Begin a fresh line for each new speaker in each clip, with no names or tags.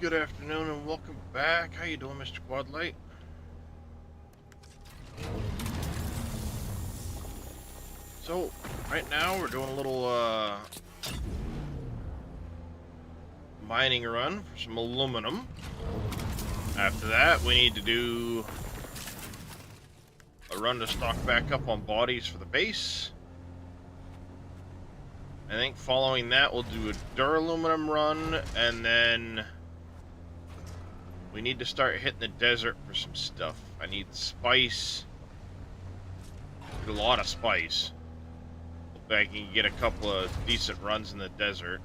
Good afternoon and welcome back. How you doing, Mr. Quadlight? So, right now we're doing a little mining run for some aluminum. After that, we need to do a run to stock back up on bodies for the base. I think following that, we'll do a duraluminum run, and then we need to start hitting the desert for some stuff. I need spice. A lot of spice. Hopefully I can get a couple of decent runs in the desert.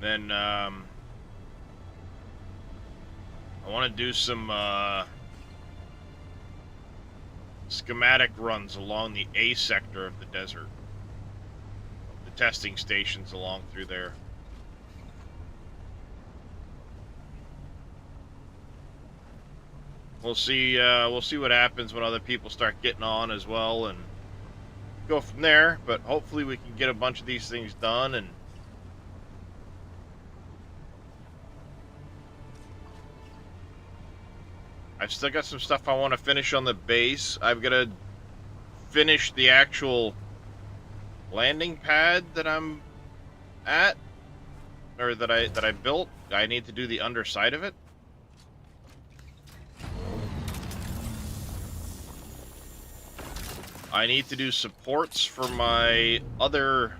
Then, I want to do some, schematic runs along the A sector of the desert. The testing stations along through there. We'll see what happens when other people start getting on as well and go from there, but hopefully we can get a bunch of these things done. And I've still got some stuff I want to finish on the base. I've got to finish the actual landing pad that I'm at, or that I built. I need to do the underside of it. I need to do supports for my other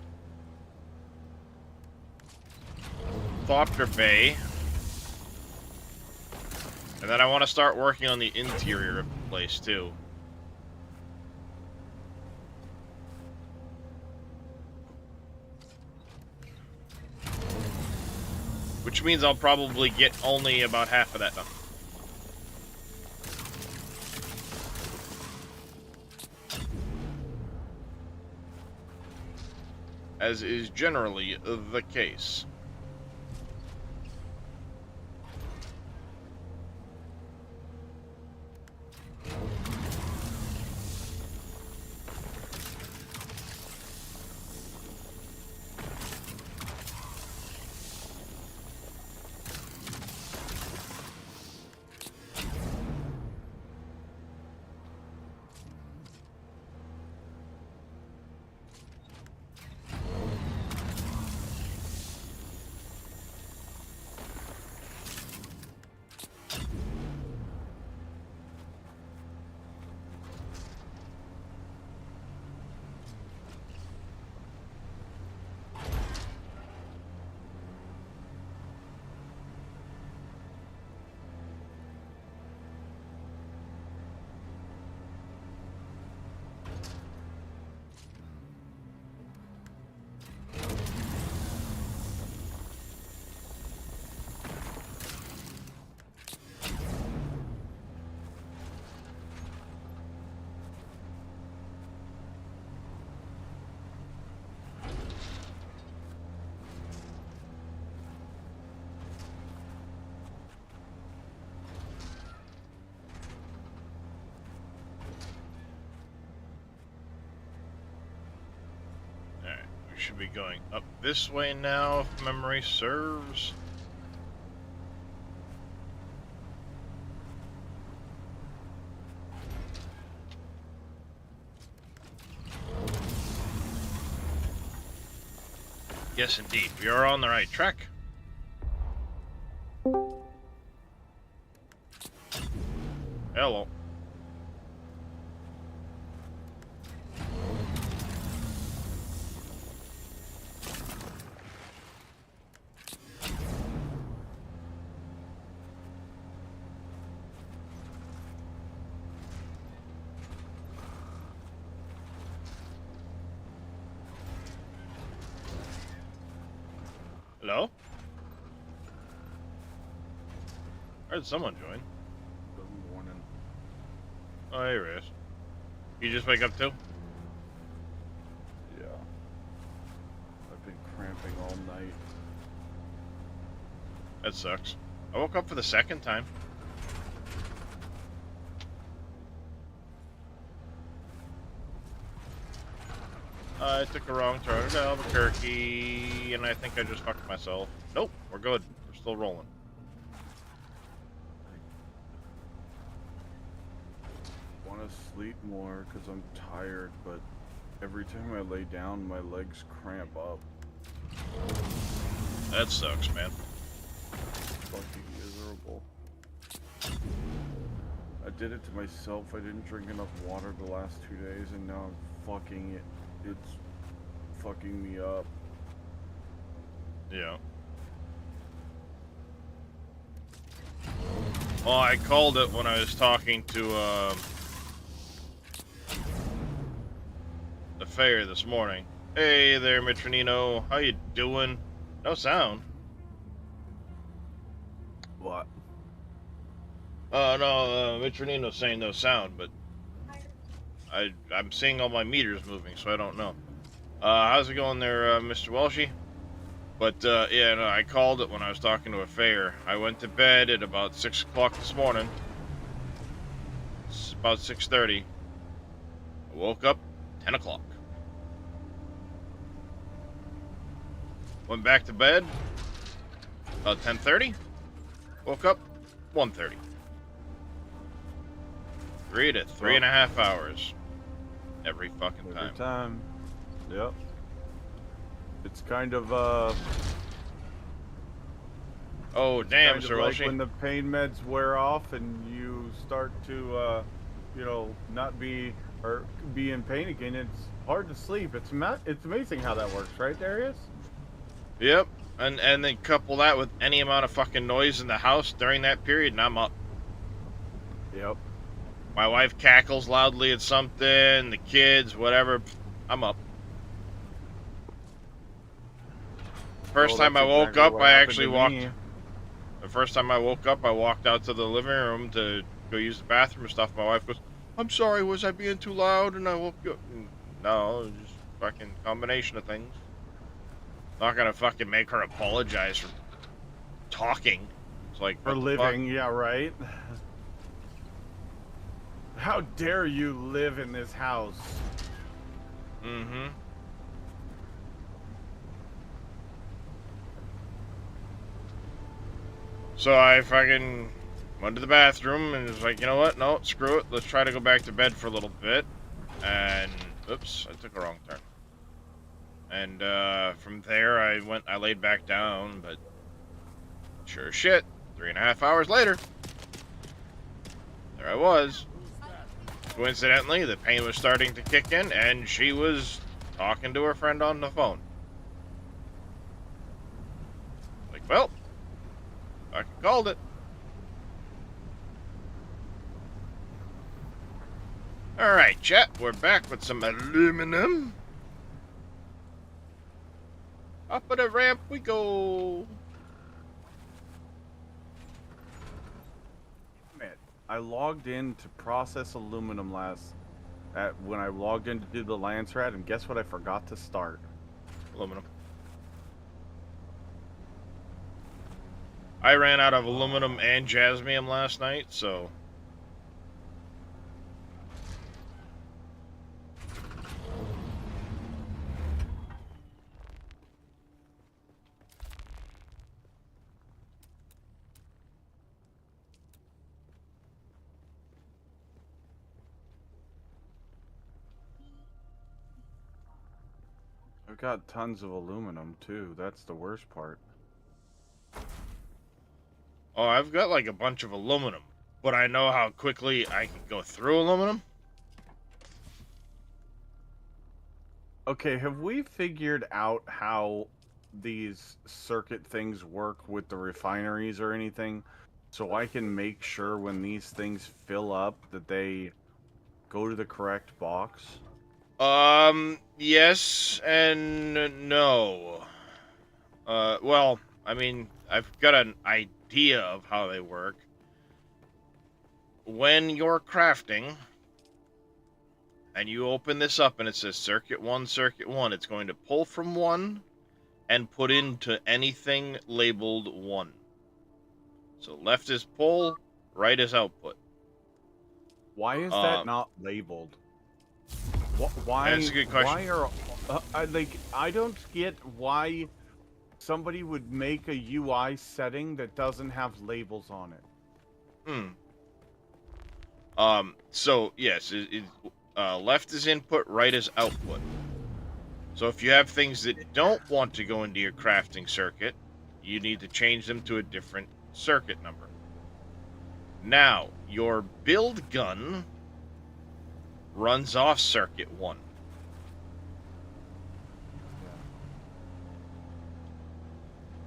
Thopter Bay. And then I want to start working on the interior of the place, too. Which means I'll probably get only about half of that done. As is generally the case. Should be going up this way now, if memory serves. Yes, indeed. We are on the right track. Hello. Hello? Or did someone join?
Good morning.
Oh, here it is. You just wake up too?
Yeah. I've been cramping all night.
That sucks. I woke up for the second time. I took a wrong turn to Albuquerque, and I think I just fucked myself. Nope, we're good. We're still rolling.
I want to sleep more because I'm tired, but every time I lay down, my legs cramp up.
That sucks, man.
Fucking miserable. I did it to myself. I didn't drink enough water the last 2 days, and now I'm fucking it. It's fucking me up.
Yeah. Well, I called it when I was talking to the fair this morning. Hey there, Mitronino. How you doing? No sound.
What?
No, Mitronino's saying no sound, but I'm seeing all my meters moving, so I don't know. How's it going there, Mr. Walshy? But, yeah, no, I called it when I was talking to a fair. I went to bed at about 6 o'clock this morning. It's about 6:30. I woke up 10 o'clock. Went back to bed about 10:30. Woke up 1:30. 3 to 3.5 hours. Every fucking time.
Every time. Yep. It's kind of
Oh, damn,
kind of
Sir
like
Welshi.
when the pain meds wear off and you start to you know, not be or be in pain again. It's hard to sleep. It's amazing how that works, right, Darius?
Yep. And then couple that with any amount of fucking noise in the house during that period, and I'm up.
Yep.
My wife cackles loudly at something, the kids, whatever, I'm up. First time I woke up, I actually walked. The first time I woke up, I walked out to the living room to go use the bathroom and stuff. My wife goes, "I'm sorry, was I being too loud?" And I woke up. No, it was just fucking combination of things. Not gonna fucking make her apologize for talking. It's like,
For
what the
living, yeah, right. How dare you live in this house?
fuck? Mm-hmm. So I fucking went to the bathroom and was like, you know what? No, screw it. Let's try to go back to bed for a little bit. And, oops, I took a wrong turn. And from there, I laid back down, but sure as shit, 3.5 hours later, there I was. Coincidentally, the pain was starting to kick in, and she was talking to her friend on the phone. Like, well, I called it. Alright, chat, we're back with some aluminum. Up the ramp we go.
Man, I logged in to process aluminum when I logged in to do the Landsrat, and guess what I forgot to start?
Aluminum. I ran out of aluminum and jasmium last night, so...
I've got tons of aluminum too. That's the worst part.
Oh, I've got like a bunch of aluminum, but I know how quickly I can go through aluminum.
Okay, have we figured out how these circuit things work with the refineries or anything? So I can make sure when these things fill up that they go to the correct box?
Yes and no. Well, I mean, I've got an idea of how they work. When you're crafting, and you open this up and it says circuit 1, it's going to pull from 1 and put into anything labeled 1. So left is pull, right is output.
Why is that not labeled? Why?
That's a good question.
Why are I don't get why somebody would make a UI setting that doesn't have labels on it.
So yes, left is input, right is output. So if you have things that don't want to go into your crafting circuit, you need to change them to a different circuit number. Now, your build gun runs off circuit 1.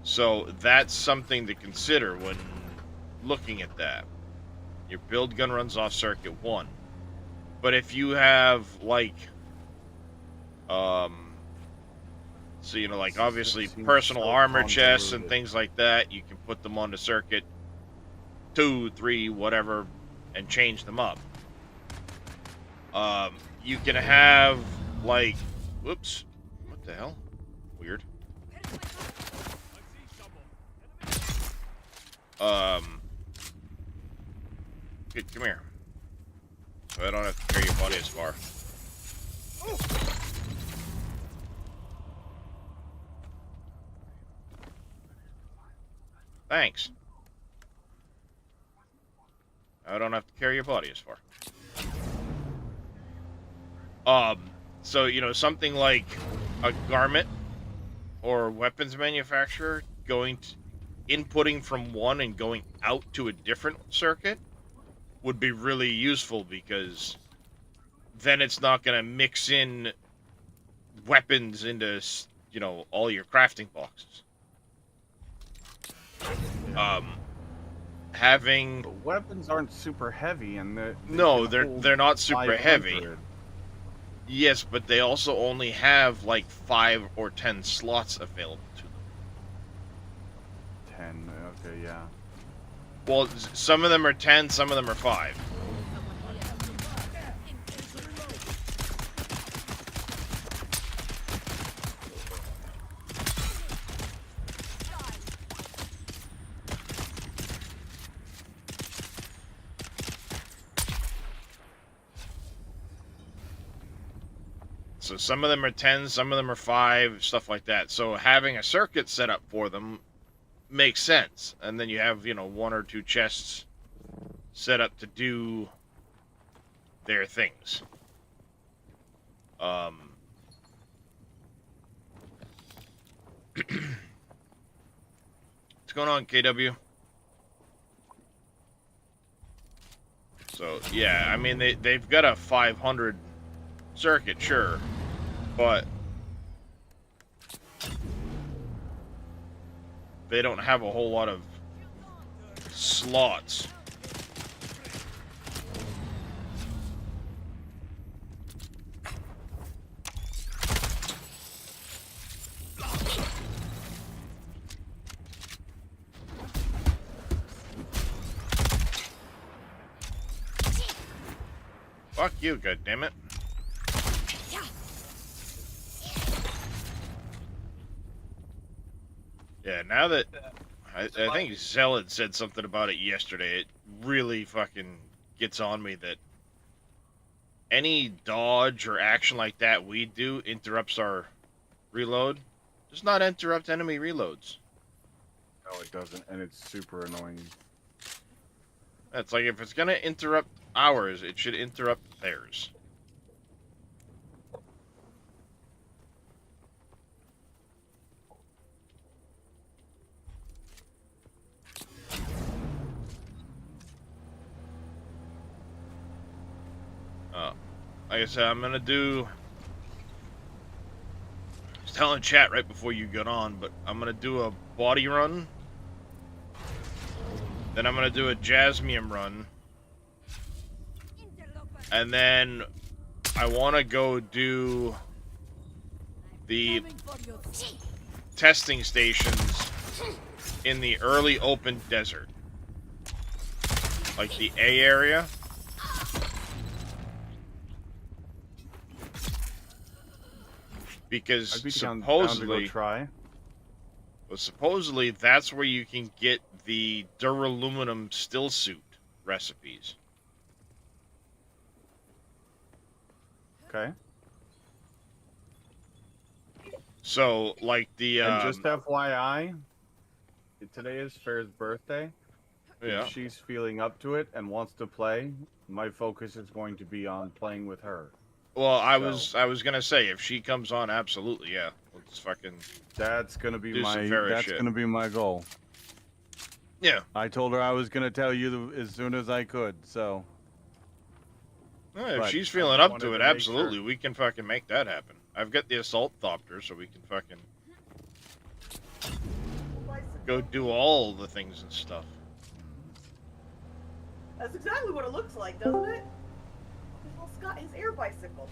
So that's something to consider when looking at that. Your build gun runs off circuit 1. But if you have, like, so, you know, like, obviously, personal armor chests and things like that, you can put them onto circuit 2, 3, whatever, and change them up. You can have, like, whoops, what the hell? Weird. Good, come here. So I don't have to carry your body as far. Thanks. I don't have to carry your body as far. So, you know, something like a garment or weapons manufacturer inputting from one and going out to a different circuit would be really useful, because then it's not going to mix in weapons into, you know, all your crafting boxes. Having
But weapons aren't super heavy, and
they're not super heavy. Yes, but they also only have like 5 or 10 slots available to them.
10. Okay, yeah.
Well, some of them are 10, some of them are 5. So some of them are 10, some of them are 5, stuff like that. So having a circuit set up for them makes sense. And then you have, you know, 1 or 2 chests set up to do their things. What's going on, KW? So, yeah, I mean, they've got a 500 circuit, sure, but they don't have a whole lot of slots. Fuck you, goddammit. Yeah, now that I think Zealot said something about it yesterday, it really fucking gets on me that any dodge or action like that we do interrupts our reload. Does not interrupt enemy reloads.
No, it doesn't, and it's super annoying.
That's like, if it's gonna interrupt ours, it should interrupt theirs. Like I said, I'm gonna do... I was telling chat right before you got on, but I'm gonna do a body run. Then I'm gonna do a Jasmium run. And then I wanna go do the testing stations in the early open desert. Like the A area. Because supposedly, supposedly that's where you can get the duraluminum still suit recipes.
Okay.
So, like the
And just FYI, today is Fair's birthday.
yeah.
If she's feeling up to it and wants to play, my focus is going to be on playing with her.
Well, I
So-
was gonna say if she comes on, absolutely, yeah. Let's fucking
That's gonna be
Do some Farrah shit.
gonna be my goal.
yeah.
I told her I was gonna tell you as soon as I could. So
If
But
she's
I
feeling
just
up
wanted
to it,
to make
absolutely,
sure.
we can fucking make that happen. I've got the assault thopter, so we can fucking go do all the things and stuff.
That's exactly what it looks like, doesn't it? Well, Scott, his air bicycle.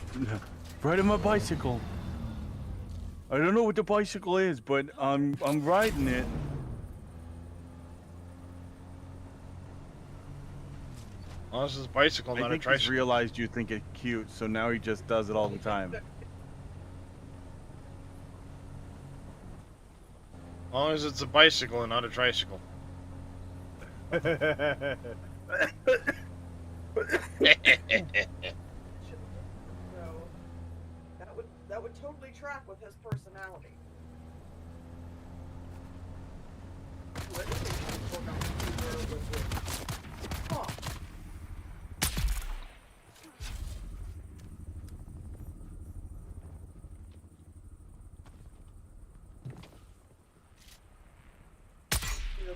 riding my bicycle. I don't know what the bicycle is, but I'm riding it.
Well, this is a bicycle,
I
not a
think he's
tricycle.
realized you think it's cute, so now he just does it all the time.
As long as it's a bicycle and not a tricycle.
So that would totally track with his personality. Huh.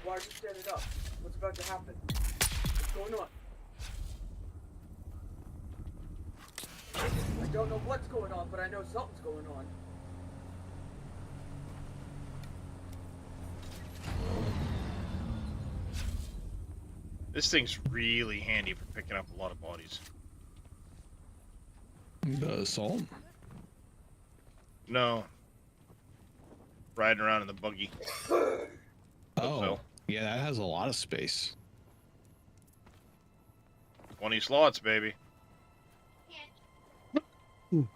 Why are you standing up? What's about to happen? What's going on? I don't know what's going on, but I know something's going on.
This thing's really handy for picking up a lot of bodies.
The assault?
No. Riding around in the buggy.
Oh,
so.
yeah, that has a lot of space.
20 slots, baby. I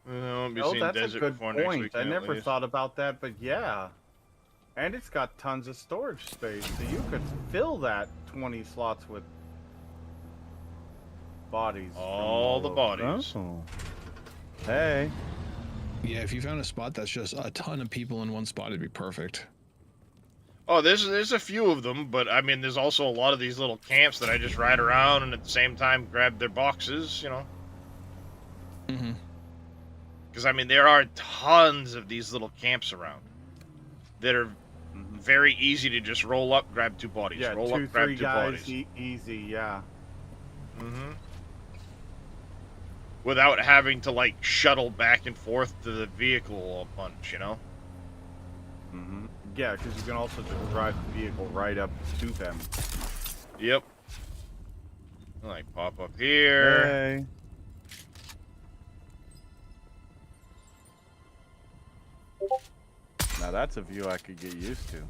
won't be
Oh,
seeing
that's a
desert
good
before next
point.
weekend,
I
at
never
least.
thought about that, but yeah. And it's got tons of storage space, so you could fill that 20 slots with bodies. from
All the
over.
bodies.
Oh. Hey.
Yeah, if you found a spot that's just a ton of people in one spot, it'd be perfect.
Oh, there's a few of them, but I mean, there's also a lot of these little camps that I just ride around and at the same time grab their boxes, you know.
Mm-hmm.
Because I mean, there are tons of these little camps around that are very easy to just roll up, grab two bodies.
Yeah,
roll
2,
up, grab
3
two
guys,
bodies.
easy, yeah.
Mm-hmm. Without having to like shuttle back and forth to the vehicle a bunch, you know.
Mm-hmm. Yeah, because you can also just drive the vehicle right up to them.
Yep. Like pop up here.
Hey. Now that's a view I could get used to.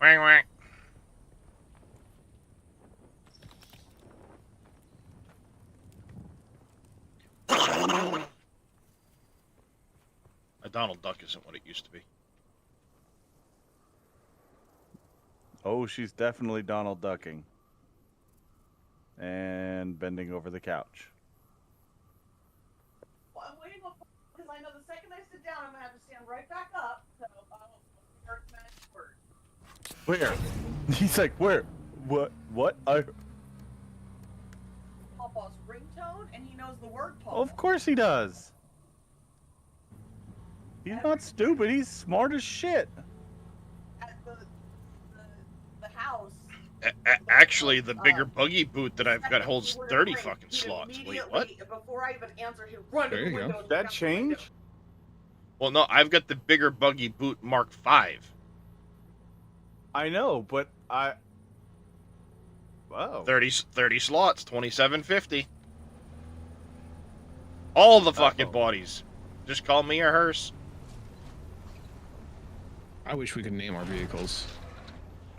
Wang wang. A Donald Duck isn't what it used to be.
Oh, she's definitely Donald ducking. And bending over the couch.
Well, I'm waiting because I know the second I sit down, I'm gonna have to stand right back up. So I'll word.
Where? He's like, where? What?
Papa's ringtone, and he knows the word Papa.
Of course he does. He's not stupid. He's smart as shit.
At the house.
Actually, the bigger buggy boot that I've got
second
holds
he were to
30
ring,
fucking
he'd
slots. Wait,
immediately,
what?
Before I even answer, he'd run
There
to the
you go.
window. and
That
check out the window.
change?
Well, no, I've got the bigger buggy boot Mark 5.
I know, but I. Wow.
30 slots, 2750. All the fucking
Uh-oh.
bodies. Just call me a hearse.
I wish we could name our vehicles.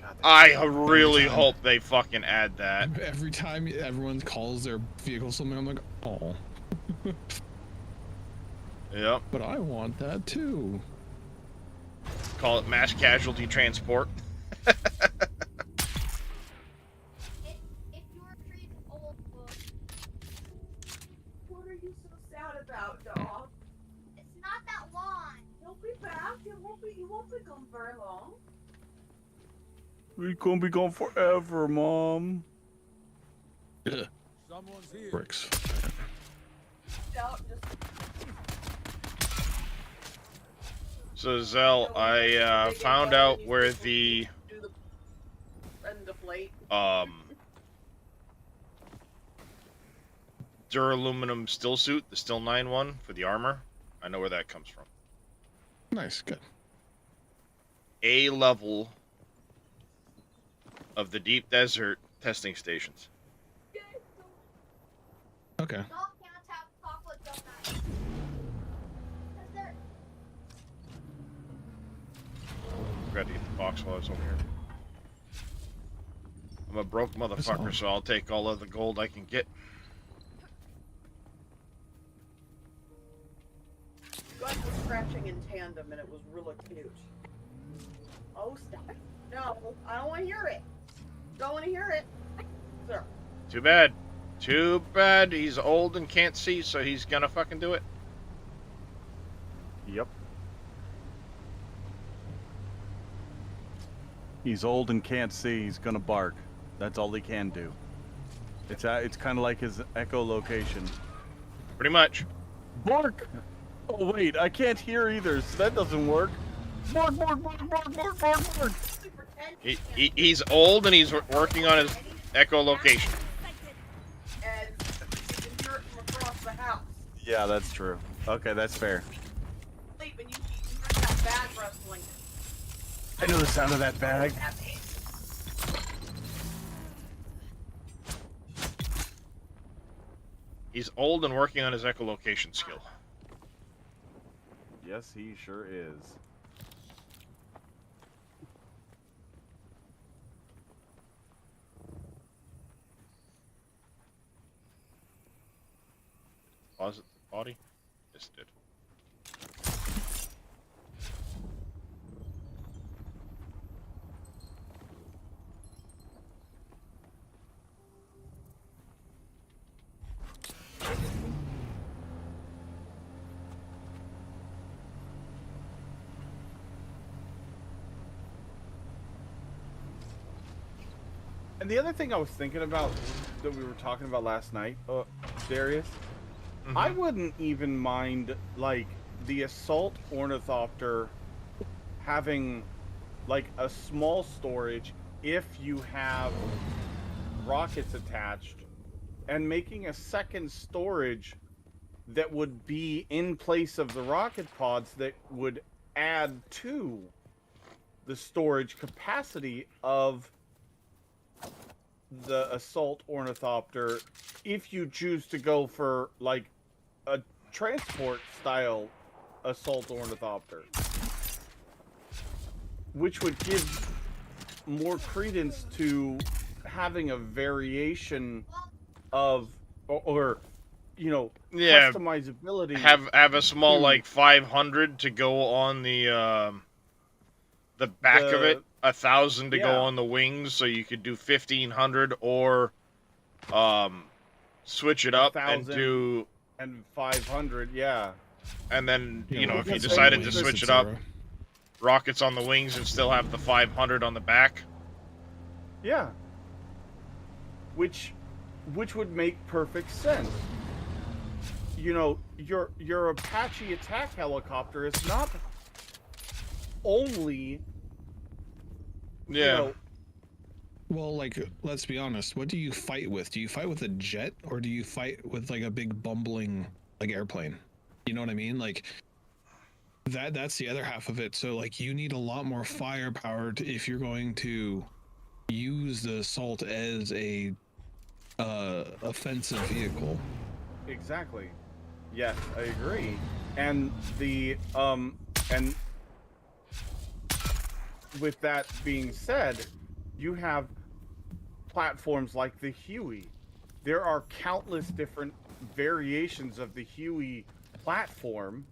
God,
I really hope they fucking add that.
Every time everyone calls their vehicle something, I'm like, oh,
Yep.
but I want that too.
Call it mass casualty transport.
If you're
out, dog.
It's not that long.
He'll be back. He won't be gone very long.
We're gonna be gone forever, Mom.
Ugh,
Someone's here.
bricks.
Out just
So Zell, I found out where the
do the and deflate.
duraluminum still suit, the Still 9-1 for the armor. I know where that comes from.
Nice, good.
A level of the deep desert testing stations.
Okay.
Dog can't have chocolate donuts. 'Cause they're
Forgot to get the box while I was over here. I'm a broke motherfucker,
all.
so I'll take all of the gold I can get.
You guys were scratching in tandem, and it was really cute. Oh, stop it! No, I don't want to hear it. Don't want to hear it, sir.
Too bad. Too bad. He's old and can't see, so he's gonna fucking do it.
Yep. He's old and can't see. He's gonna bark. That's all he can do. It's kind of like his echolocation.
Pretty much.
Bark! Oh wait, I can't hear either, so that doesn't work. Bark, bark, bark, bark, bark, bark, bark.
He's old and he's working on his echolocation.
And you can hear it from across the house.
Yeah, that's true. Okay, that's fair.
Sleep, and you hear that bag rustling.
I know the sound of that bag.
He's old and working on his echolocation skill.
Yes, he sure is.
Deposit the body? Yes, it did.
And the other thing I was thinking about that we were talking about last night, Darius, I wouldn't even mind like the assault ornithopter having like a small storage if you have rockets attached, and making a second storage that would be in place of the rocket pods that would add to the storage capacity of the assault ornithopter if you choose to go for like a transport style assault ornithopter, which would give more credence to having a variation of or you know,
Yeah,
customizability.
have a small
to-
like 500 to go on the back of it, 1,000 to
yeah.
go on the wings, so you could do 1,500 or switch it up and
1,000.
do,
and 500, yeah.
and then you know if you
because
decided
they
to
use
switch
at
it up,
zero.
rockets on the wings and still have the 500 on the back.
Yeah. Which would make perfect sense. You know, your Apache attack helicopter is not only
Yeah.
you know,
Well, like, let's be honest. What do you fight with? Do you fight with a jet, or do you fight with like a big bumbling like airplane? You know what I mean? Like that's the other half of it. So like you need a lot more firepower if you're going to use the assault as a offensive vehicle.
exactly. Yes, I agree. And the and with that being said, you have platforms like the Huey. There are countless different variations of the Huey platform.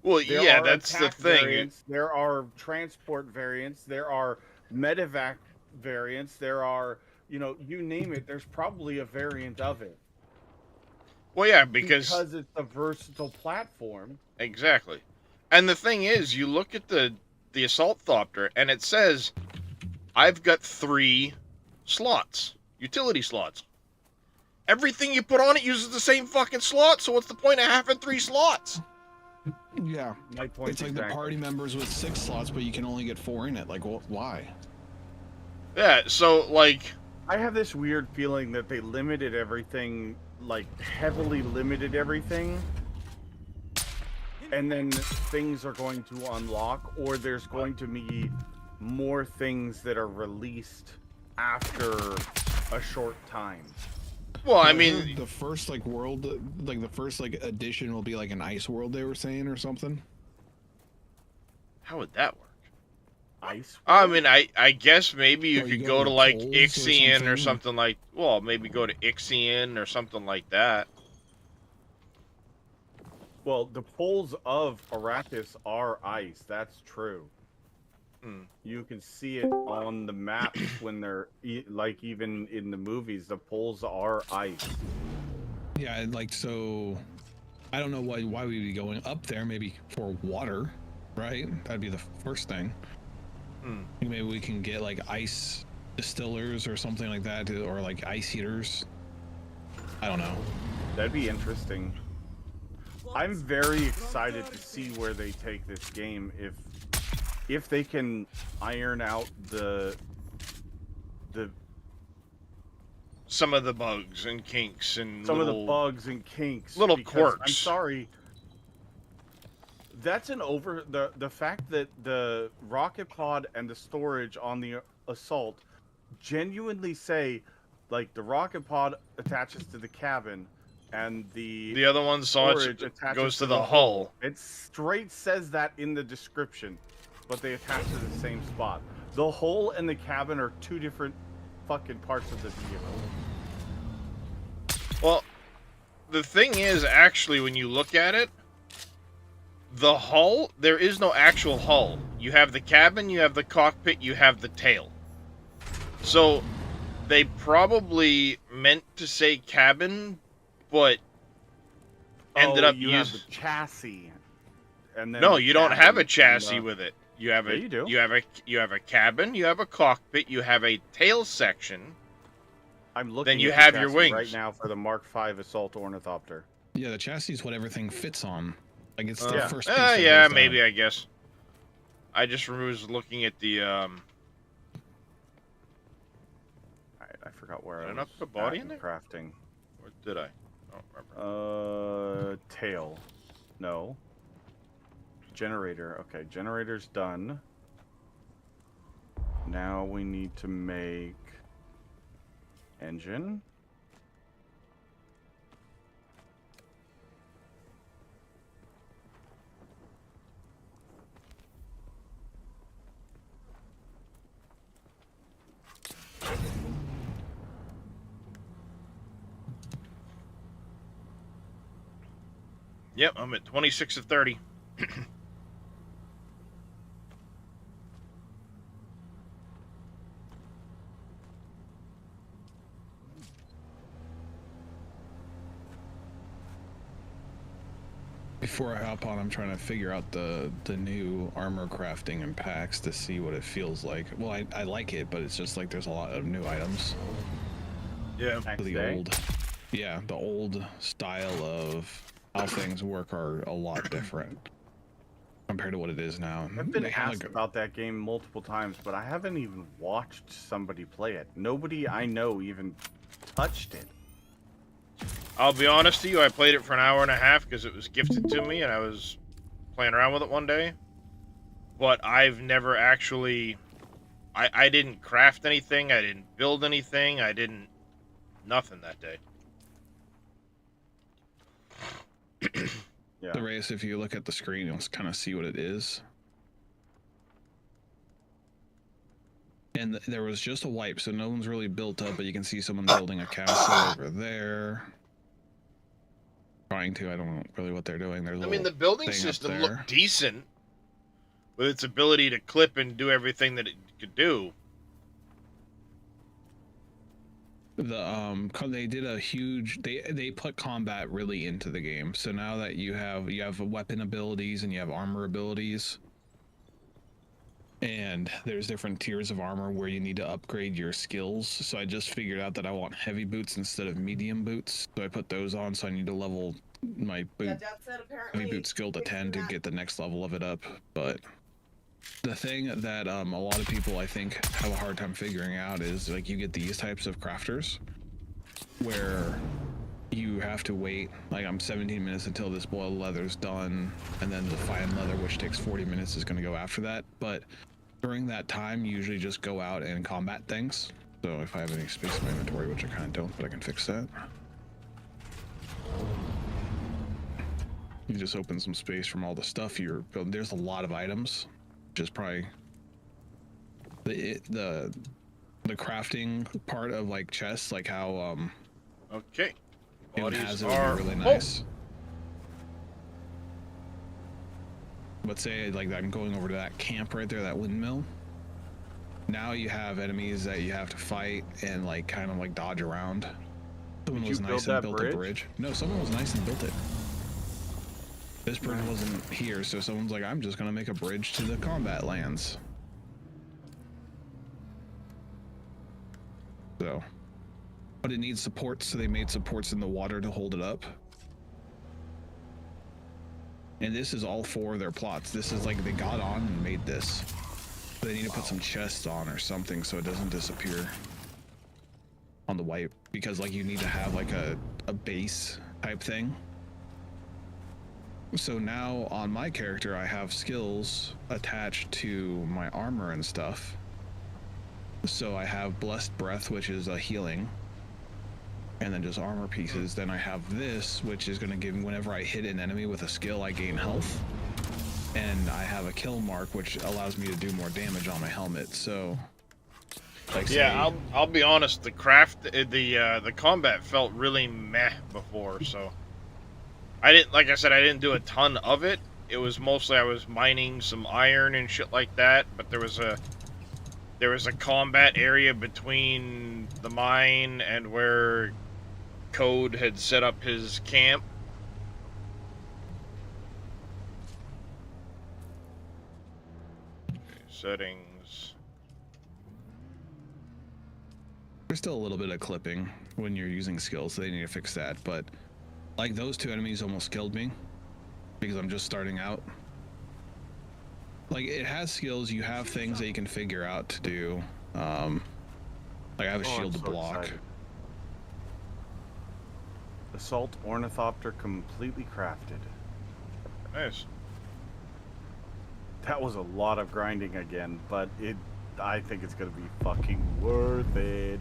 Well,
There
yeah,
are
that's the
attack
thing.
variants, there are transport variants, there are medevac variants, there are, you know, you name it, there's probably a variant of it.
Well, yeah, because
it's a versatile platform.
exactly. And the thing is, you look at the Assault Thopter, and it says, I've got 3 slots, utility slots. Everything you put on it uses the same fucking slot, so what's the point of having 3 slots?
Yeah.
My point
It's like
exactly.
the party members with 6 slots, but you can only get 4 in it. Like, why?
Yeah, so, like,
I have this weird feeling that they limited everything, like heavily limited everything, and then things are going to unlock, or there's going to be more things that are released after a short time.
well, I
heard
mean,
the first like world, like the first like edition will be like an ice world. They were saying or something.
how would that work?
Ice.
I mean, I guess maybe you
Or you
could
go
go
to
to, like,
polls or
Ixion or
something.
something like, well, maybe go to Ixion or something like that.
Well, the poles of Arrakis are ice. That's true.
Hmm.
You can see it on the maps when they're like even in the movies. The poles are ice.
Yeah, and, like so. I don't know why we'd be going up there. Maybe for water, right? That'd be the first thing. Maybe we can get like ice distillers or something like that, or like ice heaters. I don't know.
That'd be interesting. I'm very excited to see where they take this game. If they can iron out the
Some of the bugs and kinks and
some of
little,
the bugs and kinks,
little
because
quirks.
I'm sorry. That's the fact that the rocket pod and the storage on the Assault genuinely say, like, the rocket pod attaches to the cabin and
The other one
storage
it
attaches
goes to the hull.
It straight says that in the description, but they attach to the same spot. The hull and the cabin are 2 different fucking parts of the vehicle.
Well, the thing is, actually, when you look at it, the hull, there is no actual hull. You have the cabin, you have the cockpit, you have the tail. So, they probably meant to say cabin, but ended up
you have
using...
the chassis. And then
No,
the
you don't have
cabin
a
and
chassis
the-
with it. You have
Yeah, you do.
You have a cabin, you have a cockpit, you have a tail section.
I'm looking.
you
at the
have your
chassis
wings.
right now for the Mark V Assault Ornithopter.
Yeah, the chassis is what everything fits on. Like it's the
Yeah.
first piece. that
Yeah,
goes down.
maybe, I guess. I just was looking at the,
I forgot where
Did I
I
not
was
put a body
at
in there?
crafting.
or did I? I don't remember.
Tail. No. Generator. Okay, generator's done. Now we need to make engine.
Yep, I'm at 26 of 30.
Before I hop on, I'm trying to figure out the new armor crafting and packs to see what it feels like. Well, I like it, but it's just like there's a lot of new items.
Yeah.
Next
The
day.
old, yeah, the old style of how things work are a lot different compared to what it is now.
I've been
They have,
asked
like,
about that game multiple times, but I haven't even watched somebody play it. Nobody I know even touched it.
I'll be honest to you, I played it for an hour and a half because it was gifted to me and I was playing around with it one day. But I've never actually... I didn't craft anything, I didn't build anything, I didn't... Nothing that day.
Yeah.
the race. If you look at the screen, you'll kind of see what it is. And there was just a wipe, so no one's really built up, but you can see someone building a castle over there. Trying to, I don't know really what they're doing. There's a
I mean, the
little
building
thing up
system
there.
looked decent. With its ability to clip and do everything that it could do.
They did a huge they put combat really into the game. So now that you have weapon abilities and you have armor abilities, and there's different tiers of armor where you need to upgrade your skills. So I just figured out that I want heavy boots instead of medium boots, so I put those on. So I need to level my boot
Yeah, Dad said apparently.
heavy boot skill to 10 to get the next level of it up. But the thing that a lot of people I think have a hard time figuring out is like you get these types of crafters where you have to wait like 17 minutes until this boiled leather's done, and then the fine leather, which takes 40 minutes, is going to go after that. But during that time, you usually just go out and combat things. So if I have any space in my inventory, which I kind of don't, but I can fix that. You just open some space from all the stuff you're building. There's a lot of items, which is probably the crafting part of like chests, like how
Okay.
it
Bodies
has it
are
would be really
full.
nice. But say like I'm going over to that camp right there, that windmill. Now you have enemies that you have to fight and like kind of like dodge around. Someone
Did
was
you
nice
build
and
that
built a bridge. No, someone was nice and built it. This bridge wasn't here, so someone's like, I'm just gonna make a bridge to the combat lands. So, but it needs supports, so they made supports in the water to hold it up. And this is all for their plots. This is like they got on and made this. They need to put some chests on or something so it doesn't disappear on the wipe, because like you need to have like a base type thing. So now on my character I have skills attached to my armor and stuff. So I have Blessed Breath, which is a healing, and then just armor pieces. Then I have this, which is going to give me, whenever I hit an enemy with a skill, I gain health. And I have a kill mark, which allows me to do more damage on my helmet. So, like,
Yeah, I'll be honest. The the combat felt really meh before, so I didn't, like I said, I didn't do a ton of it. It was mostly I was mining some iron and shit like that. But there was a combat area between the mine and where Code had set up his camp. Settings.
there's still a little bit of clipping when you're using skills, so they need to fix that. But like those two enemies almost killed me because I'm just starting out. Like it has skills, you have things that you can figure out to do. Like I have a
Oh,
shield
I'm
to
so
block.
excited. Assault Ornithopter completely crafted.
Nice.
That was a lot of grinding again, but I think it's gonna be fucking worth it.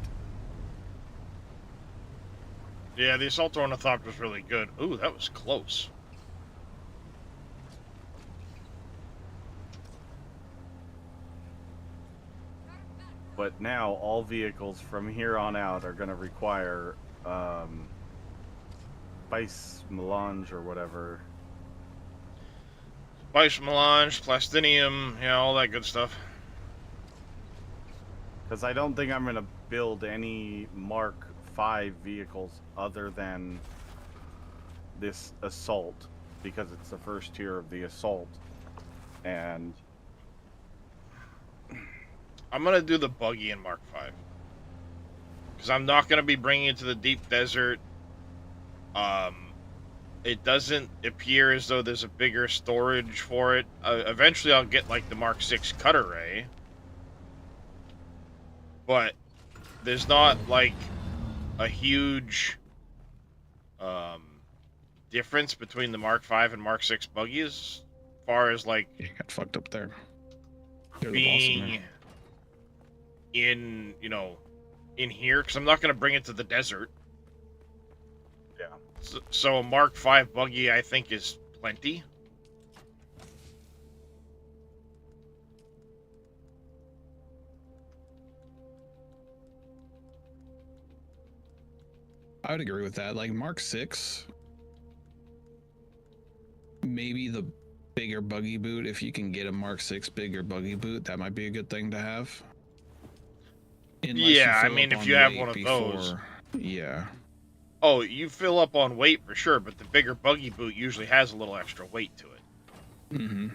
Yeah, the Assault Ornithopter was really good. Ooh, that was close.
But now all vehicles from here on out are gonna require spice melange or whatever.
Spice melange, plastinium, yeah, all that good stuff.
Because I don't think I'm gonna build any Mark 5 vehicles other than this assault, because it's the first tier of the assault. And
I'm gonna do the buggy in Mark 5. Because I'm not gonna be bringing it to the deep desert. It doesn't appear as though there's a bigger storage for it. Eventually I'll get like the Mark 6 cutter ray. But there's not like a huge difference between the Mark 5 and Mark 6 buggies as far as like
You got fucked up there. You're the boss in there.
being in, you know, in here, because I'm not going to bring it to the desert.
yeah.
So a Mark 5 buggy, I think, is plenty.
I would agree with that. Like Mark 6, maybe the bigger buggy boot. If you can get a Mark 6 bigger buggy boot, that might be a good thing to have. Unless you
Yeah, I
fill
mean,
up
if
on
you have
weight
one of those.
Yeah.
Oh, you fill up on weight for sure, but the bigger buggy boot usually has a little extra weight to it.
Mm-hmm.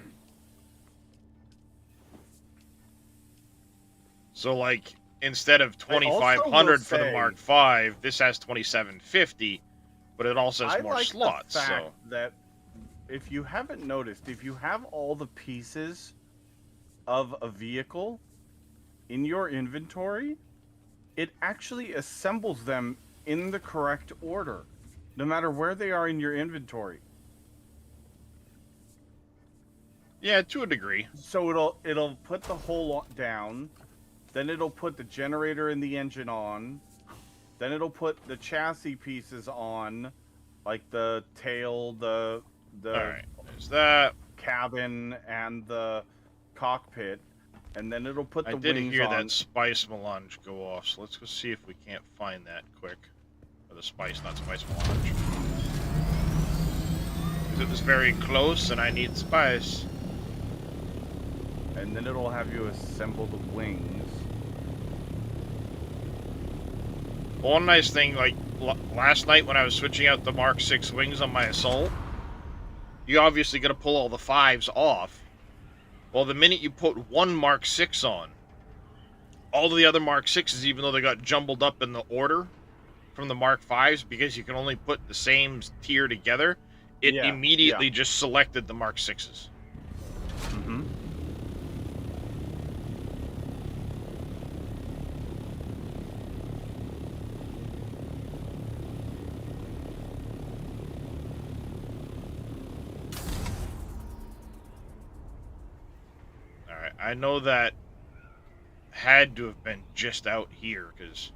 So, like, instead of
I also will
2,500 for the
say-
Mark V, this has 2,750, but it also has
I
more
like
slots.
the fact
So,
that if you haven't noticed, if you have all the pieces of a vehicle in your inventory, it actually assembles them in the correct order, no matter where they are in your inventory.
yeah, to a degree.
So it'll put the whole down, then it'll put the generator and the engine on, then it'll put the chassis pieces on, like the tail, the
All right, there's that.
cabin, and the cockpit, and then it'll put
I
the
did
wings
hear
on.
that spice melange go off, so let's go see if we can't find that quick. Or the spice, not spice melange. Because it was very close, and I need spice.
And then it'll have you assemble the wings.
One nice thing, like last night when I was switching out the Mark 6 wings on my Assault, you obviously got to pull all the 5s off. Well, the minute you put one Mark 6 on, all of the other Mark 6s, even though they got jumbled up in the order from the Mark 5s, because you can only put the same tier together, it
Yeah,
immediately just selected the Mark 6s.
Mm-hmm.
Alright, I know that had to have been just out here, because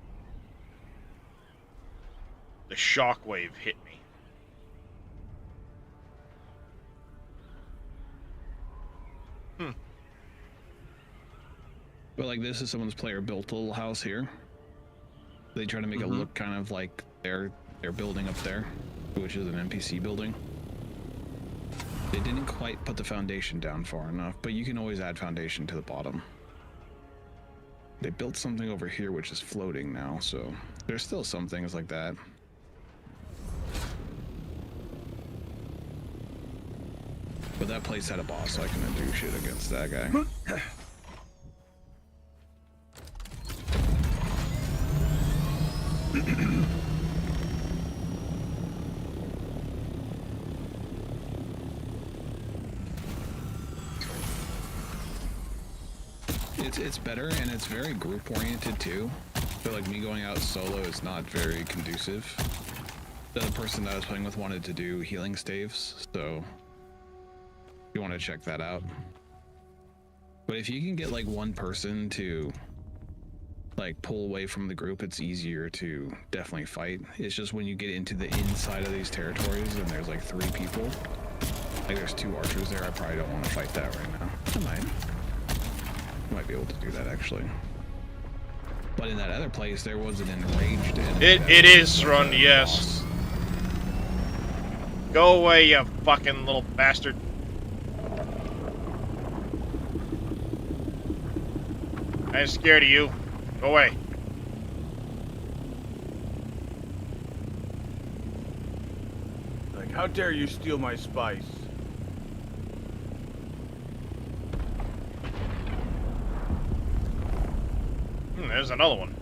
the shockwave hit me.
But like this is someone's player built a little house here. They try to make it
Mhm.
look kind of like their building up there, which is an NPC building. They didn't quite put the foundation down far enough, but you can always add foundation to the bottom. They built something over here which is floating now, so there's still some things like that. But that place had a boss, so I couldn't do shit against that guy. It's better and it's very group oriented too. I feel like me going out solo is not very conducive. The other person that I was playing with wanted to do healing staves, so you want to check that out. But if you can get like one person to like pull away from the group, it's easier to definitely fight. It's just when you get into the inside of these territories and there's like 3 people, like there's 2 archers there, I probably don't want to fight that right now. I might be able to do that actually. But in that other place, there was an enraged enemy.
It is run, yes. Go away, you fucking little bastard. I ain't scared of you. Go away.
Like, how dare you steal my spice?
There's another one.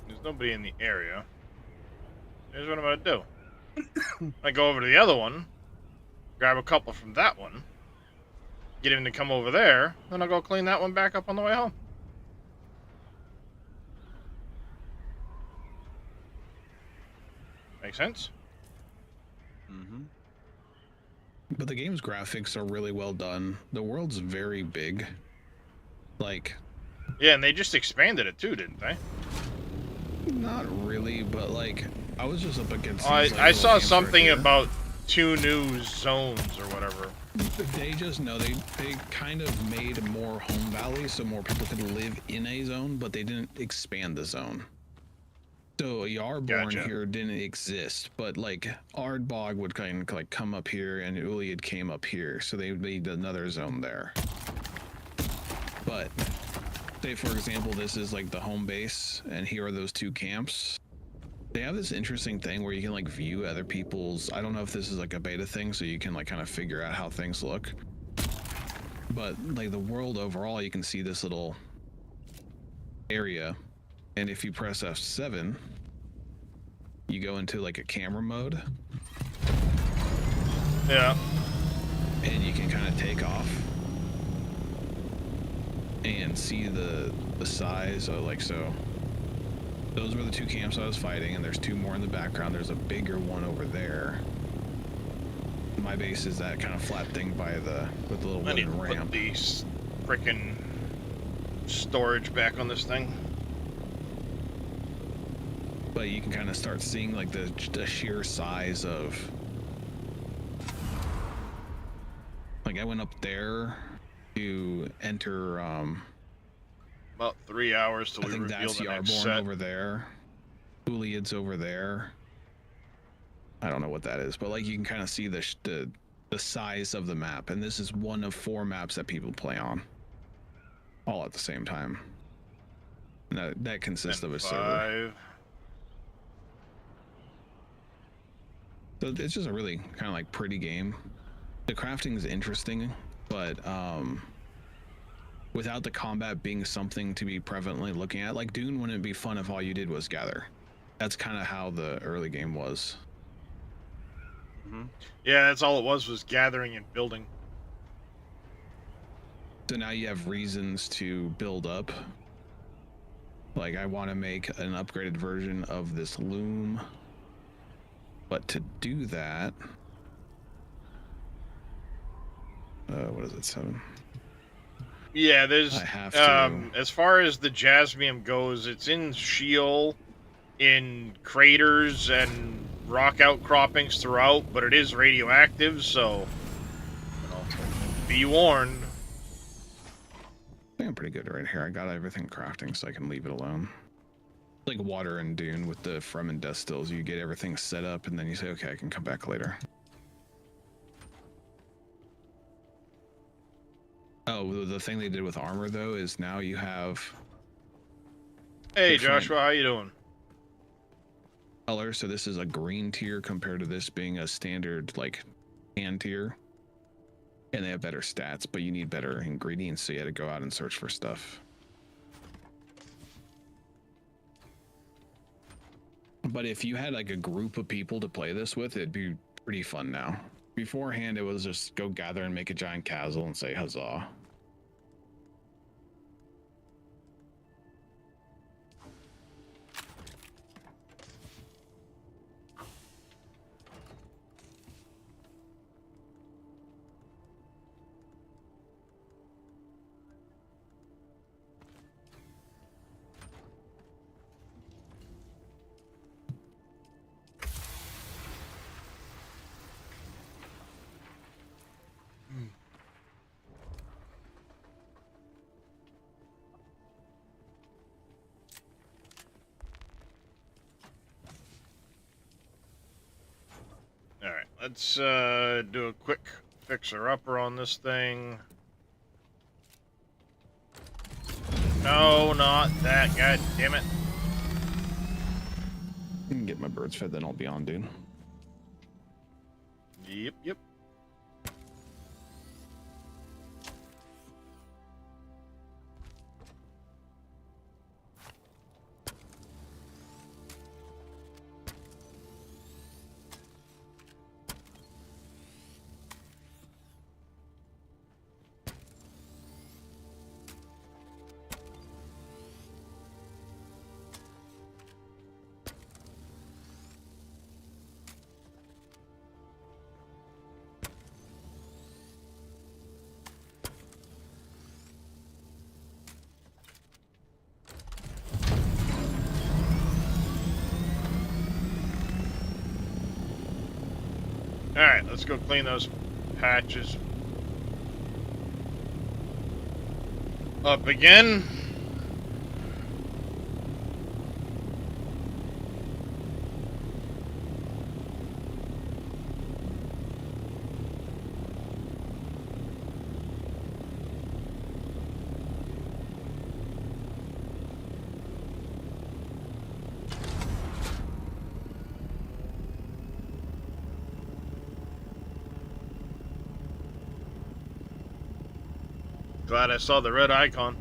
There's nobody in the area. Here's what I'm gonna do. I go over to the other one, grab a couple from that one, get him to come over there, then I'll go clean that one back up on the way home. Make sense?
Mm-hmm.
But the game's graphics are really well done. The world's very big. Like,
Yeah, and they just expanded it too, didn't they?
not really, but like, I was just up against.
I,
these, like,
I
little
saw
camps right
something
here.
about 2 new zones or whatever.
They just know they kind of made more home valleys so more people could live in a zone, but they didn't expand the zone. So Yarborn
Gotcha.
here didn't exist, but like Ardbog would kind of like come up here and Uliad came up here, so they made another zone there. But say for example, this is like the home base, and here are those 2 camps. They have this interesting thing where you can like view other people's. I don't know if this is like a beta thing, so you can like kind of figure out how things look. But like the world overall, you can see this little area, and if you press F7, you go into like a camera mode,
Yeah.
and you can kind of take off and see the size of like so. Those were the 2 camps I was fighting, and there's 2 more in the background. There's a bigger one over there. My base is that kind of flat thing by with the little
I need to
wooden
put
ramp.
these frickin' storage back on this thing.
But you can kind of start seeing like the sheer size of. Like I went up there to enter.
About 3 hours till
I
we
think
reveal
that's
the next
Yarborn
set.
over there. Uliad's over there. I don't know what that is, but like you can kind of see the size of the map, and this is one of 4 maps that people play on, all at the same time. And that consists of a server.
5.
So it's just a really kind of like pretty game. The crafting is interesting, but without the combat being something to be prevalently looking at, like Dune wouldn't be fun if all you did was gather. That's kind of how the early game was.
Yeah, that's all it was gathering and building.
So now you have reasons to build up. Like I want to make an upgraded version of this loom, but to do that, what is it, 7?
Yeah, there's
I have to.
as far as the jasmium goes, it's in Sheol, in craters and rock outcroppings throughout, but it is radioactive, so you know, be warned.
I think I'm pretty good right here. I got everything crafting, so I can leave it alone. Like water and Dune with the Fremen death stills, you get everything set up, and then you say, okay, I can come back later. Oh, the thing they did with armor though is now you have
Hey
different
Joshua, how you doing?
color. So this is a green tier compared to this being a standard like tan tier, and they have better stats, but you need better ingredients, so you had to go out and search for stuff. But if you had like a group of people to play this with, it'd be pretty fun now. Beforehand, it was just go gather and make a giant castle and say huzzah.
Alright, let's do a quick fixer-upper on this thing. No, not that, god damn it.
I can get my birds fed, then I'll be on, dude.
Yep. let's go clean those patches up again. Glad I saw the red icon.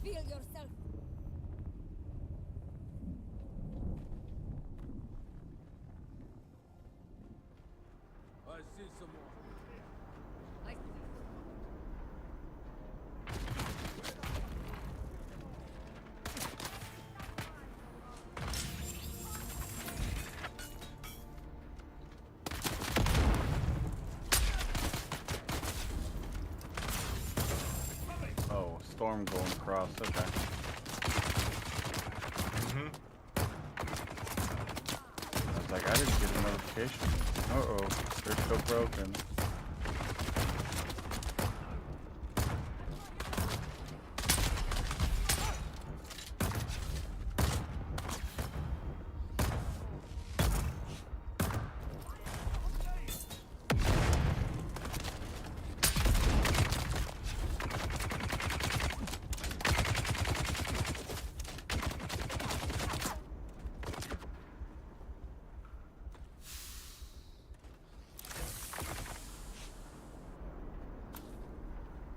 Reveal yourself.
I see someone.
I see.
Oh, storm going across. Okay.
Mm-hmm.
I was like, I didn't get a notification. Uh-oh, they're still broken.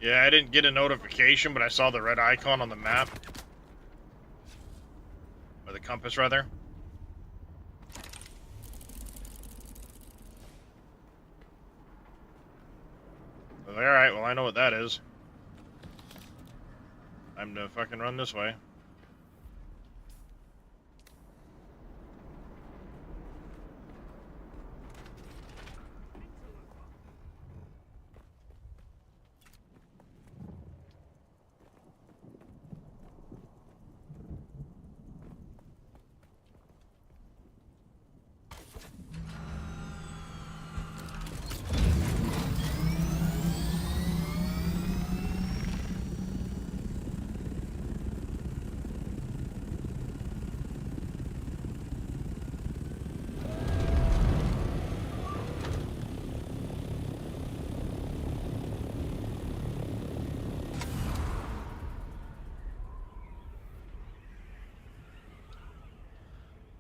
Yeah, I didn't get a notification, but I saw the red icon on the map. Or the compass, rather. Alright, well, I know what that is. Time to fucking run this way.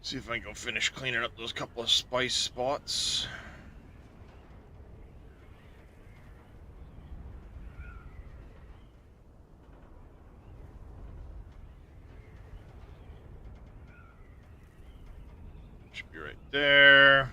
See if I can go finish cleaning up those couple of spice spots. Should be right there.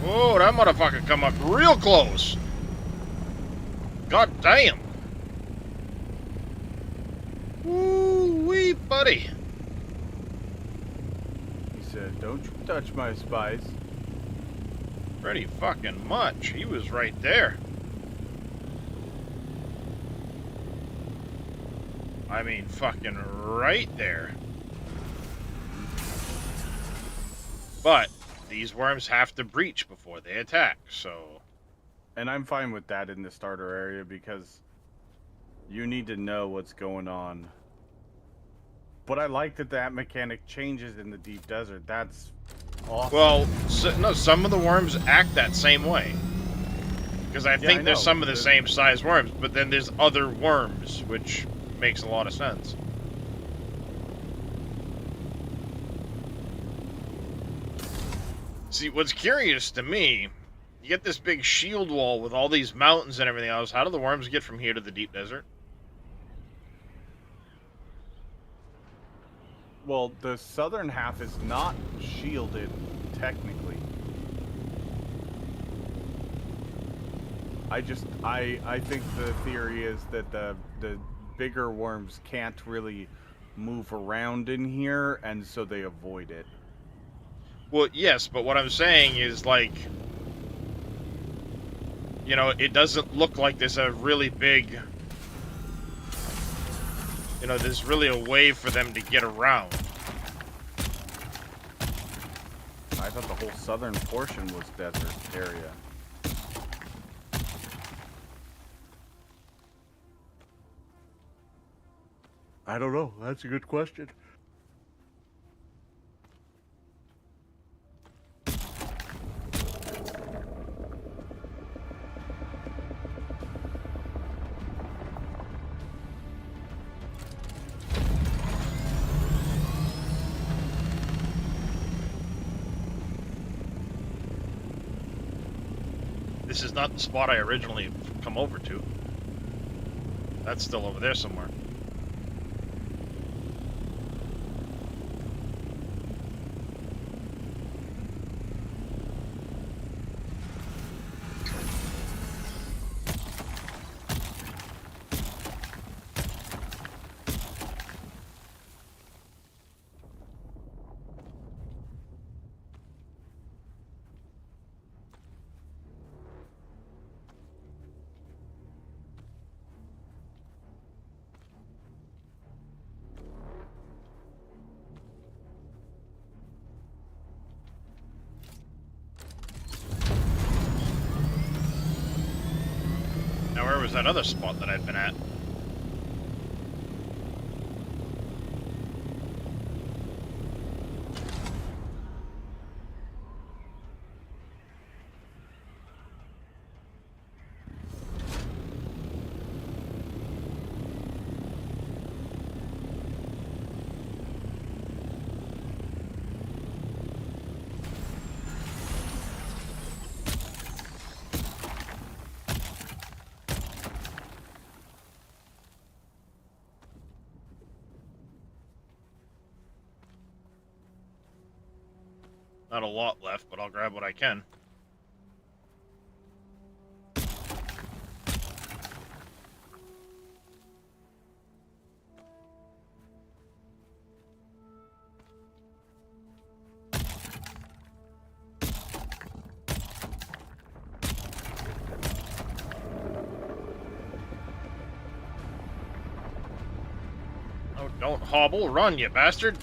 Whoa, that motherfucker come up real close. God damn. Woo-wee, buddy.
He said, "Don't you touch my spice."
Pretty fucking much. He was right there. I mean, fucking right there. But these worms have to breach before they attack, so...
And I'm fine with that in the starter area because you need to know what's going on. But I like that that mechanic changes in the deep desert. That's awesome.
Well, no, some of the worms act that same way. Because I
I
think there's
know.
some of the
There's-
same size worms, but then there's other worms, which makes a lot of sense. See, what's curious to me, you get this big shield wall with all these mountains and everything else. How do the worms get from here to the deep desert?
Well, the southern half is not shielded, technically. I think the theory is that the bigger worms can't really move around in here, and so they avoid it.
Well, yes, but what I'm saying is, like, you know, it doesn't look like there's a really big, you know, there's really a way for them to get around.
I thought the whole southern portion was desert area. I don't know. That's a good question.
This is not the spot I originally come over to. That's still over there somewhere. Now, where was that other spot that I'd been at? Not a lot left, but I'll grab what I can. Oh, don't hobble, run, you bastard!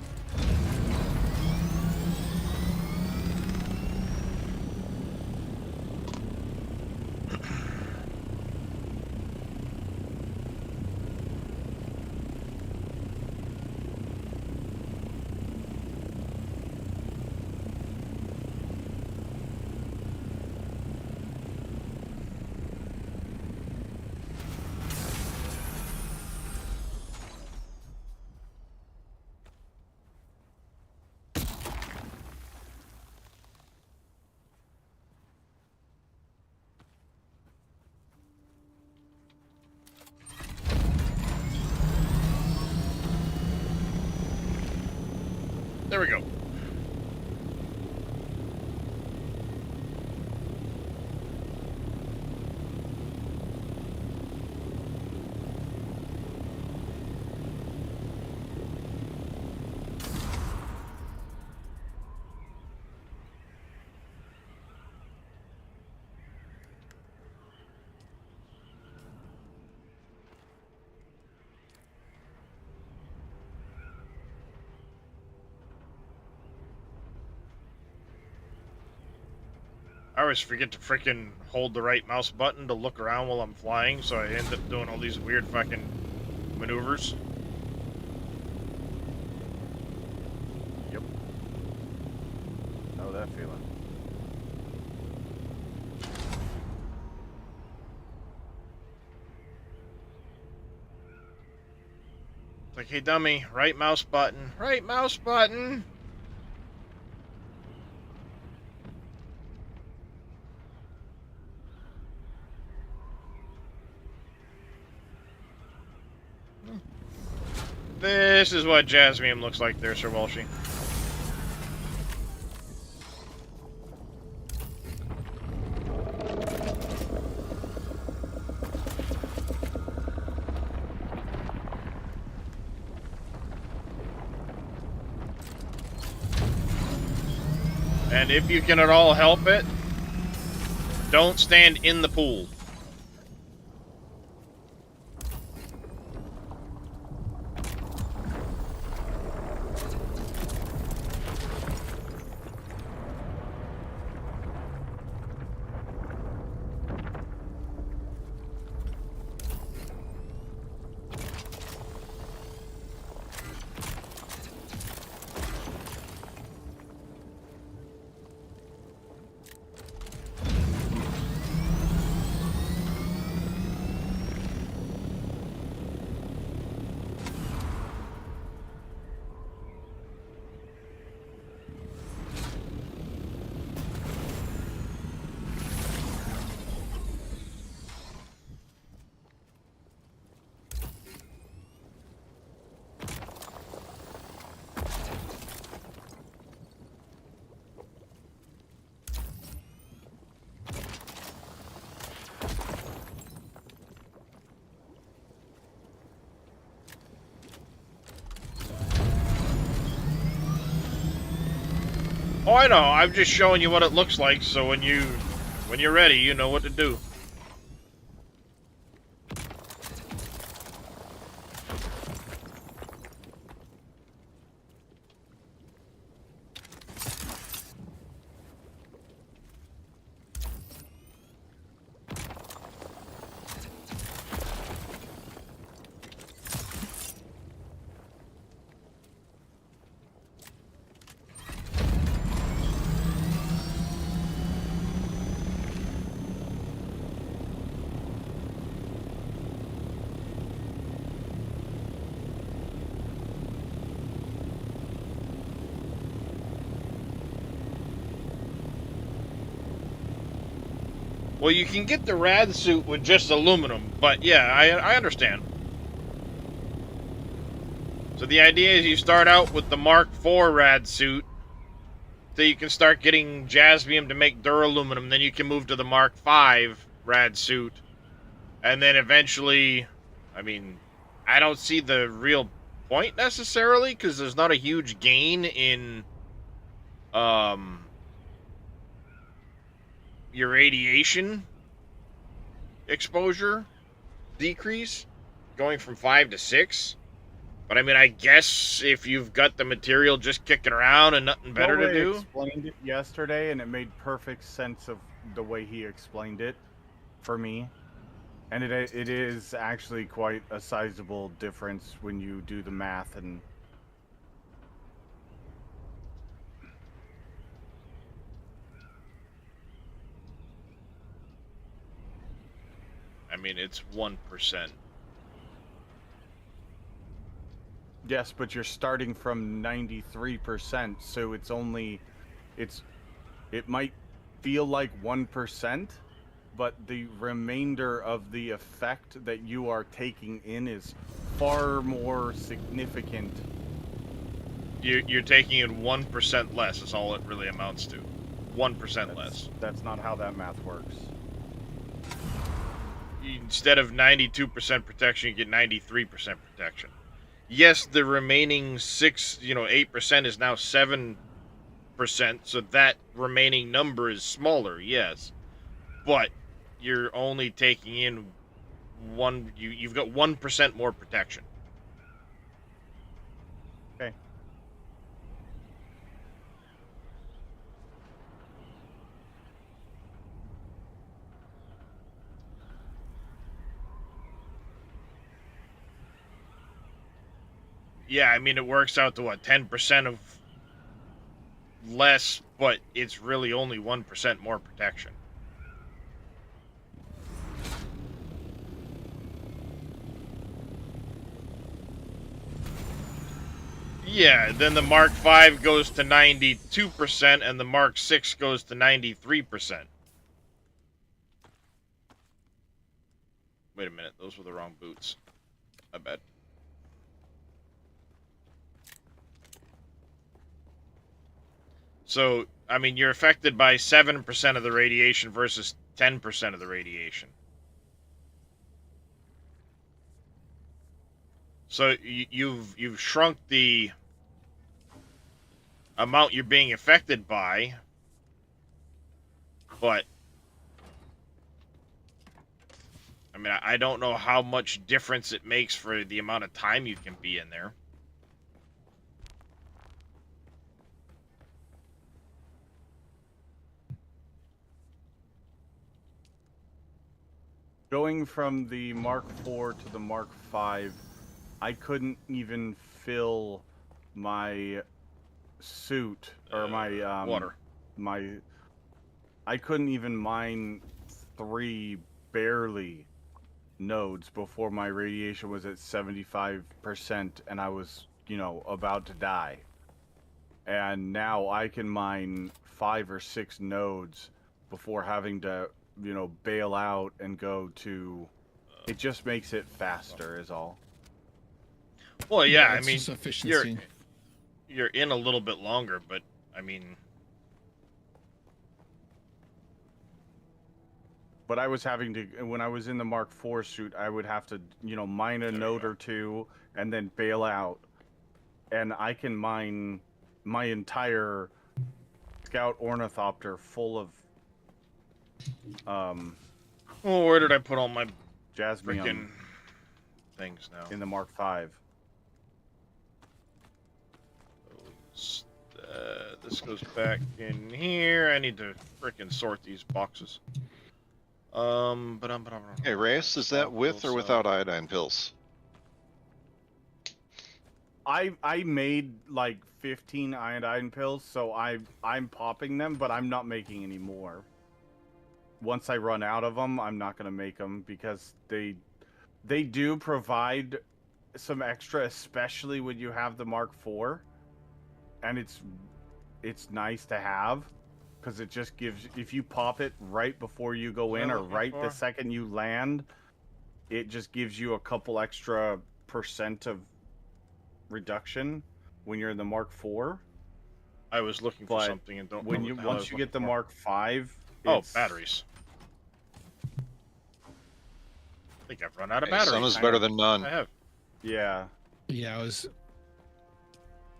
There we go. I always forget to frickin' hold the right mouse button to look around while I'm flying, so I end up doing all these weird fucking maneuvers.
Yep. Know that feeling.
Like, hey, dummy, right mouse button. Right mouse button. This is what Jasmine looks like there, Sir Walshy. And if you can at all help it, don't stand in the pool. Oh, I know. I'm just showing you what it looks like, so when you're ready, you know what to do. Well, you can get the rad suit with just aluminum, but yeah, I understand. So the idea is you start out with the Mark IV rad suit, so you can start getting Jasmium to make duraluminum, then you can move to the Mark V rad suit, and then eventually, I mean, I don't see the real point necessarily, because there's not a huge gain in, your radiation exposure decrease going from 5 to 6. But I mean, I guess if you've got the material just kicking around and nothing better to do.
Explained it yesterday, and it made perfect sense of the way he explained it for me. And it is actually quite a sizable difference when you do the math. And
I mean, it's 1%.
yes, but you're starting from 93%, so it might feel like 1%, but the remainder of the effect that you are taking in is far more significant.
You're taking in 1% less is all it really amounts to. 1% less.
That's not how that math works.
Instead of 92% protection, you get 93% protection. Yes, the remaining 8% is now 7%, so that remaining number is smaller, yes. But you're only taking in you've got 1% more protection.
Okay.
Yeah, I mean, it works out to what, 10% of less, but it's really only 1% more protection. Yeah, then the Mark V goes to 92% and the Mark VI goes to 93%. Wait a minute, those were the wrong boots. I bet. So, I mean, you're affected by 7% of the radiation versus 10% of the radiation. So you've shrunk the amount you're being affected by, but I mean, I don't know how much difference it makes for the amount of time you can be in there.
Going from the Mark IV to the Mark V, I couldn't even fill my suit or my
water.
I couldn't even mine 3 barely nodes before my radiation was at 75% and I was, you know, about to die. And now I can mine 5 or 6 nodes before having to, you know, bail out and go to. It just makes it faster, is all.
Well, yeah, I
it's
mean,
just efficiency.
you're in a little bit longer, but I mean,
But I was having to, when I was in the Mark IV suit, I would have to, you know, mine a node or 2 and then bail out. And I can mine my entire Scout Ornithopter full of
well, where did I put all my
Jasmine
freaking things now?
in the Mark V.
This goes back in here. I need to freaking sort these boxes.
Hey, Reyes, is that with or without iodine pills?
I made like 15 iodine pills, so I'm popping them, but I'm not making any more. Once I run out of them, I'm not gonna make them because they do provide some extra, especially when you have the Mark IV, and it's nice to have because it just gives, if you pop it right before you go in or right the second you land, it just gives you a couple extra % of reduction when you're in the Mark IV.
I was looking for
But
something and don't
when
know
you
what the hell I
once
was
you get the
looking for.
Mark V,
Oh,
it's-
batteries. I think I've run out of
Hey,
batteries.
some is better than none.
I have.
Yeah.
Yeah, I was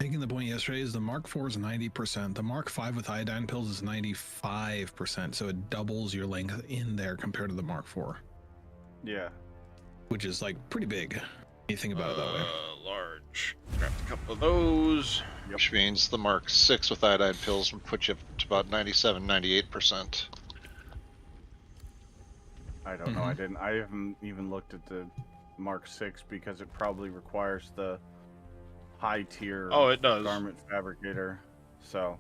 making the point yesterday is the Mark IV is 90%. The Mark V with iodine pills is 95%. So it doubles your length in there compared to the Mark IV,
Yeah.
which is like pretty big. When you think about it that way.
Large. Grabbed a couple of those.
Which means the Mark VI with iodine pills would put you up to about 97, 98%.
I don't know. I haven't even looked at the Mark VI because it probably requires the high tier
Oh, it does.
garment fabricator. So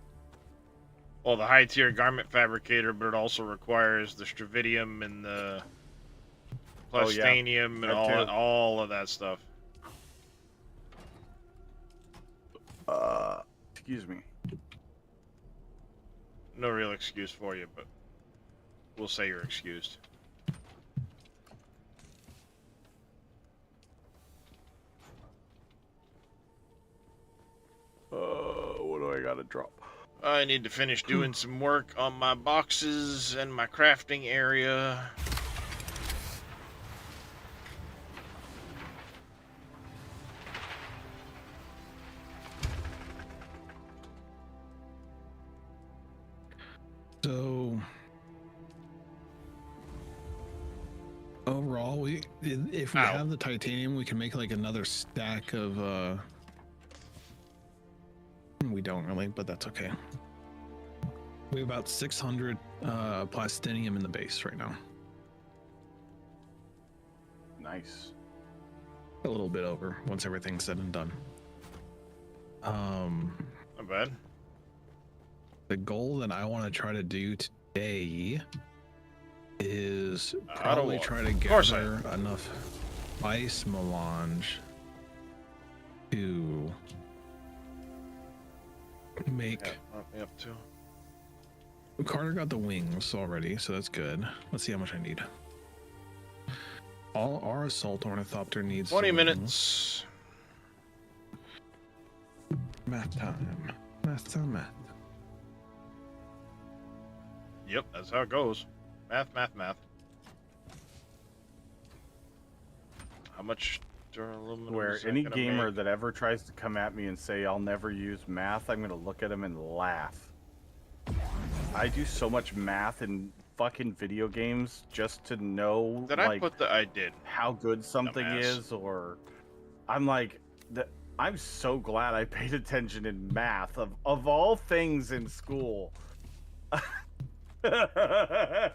Well, the high tier garment fabricator, but it also requires the stravidium and the
Oh, yeah.
plastanium and
That too.
all of that stuff.
excuse me.
No real excuse for you, but we'll say you're excused.
What do I gotta drop?
I need to finish doing some work on my boxes and my crafting area.
So overall, if we
Ow.
have the titanium, we can make like another stack of we don't really, but that's okay. We have about 600 plastinium in the base right now.
Nice.
A little bit over once everything's said and done.
Not bad.
The goal that I want to try to do today is probably try to
course I
gather enough ice melange to Make
Yeah, bump me up too.
Carter got the wings already, so that's good. Let's see how much I need. All our assault ornithopter needs
20
some
minutes.
math time. Math time, math.
Yep, that's how it goes. Math, math, math. How much duraluminum
Where
is that
any
gonna
gamer
make?
that ever tries to come at me and say I'll never use math, I'm gonna look at them and laugh. I do so much math in fucking video games just to know
Did
like
I put the... I did.
how good something
Dumbass.
is, or I'm like that. I'm so glad I paid attention in math of all things in school.
Okay,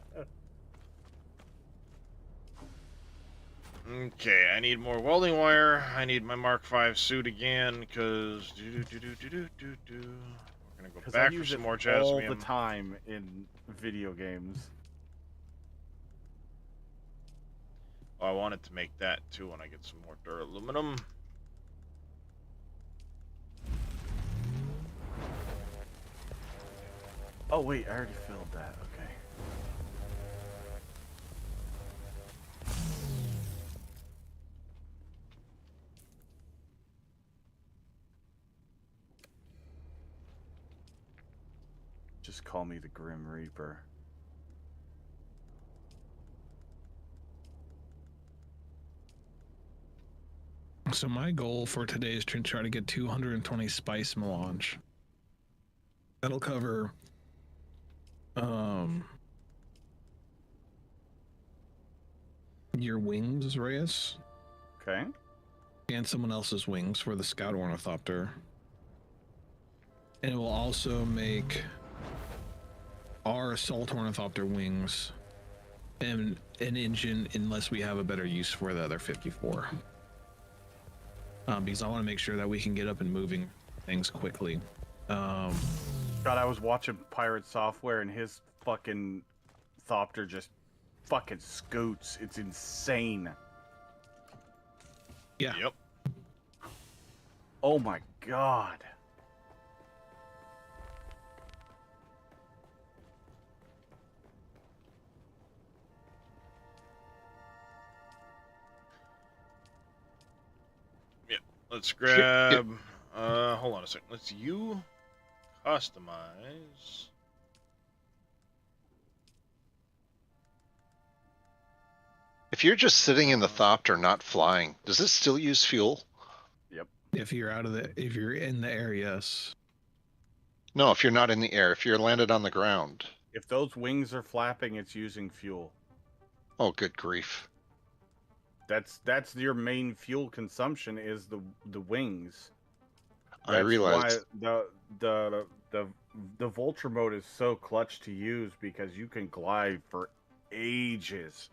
I need more welding wire. I need my Mark V suit again, because... We're gonna go
Because I
back for
use
some
it
more
all the
jasmine.
time in video games.
Oh, I wanted to make that, too, when I get some more duraluminum.
Oh wait, I already filled that. Okay. Just call me the Grim Reaper.
So my goal for today is to try to get 220 spice melange. That'll cover your wings, Reyes,
Okay.
and someone else's wings for the scout ornithopter. And it will also make our assault ornithopter wings and an engine unless we have a better use for the other 54. Because I want to make sure that we can get up and moving things quickly.
God, I was watching Pirate Software and his fucking thopter just fucking scoots. It's insane.
Yeah.
Yep.
Oh my god.
Let's grab... hold on a second. Let's customize...
If you're just sitting in the thopter, not flying, does it still use fuel?
If you're if you're in the air, yes.
No, if you're not in the air, if you're landed on the ground.
If those wings are flapping, it's using fuel.
Oh, good grief.
That's your main fuel consumption is the wings.
I realize.
Why the Vulture mode is so clutch to use, because you can glide for ages.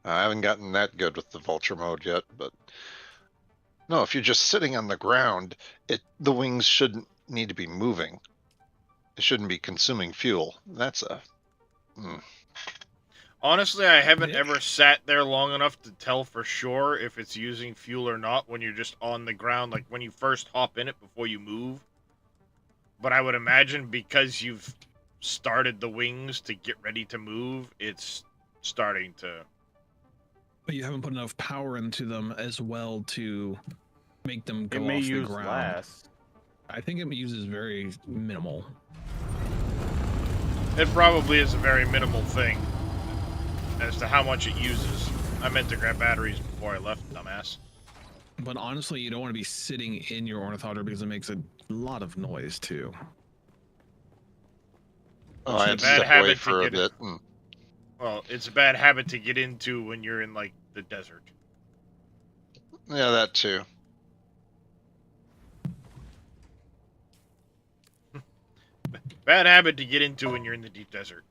I haven't gotten that good with the Vulture mode yet, but no, if you're just sitting on the ground, the wings shouldn't need to be moving. It shouldn't be consuming fuel. That's a...
Honestly, I haven't ever sat there long enough to tell for sure if it's using fuel or not when you're just on the ground, like when you first hop in it before you move. But I would imagine because you've started the wings to get ready to move, it's starting to...
But you haven't put enough power into them as well to make them go
It may
off the
use
ground.
less.
I think it uses very minimal.
It probably is a very minimal thing as to how much it uses. I meant to grab batteries before I left, dumbass.
But honestly, you don't want to be sitting in your ornithopter because it makes a lot of noise too.
Oh, I had to
bad
step
habit
away
to
for a
get it.
bit.
Well, it's a bad habit to get into when you're in, like, the desert.
Yeah, that too.
Bad habit to get into when you're in the deep desert.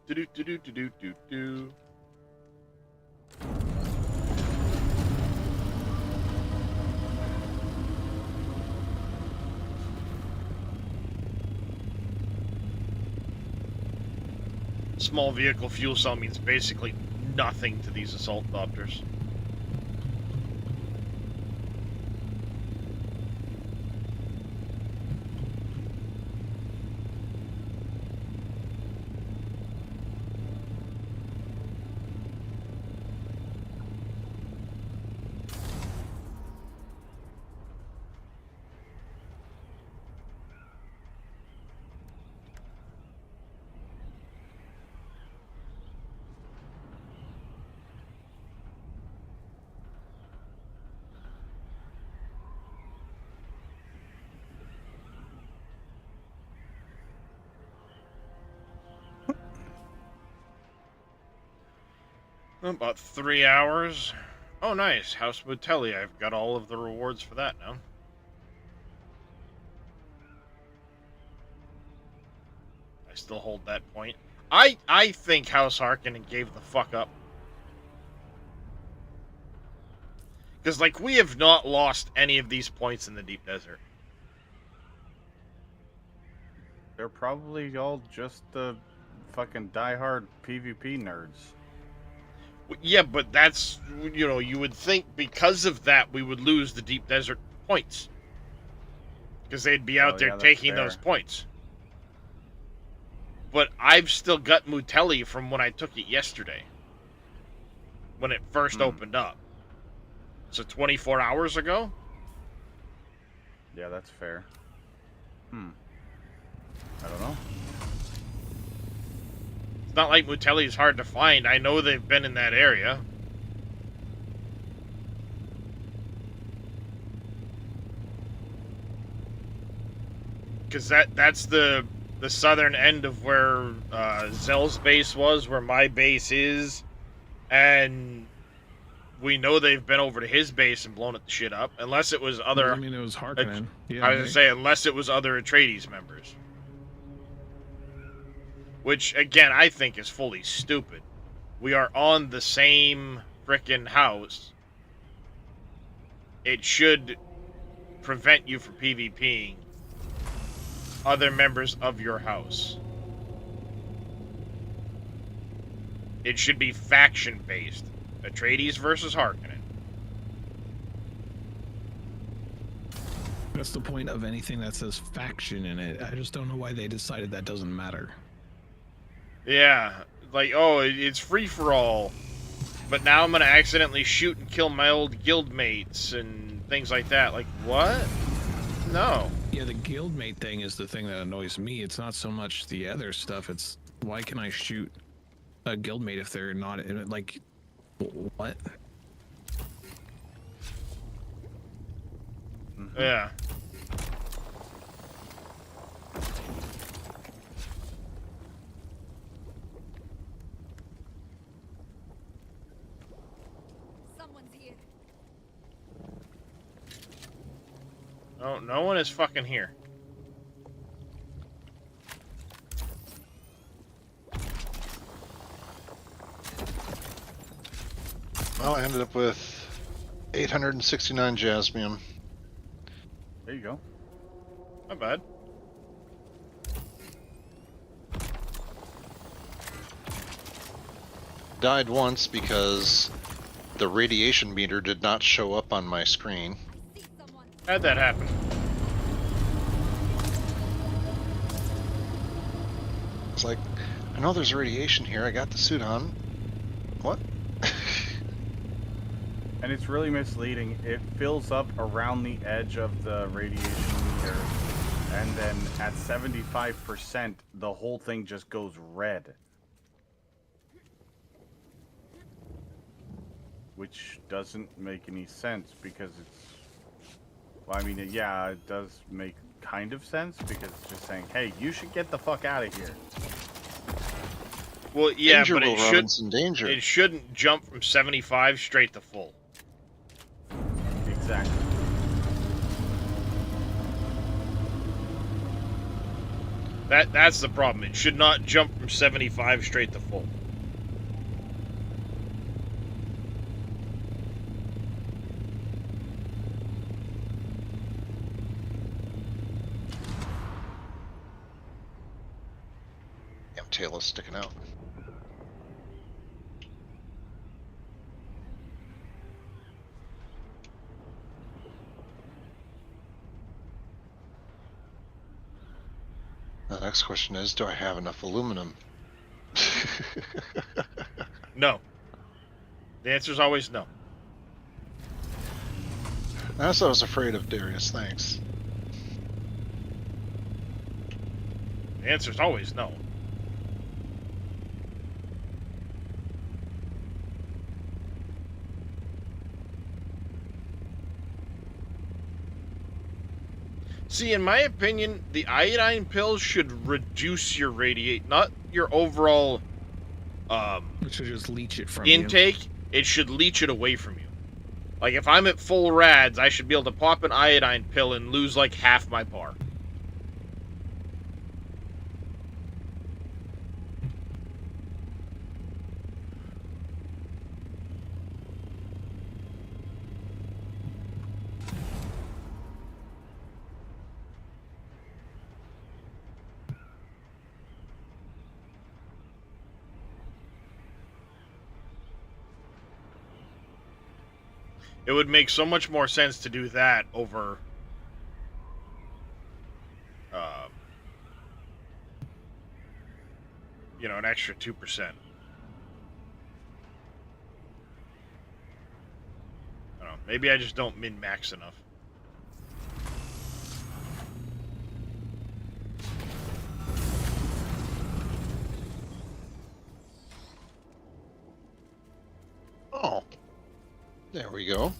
Do-do-do-do-do-do-do. small vehicle fuel cell means basically nothing to these assault copters. About 3 hours. Oh, nice. House Motelli. I've got all of the rewards for that now. I still hold that point. I think House Harkonnen gave the fuck up. Because, like, we have not lost any of these points in the Deep Desert.
They're probably all just the fucking diehard PvP nerds.
Yeah, but that's, you know, you would think because of that we would lose the Deep Desert points. Because they'd be out there
yeah, that's
taking
fair.
those points. But I've still got Mutelli from when I took it yesterday. When it first opened up. So 24 hours ago?
Yeah, that's fair. I don't know.
It's not like Mutelli is hard to find. I know they've been in that area. Because that's the southern end of where Zell's base was, where my base is. And we know they've been over to his base and blown it the shit up. Unless it was other...
I mean, it was Harkonnen. Yeah,
I was going to say, unless it was other Atreides members. Which, again, I think is fully stupid. We are on the same frickin' house. It should prevent you from PvPing other members of your house. It should be faction-based. Atreides versus Harkonnen.
that's the point of anything that says faction in it. I just don't know why they decided that doesn't matter.
Yeah, like, oh, it's free-for-all. But now I'm gonna accidentally shoot and kill my old guildmates and things like that. Like, what? No.
Yeah, the guildmate thing is the thing that annoys me. It's not so much the other stuff. It's why can I shoot a guildmate if they're not in it? Like, what?
Yeah.
Someone's here.
No, no one is fucking here.
Well, I ended up with 869 jasmium.
There you go.
Not bad.
Died once because the radiation meter did not show up on my screen.
I see someone.
How'd that happen?
It's like, I know there's radiation here. I got the suit on. What?
And it's really misleading. It fills up around the edge of the radiation meter, and then at 75%, the whole thing just goes red. Which doesn't make any sense because it's... Well, I mean, yeah, it does make kind of sense because it's just saying, hey, you should get the fuck out of here.
Well, yeah,
Danger,
but
Will
it should...
Robinson, danger.
It shouldn't jump from 75 straight to full.
Exactly.
That's the problem. It should not jump from 75 straight to full.
Damn tail is sticking out. The next question is, do I have enough aluminum?
No. The answer is always no.
That's what I was afraid of, Darius. Thanks.
The answer is always no. See, in my opinion, the iodine pills should reduce your not your overall
It should just leech it from
intake. It should leech it away from you. Like, if I'm at full rads, I should be able to pop an iodine pill and lose like half my par. It would make so much more sense to do that over you know, an extra 2%. I don't know. Maybe I just don't min-max enough.
Oh. There we go.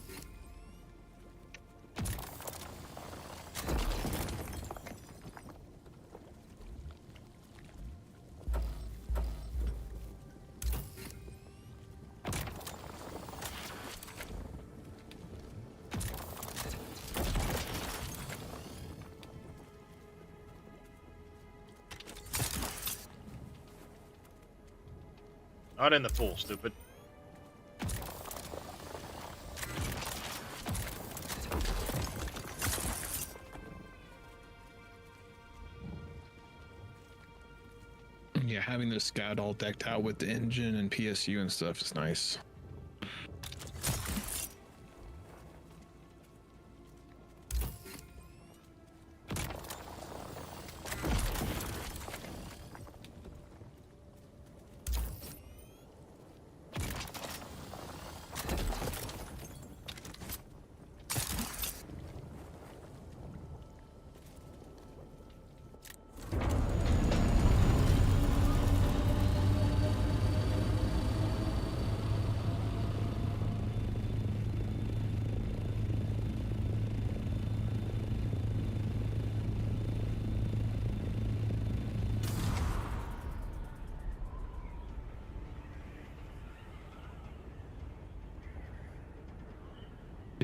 Not in the pool, stupid.
Yeah, having the Scout all decked out with the engine and PSU and stuff is nice.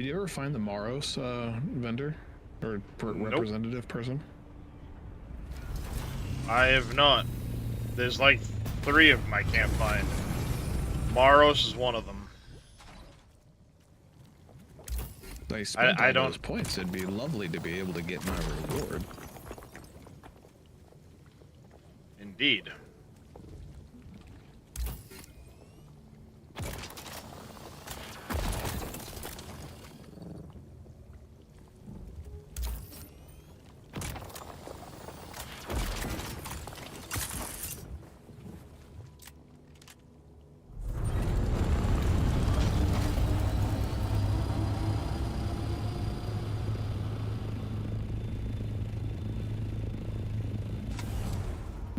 Did you ever find the Maros vendor or representative person?
I have not. There's like 3 of them I can't find. Maros is one of them.
I spent
I
all
don't-
those points. It'd be lovely to be able to get my reward.
Indeed.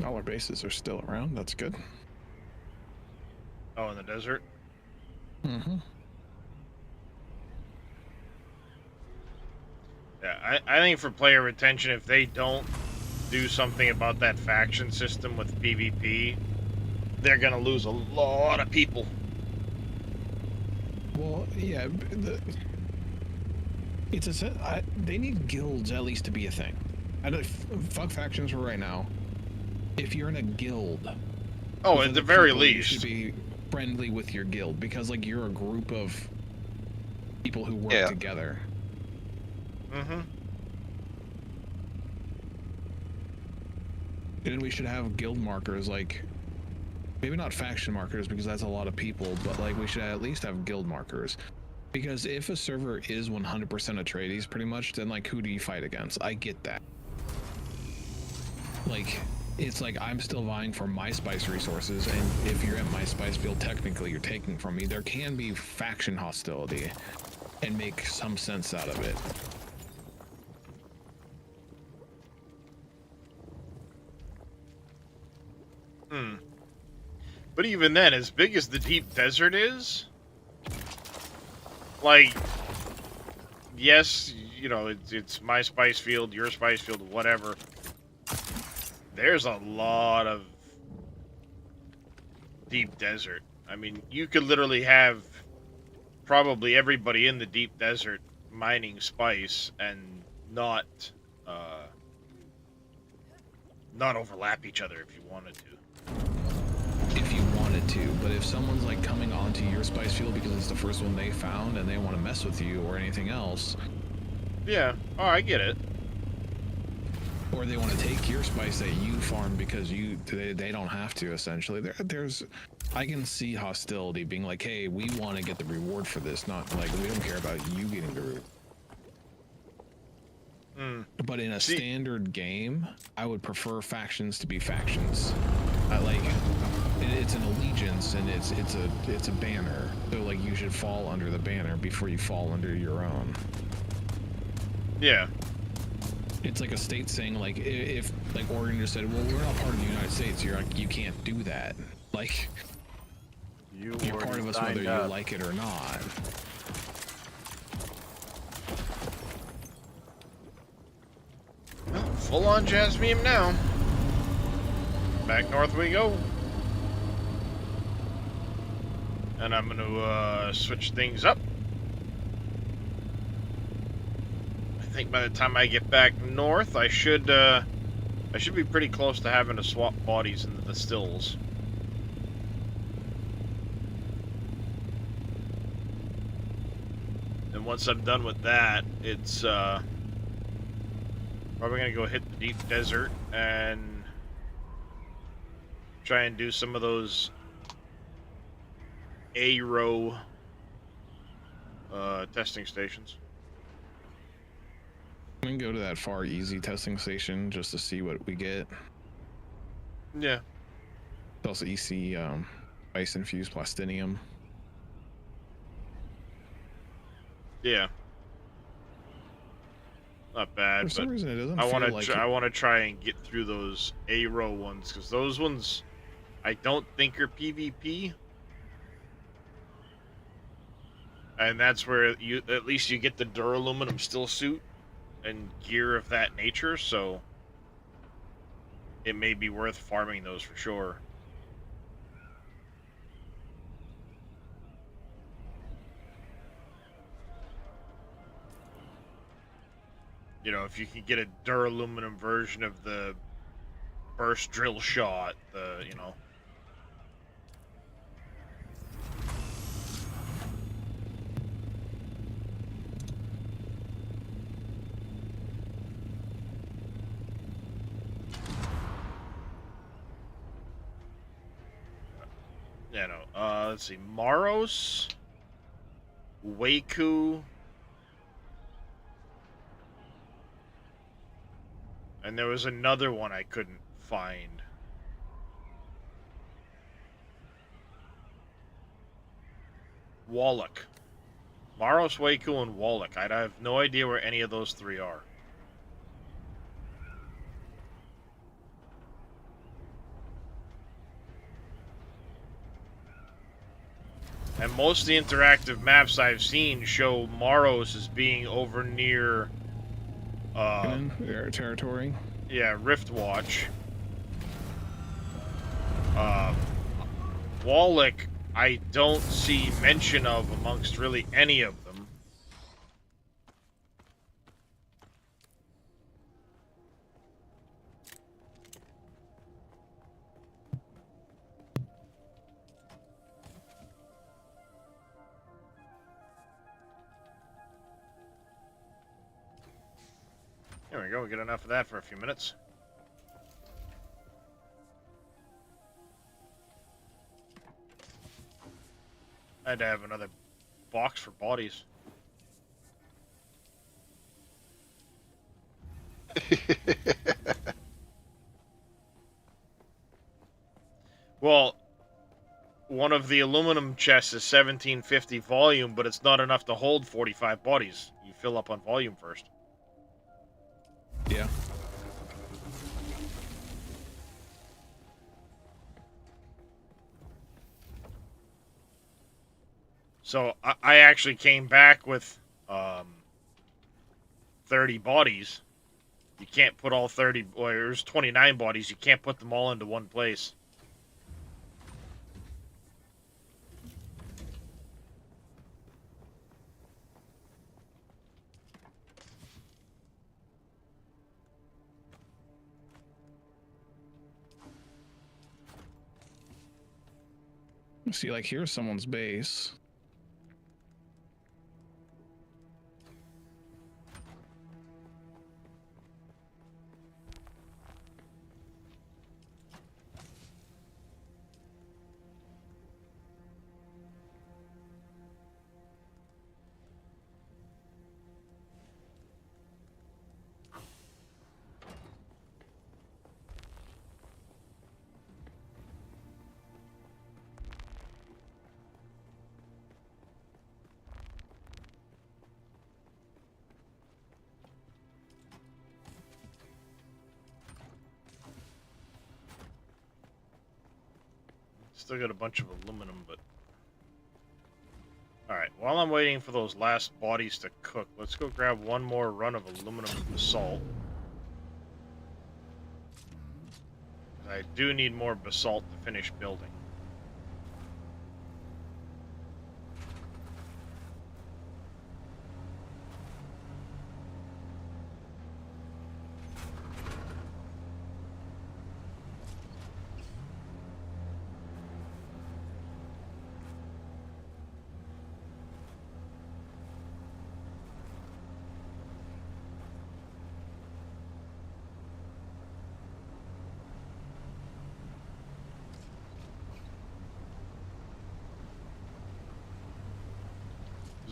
All our bases are still around. That's good.
Oh, in the desert?
Mm-hmm.
Yeah, I think for player retention, if they don't do something about that faction system with PvP, they're gonna lose a lot of people.
Well, yeah, they need guilds at least to be a thing. I don't fuck factions for right now. If you're in a guild,
Oh,
with
at the
other
very
people, you should
least.
be friendly with your guild because like you're a group of people who work
Yeah.
together.
Mm-hmm.
And we should have guild markers, like maybe not faction markers because that's a lot of people, but like we should at least have guild markers. Because if a server is 100% Atreides pretty much, then like who do you fight against? I get that. like it's like I'm still vying for my spice resources, and if you're at my spice field, technically you're taking from me. There can be faction hostility and make some sense out of it.
But even then, as big as the deep desert is, like, yes, you know, it's my spice field, your spice field, whatever. There's a lot of deep desert. I mean, you could literally have probably everybody in the deep desert mining spice and not overlap each other if you wanted to.
If you wanted to, but if someone's like coming onto your spice field because it's the first one they found and they want to mess with you or anything else,
Yeah, oh, I get it.
or they want to take your spice that you farm because they don't have to, essentially. I can see hostility being like, hey, we want to get the reward for this, not like we don't care about you getting the reward. But in a standard game, I would prefer factions to be factions. It's an allegiance and it's a banner. So like you should fall under the banner before you fall under your own.
Yeah.
It's like a state saying, like, if like Oregon just said, well, we're not part of the United States, you're like, you can't do that. Like, you're part of us whether you like it or not.
Well, full on Jasmine now. Back north we go. And I'm gonna switch things up. I think by the time I get back north, I should be pretty close to having to swap bodies into the stills. And once I'm done with that, it's probably gonna go hit the deep desert and try and do some of those A-row testing stations.
We can go to that Far Easy testing station just to see what we get.
Yeah.
It's also EC ice infused plastinium.
Yeah. Not bad,
For some
but
reason it doesn't
I
feel
want to
like
I want to try and get through those A-row ones, because those ones I don't think are PvP. And that's where you at least you get the duraluminum still suit and gear of that nature, so it may be worth farming those for sure. You know, if you can get a duraluminum version of the burst drill shot, you know. Yeah, no. Let's see. Maros, Waku, and there was another one I couldn't find. Wallach. Maros, Waku, and Wallach. I have no idea where any of those three are. And most of the interactive maps I've seen show Maros as being over near
their territory.
Yeah, Riftwatch. Wallach, I don't see mention of amongst really any of them. There we go, we get enough of that for a few minutes. I had to have another box for bodies. Well, one of the aluminum chests is 1750 volume, but it's not enough to hold 45 bodies. You fill up on volume first.
Yeah.
So I actually came back with 30 bodies. You can't put all 30, or there's 29 bodies. You can't put them all into one place.
See, like, here's someone's base.
Still got a bunch of aluminum, but... Alright, while I'm waiting for those last bodies to cook, let's go grab one more run of aluminum and basalt. I do need more basalt to finish building.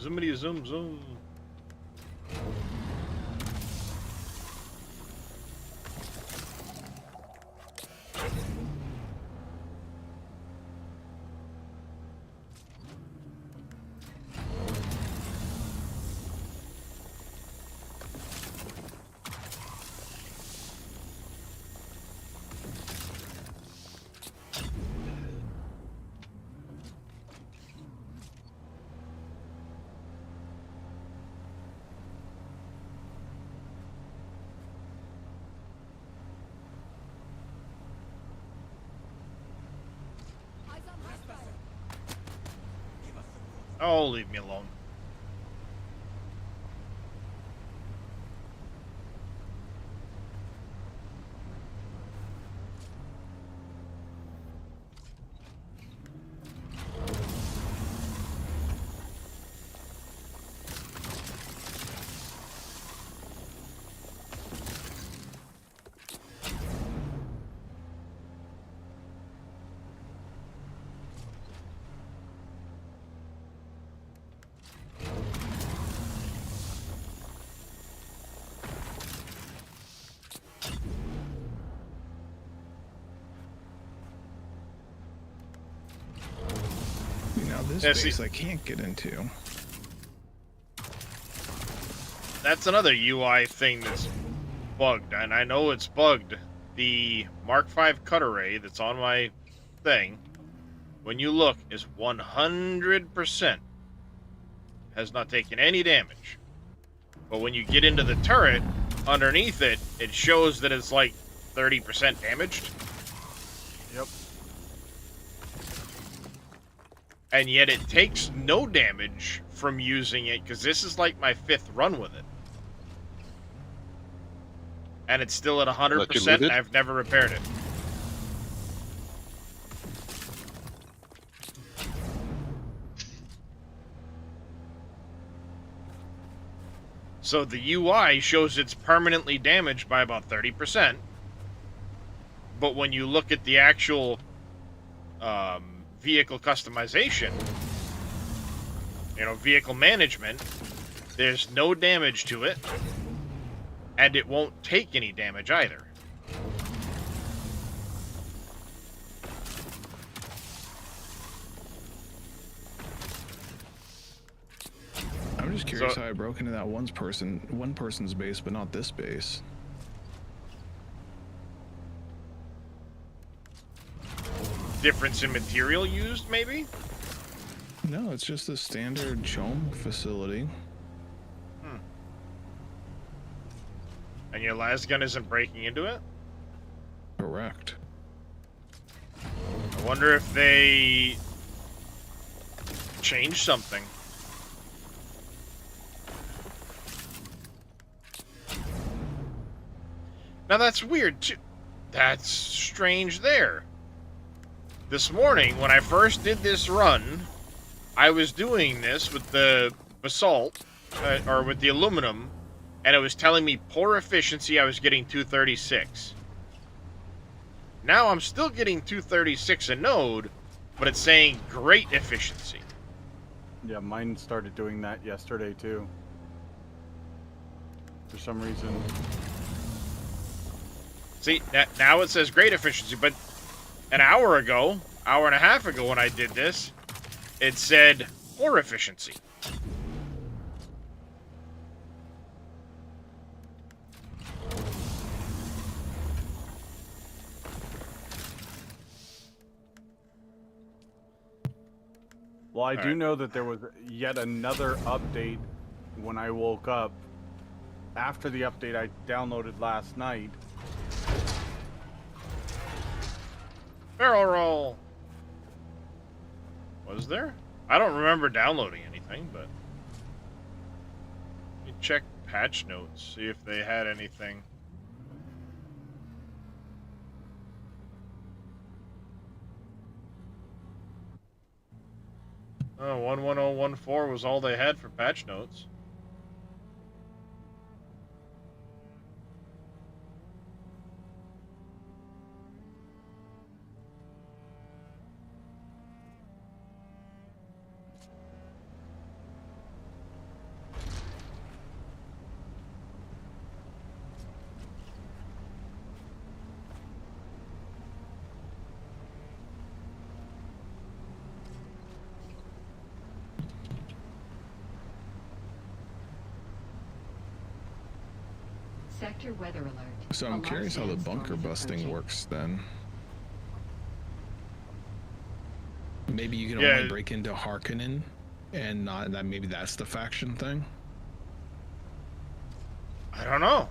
Zoomity zoom zoom. Oh, leave me alone.
Now this
Yeah, see-
base I can't get into.
That's another UI thing that's bugged, and I know it's bugged. The Mark V cut array that's on my thing, when you look, is 100%. Has not taken any damage. But when you get into the turret, underneath it, it shows that it's like 30% damaged.
Yep.
And yet it takes no damage from using it, because this is like my 5th run with it. And it's still at 100%, and I've never repaired it. So the UI shows it's permanently damaged by about 30%. But when you look at the actual vehicle customization, you know, vehicle management, there's no damage to it, and it won't take any damage either.
curious how I broke into that one person's base, but not this base.
Difference in material used, maybe?
No, it's just a standard chome facility.
And your las gun isn't breaking into it?
Correct.
I wonder if they changed something. Now that's weird too. That's strange there. This morning, when I first did this run, I was doing this with the basalt, or with the aluminum, and it was telling me poor efficiency. I was getting 236. Now I'm still getting 236 a node, but it's saying great efficiency.
Yeah, mine started doing that yesterday too. For some reason.
See, now it says great efficiency, but an hour and a half ago when I did this, it said poor efficiency.
Well, I do know that there was yet another update when I woke up. After the update I downloaded last night.
Barrel roll. Was there? I don't remember downloading anything, but let me check patch notes, see if they had anything. Oh, 11014 was all they had for patch notes.
Sector weather alert.
So I'm curious how the bunker busting works then. Maybe you can only break into Harkonnen and not that. Maybe that's the faction thing.
I don't know.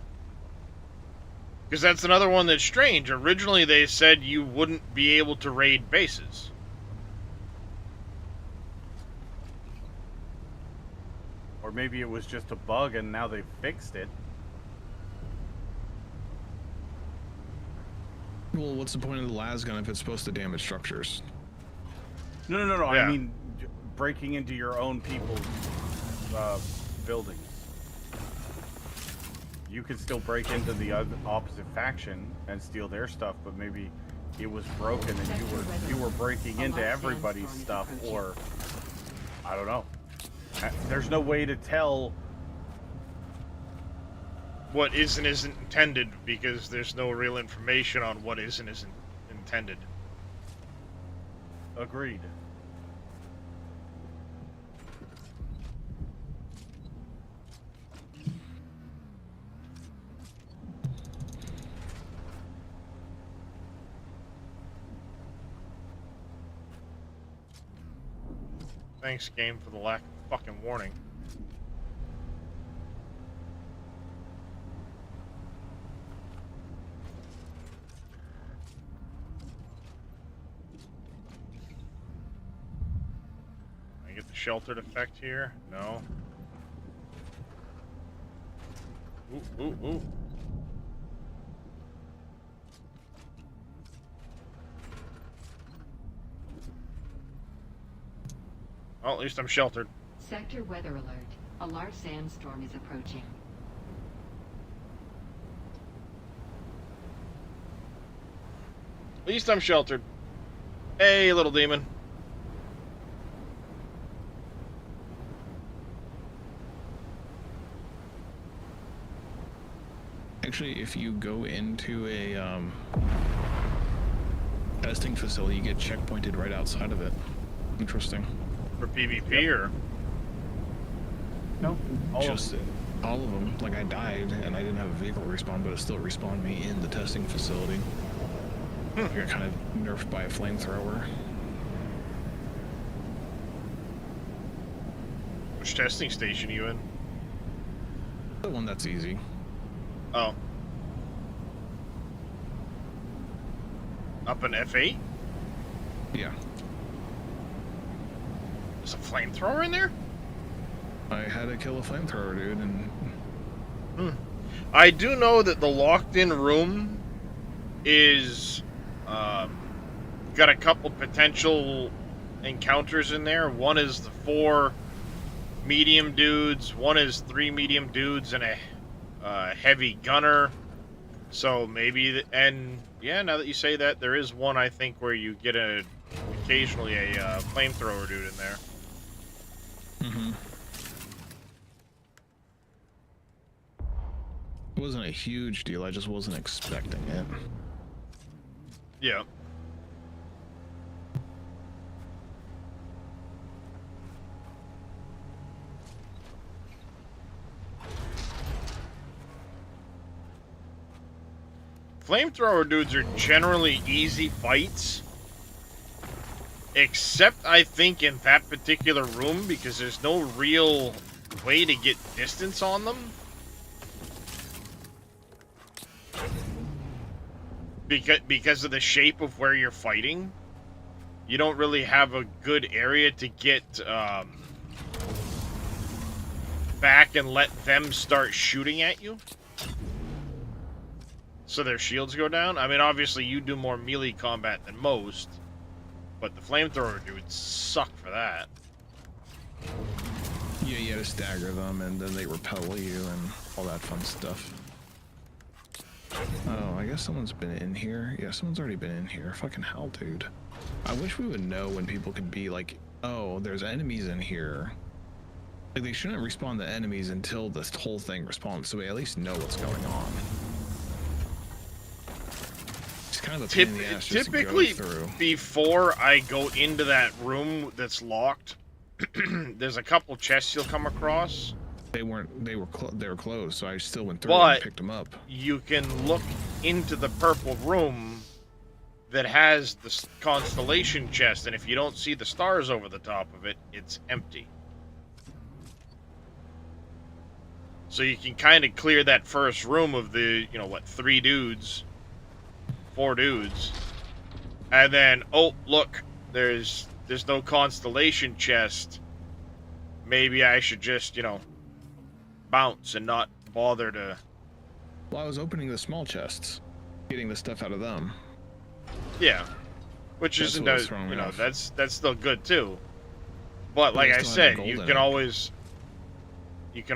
Because that's another one that's strange. Originally they said you wouldn't be able to raid bases.
Or maybe it was just a bug and now they fixed it.
Well, what's the point of the las gun if it's supposed to damage structures?
No.
Yeah.
I mean, breaking into your own people's buildings. You could still break into the opposite faction and steal their stuff, but maybe it was broken and you were breaking into everybody's stuff, or I don't know. There's no way to tell
What isn't intended, because there's no real information on what isn't intended.
Agreed.
Thanks, game, for the lack of fucking warning. I get the sheltered effect here? No. Ooh. Well, at least I'm sheltered.
Sector weather alert. A large sandstorm is approaching.
At least I'm sheltered. Hey, little demon.
Actually, if you go into a testing facility, you get checkpointed right outside of it. Interesting.
For PvP, or?
No, all
Just all of them. Like I died and I didn't have a vehicle respawn, but it still respawned me in the testing facility. I got kind of nerfed by a flamethrower.
Which testing station are you in?
The one that's easy.
Oh. Up in F8?
Yeah.
There's a flamethrower in there?
I had to kill a flamethrower, dude, and
I do know that the locked-in room is got a couple potential encounters in there. One is the 4 medium dudes. One is 3 medium dudes and a heavy gunner. So maybe, and yeah, now that you say that, there is one I think where you get occasionally a flamethrower dude in there.
mm-hmm. It wasn't a huge deal. I just wasn't expecting it.
Yeah. Flamethrower dudes are generally easy fights. Except, I think, in that particular room, because there's no real way to get distance on them. Because of the shape of where you're fighting. You don't really have a good area to get back and let them start shooting at you. So their shields go down. I mean, obviously you do more melee combat than most, but the flamethrower dudes suck for that.
Yeah, you had to stagger them, and then they repel you, and all that fun stuff. Oh, I guess someone's been in here. Yeah, someone's already been in here. Fucking hell, dude. I wish we would know when people could be like, oh, there's enemies in here. Like, they shouldn't respawn the enemies until this whole thing respawns, so we at least know what's going on. It's kind of a pain in the ass just
Typically,
to go through.
before I go into that room that's locked, there's a couple chests you'll come across.
They were closed, so I still went through
But
and picked them up.
you can look into the purple room that has the constellation chest, and if you don't see the stars over the top of it, it's empty. So you can kind of clear that first room of the, 3 dudes, 4 dudes, and then, oh, look, there's no constellation chest. Maybe I should just, bounce and not bother to...
Well, I was opening the small chests, getting the stuff out of them.
Yeah, which
That's
isn't,
what was throwing me off.
that's still good too. But like
I
I
still had the
said, you
golden
can
egg.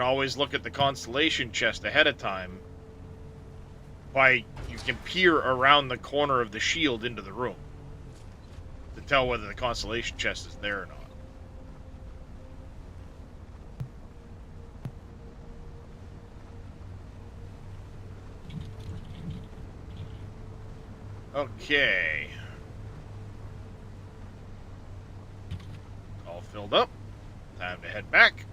always look at the constellation chest ahead of time. You can peer around the corner of the shield into the room to tell whether the constellation chest is there or not. Okay. All filled up. Time to head back.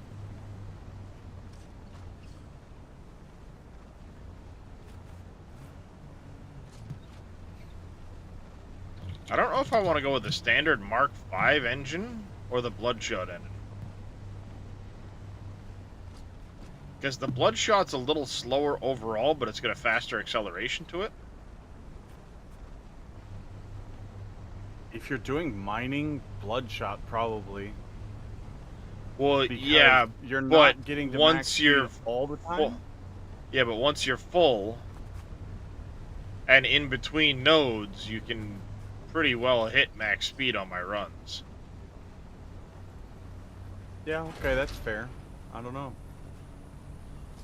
I don't know if I want to go with the standard Mark V engine or the Bloodshot engine. Because the Bloodshot's a little slower overall, but it's got a faster acceleration to it.
If you're doing mining, Bloodshot probably.
Well,
Because
yeah,
you're
but
not getting to
once
max
you're
speed all the time.
full, yeah, but once you're full, and in between nodes, you can pretty well hit max speed on my runs.
Yeah, okay, that's fair. I don't know.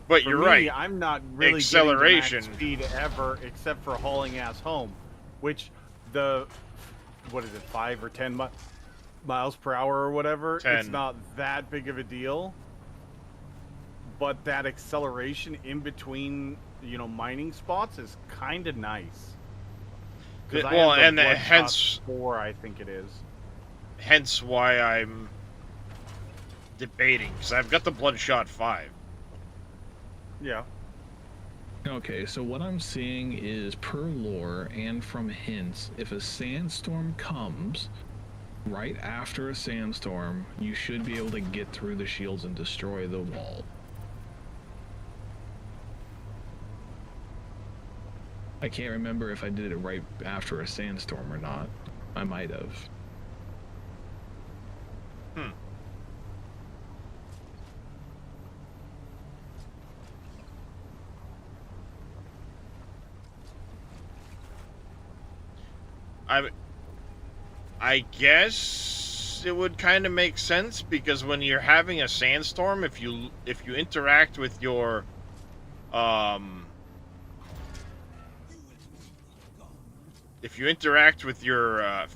But
For
you're
me,
right.
I'm not really
Acceleration.
getting to max speed ever, except for hauling ass home, which what is it, 5 or 10 miles per hour or whatever?
10.
It's not that big of a deal. But that acceleration in between, mining spots is kind of nice. 'Cause I
Well,
have the
and
Bloodshot
hence
4, I think it is.
hence why I'm debating because I've got the Bloodshot 5.
Yeah.
Okay, so what I'm seeing is per lore and from hints, if a sandstorm comes right after a sandstorm, you should be able to get through the shields and destroy the wall. I can't remember if I did it right after a sandstorm or not. I might have.
I guess it would kind of make sense because when you're having a sandstorm, if you interact with your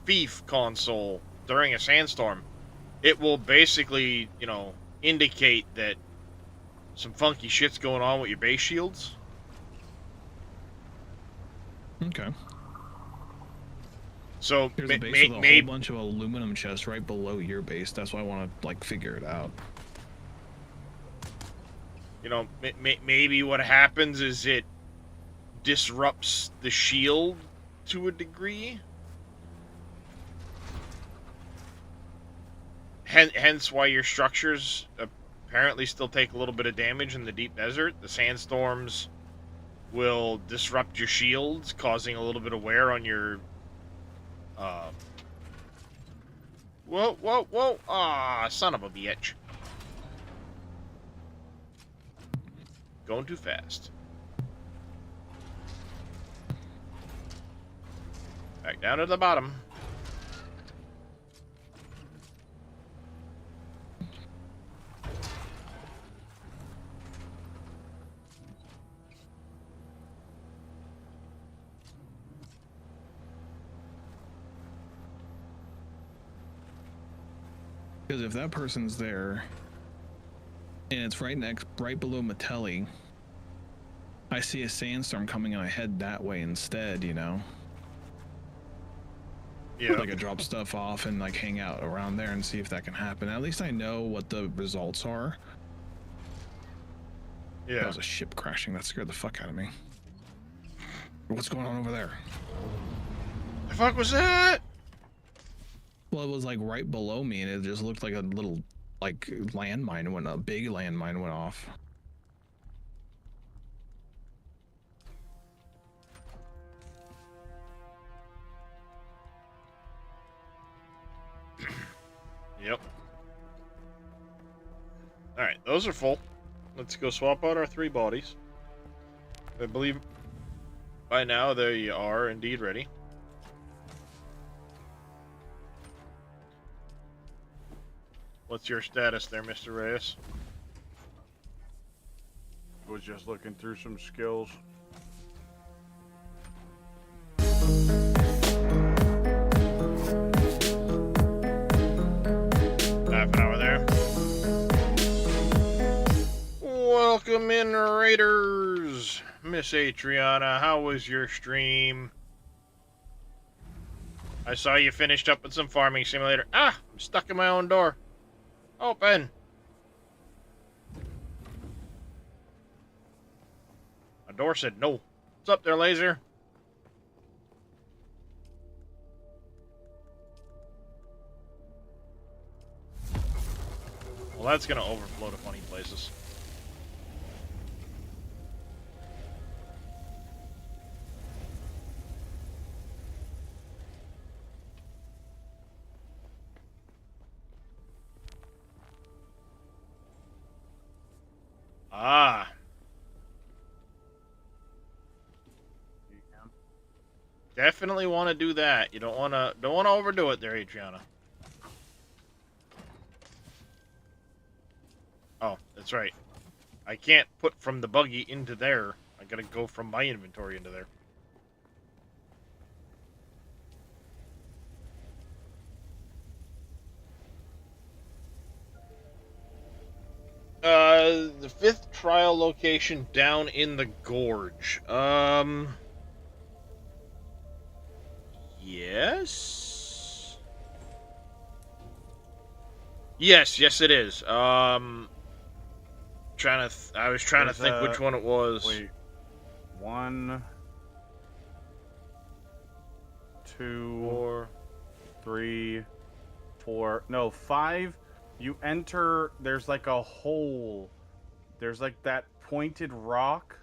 Fief console during a sandstorm, it will basically, indicate that some funky shit's going on with your base shields.
Okay.
So
There's a base with a whole bunch of aluminum chests right below your base. That's why I want to figure it out.
Maybe what happens is it disrupts the shield to a degree. Hence why your structures apparently still take a little bit of damage in the deep desert. The sandstorms will disrupt your shields, causing a little bit of wear on your... Whoa! Ah, son of a bitch. Going too fast. Back down to the bottom.
Because if that person's there, and it's right below Metelli, I see a sandstorm coming and I head that way instead,
Yeah.
I drop stuff off and hang out around there and see if that can happen. At least I know what the results are.
Yeah.
That was a ship crashing. That scared the fuck out of me. What's going on over there?
The fuck was that?
Well, it was right below me and it just looked like a little landmine a big landmine went off.
Yep. Alright, those are full. Let's go swap out our 3 bodies. I believe by now they are indeed ready. What's your status there, Mr. Reyes?
Was just looking through some skills.
Half an hour there. Welcome in, Raiders! Miss Adriana, how was your stream? I saw you finished up with some farming simulator. Ah! I'm stuck in my own door. Open! A door said no. What's up there, Laser? Well, that's gonna overflow to funny places. Ah. Definitely want to do that. You don't want to overdo it there, Adriana. Oh, that's right. I can't put from the buggy into there. I gotta go from my inventory into there. The 5th trial location down in the gorge. Yes? Yes, yes, it is. I was trying to
There's
think which one it was.
Wait. 1, 2,
Or
3, 4. No, 5. You enter. There's like a hole. There's like that pointed rock.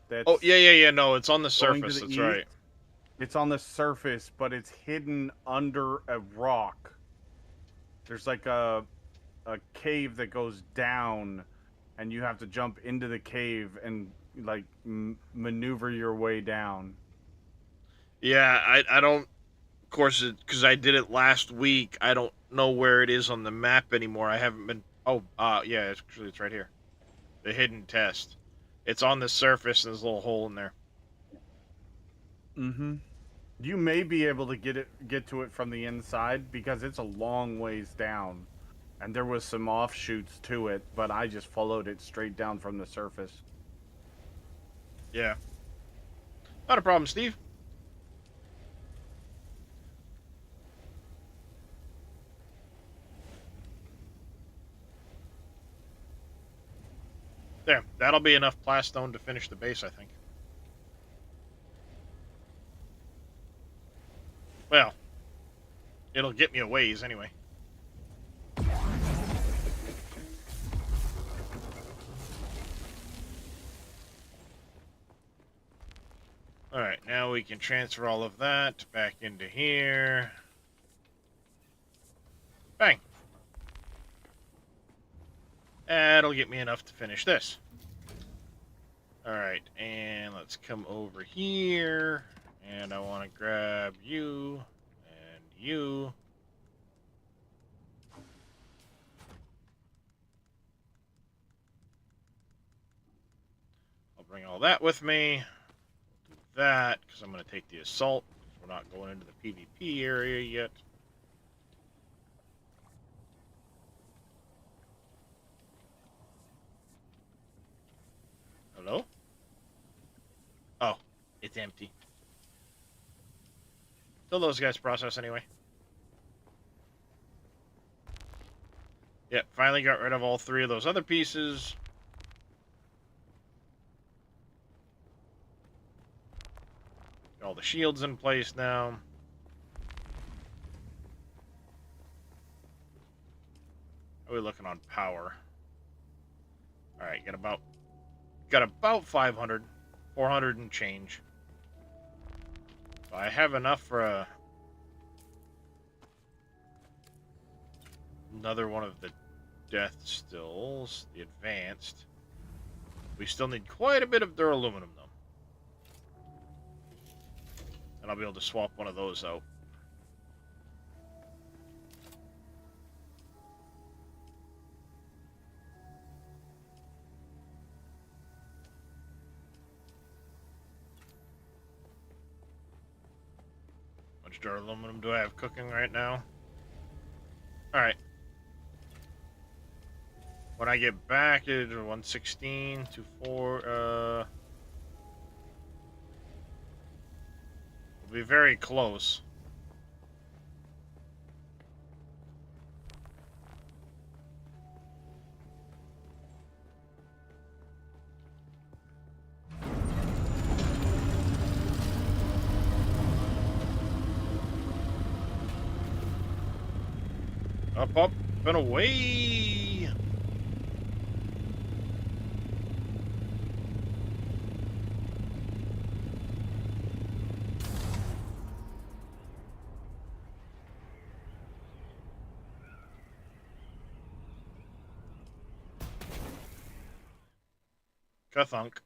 That's
oh yeah. No, it's on the
going to
surface.
the
That's
east.
right.
It's on the surface, but it's hidden under a rock. There's like a cave that goes down, and you have to jump into the cave and like maneuver your way down.
Yeah, I don't. Of course, because I did it last week. I don't know where it is on the map anymore. I haven't been. Oh, yeah. It's right here. The hidden test. It's on the surface. And there's a little hole in there.
Mm-hmm. You may be able to get to it from the inside because it's a long ways down, and there was some offshoots to it, but I just followed it straight down from the surface.
Yeah. Not a problem, Steve. There. That'll be enough plastone to finish the base, I think. Well, it'll get me a ways anyway. Alright, now we can transfer all of that back into here. Bang. That'll get me enough to finish this. Alright, and let's come over here. And I want to grab you and you. I'll bring all that with me. Do that, because I'm going to take the assault. We're not going into the PvP area yet. Hello? Oh, it's empty. Till those guys process anyway. Yep, finally got rid of all 3 of those other pieces. Got all the shields in place now. How are we looking on power? Alright, got about 500. 400 and change. So I have enough for another one of the death stills, the advanced. We still need quite a bit of duraluminum though. And I'll be able to swap one of those out. How much duraluminum do I have cooking right now? Alright. When I get back, it's 116, 24, we'll be very close. Up, and away! Kathunk.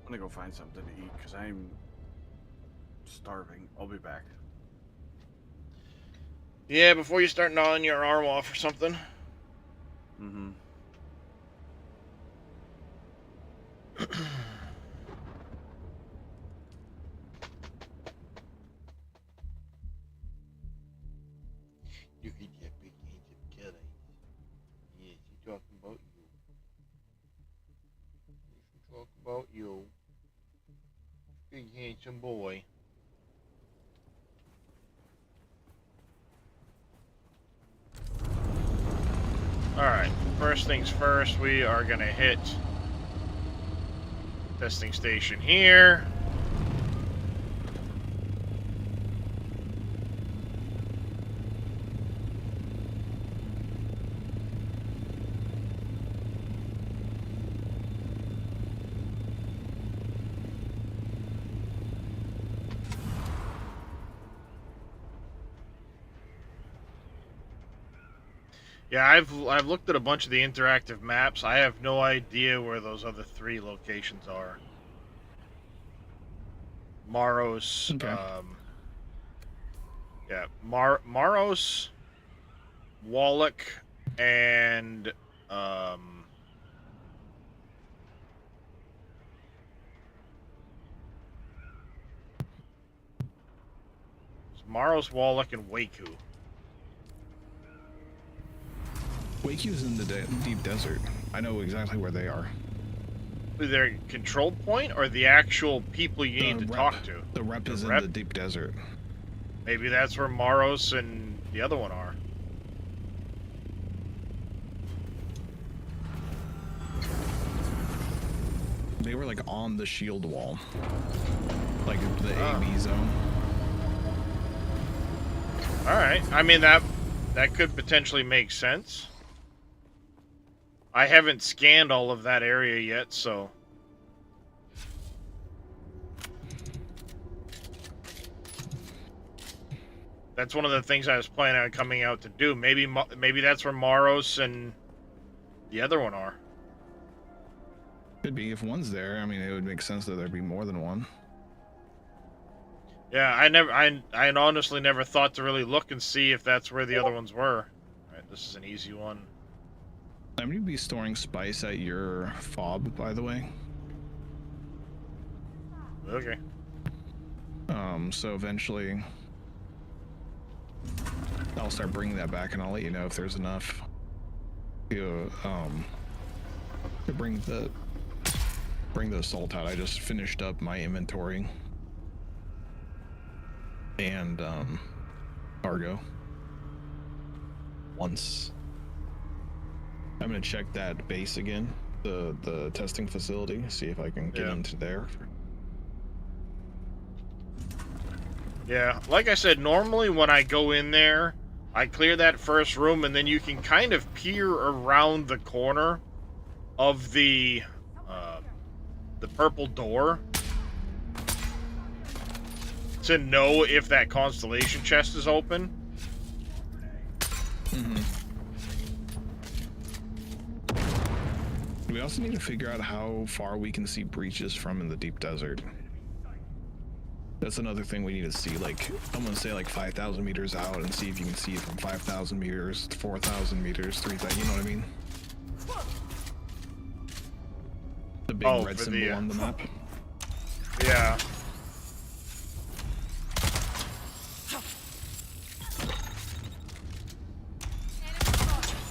I'm gonna go find something to eat because I'm starving. I'll be back.
Yeah, before you start gnawing your arm off or something.
Mm-hmm.
You could get big Egypt killer. Yes, you talking about you. Talk about you. Some boy. Alright, first things first, we are gonna hit testing station here. Yeah, I've looked at a bunch of the interactive maps. I have no idea where those other 3 locations are. Maros,
Okay.
yeah, Maros, Wallach, and Maros, Wallach, and Waku.
Wakey's in the deep desert. I know exactly where they are.
Their control point or the actual people you need to
rep.
talk to?
The rep is
rep?
in the deep desert.
Maybe that's where Maros and the other one are.
They were like on the shield wall. Like the
Ah.
AB zone.
Alright, I mean that could potentially make sense. I haven't scanned all of that area yet, so... That's one of the things I was planning on coming out to do. Maybe that's where Maros and the other one are.
Could be. If one's there, I mean, it would make sense that there'd be more than one.
Yeah, I honestly never thought to really look and see if that's where the other ones were. Alright, this is an easy one.
I'm going to be storing spice at your fob, by the way.
Okay.
So eventually I'll start bringing that back, and I'll let you know if there's enough to bring the salt out. I just finished up my inventory and cargo. Once I'm gonna check that base again, the testing facility, see if I can get into there.
Yeah, like I said, normally when I go in there, I clear that first room, and then you can kind of peer around the corner of the purple door to know if that constellation chest is open.
Mm-hmm. We also need to figure out how far we can see breaches from in the deep desert. That's another thing we need to see. Like, I'm gonna say like 5,000 meters out and see if you can see it from 5,000 meters, 4,000 meters, 3,000. You know what I mean? The big red symbol on the map.
Yeah.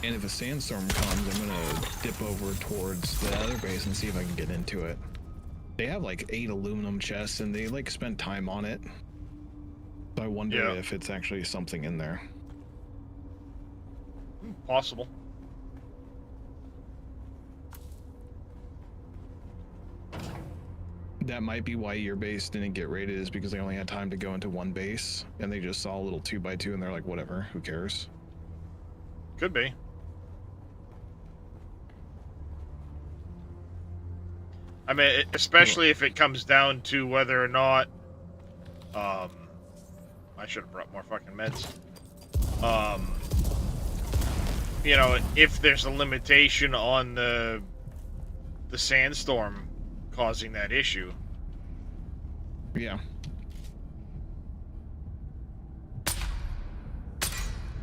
And if a sandstorm comes, I'm gonna dip over towards the other base and see if I can get into it. They have like 8 aluminum chests, and they like spent time on it. So I wonder if it's actually something in there.
Possible.
That might be why your base didn't get raided, is because they only had time to go into one base, and they just saw a little 2x2 and they're like, whatever, who cares?
Could be. I mean, especially if it comes down to whether or not, I should have brought more fucking meds. You know, if there's a limitation on the sandstorm causing that issue.
Yeah.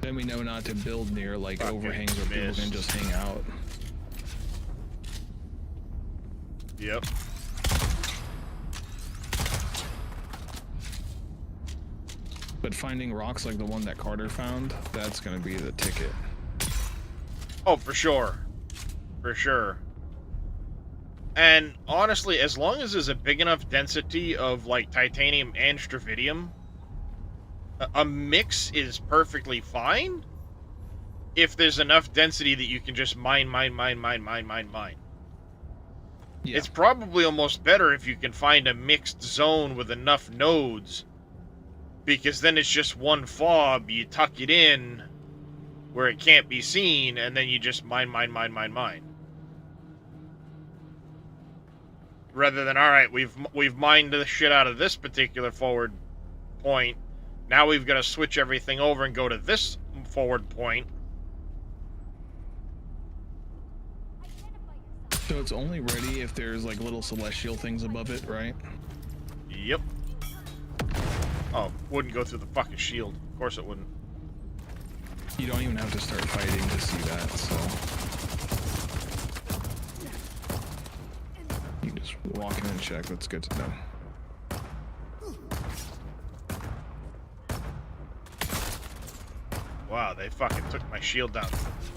Then we know not to build near like overhangs where people can just hang out.
Yep.
But finding rocks like the one that Carter found, that's gonna be the ticket.
Oh, for sure. For sure. And honestly, as long as there's a big enough density of like titanium and stravidium, a mix is perfectly fine. If there's enough density that you can just mine.
Yeah.
It's probably almost better if you can find a mixed zone with enough nodes, because then it's just one fob, you tuck it in where it can't be seen, and then you just mine. Rather than, alright, we've mined the shit out of this particular forward point, now we've got to switch everything over and go to this forward point.
So it's only ready if there's like little celestial things above it, right?
Yep. Oh, wouldn't go through the fucking shield. Of course it wouldn't.
You don't even have to start fighting to see that, so you just walk in and check. That's good to know.
Wow, they fucking took my shield down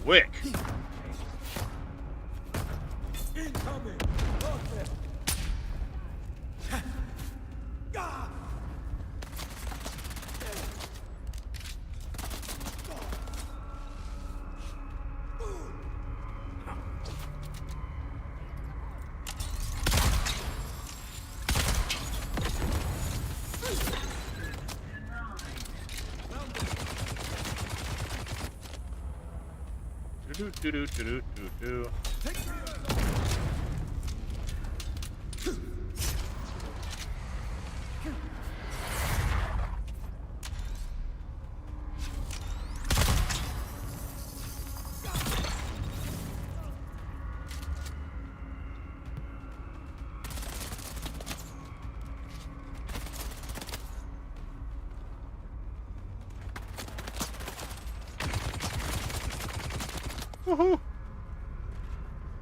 quick.
Incoming! Okay. Gah!
Do. Woohoo!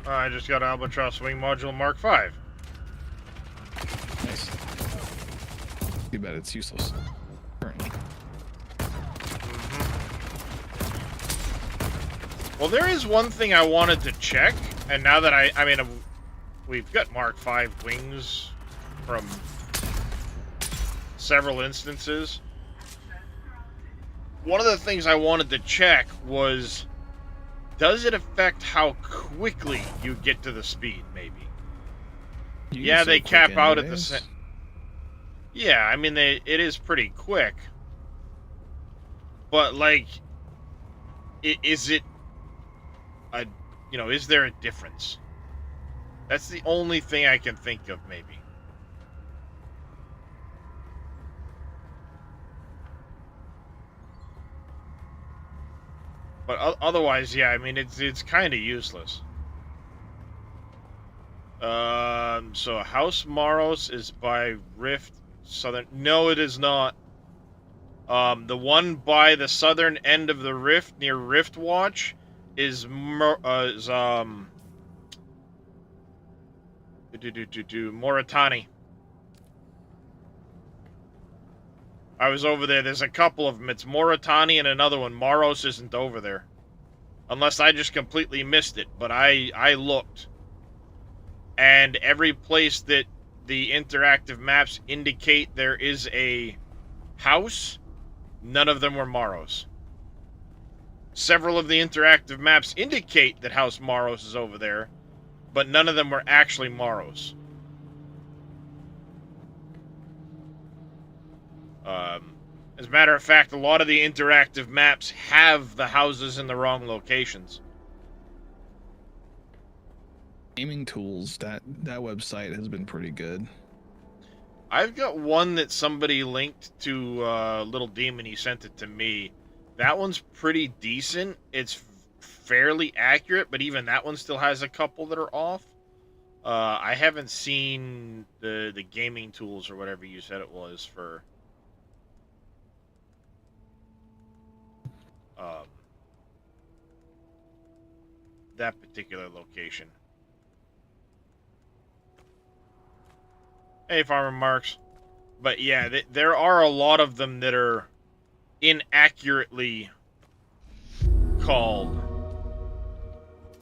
I just got Albatross Wing Module Mark V.
Nice. Too bad it's useless currently.
Well, there is one thing I wanted to check, and now that I mean, we've got Mark V wings from several instances. One of the things I wanted to check was, does it affect how quickly you get to the speed, maybe? Yeah, they cap out at the same... Yeah, I mean, it is pretty quick. But, like, is it a... You know, is there a difference? That's the only thing I can think of, maybe. But otherwise, yeah, I mean, it's kind of useless. So House Maros is by Rift Southern. No, it is not. The one by the southern end of the Rift near Rift Watch is Moritani. I was over there. There's a couple of them. It's Moritani and another one. Maros isn't over there. Unless I just completely missed it. But I looked. And every place that the interactive maps indicate there is a house, none of them were Maros. Several of the interactive maps indicate that House Maros is over there, but none of them were actually Maros. As a matter of fact, a lot of the interactive maps have the houses in the wrong locations.
Gaming Tools, that website has been pretty good.
I've got one that somebody linked to Little Demon. He sent it to me. That one's pretty decent. It's fairly accurate, but even that one still has a couple that are off. I haven't seen the Gaming Tools or whatever you said it was for... that particular location. Hey, Farmer Marks. But yeah, there are a lot of them that are inaccurately called.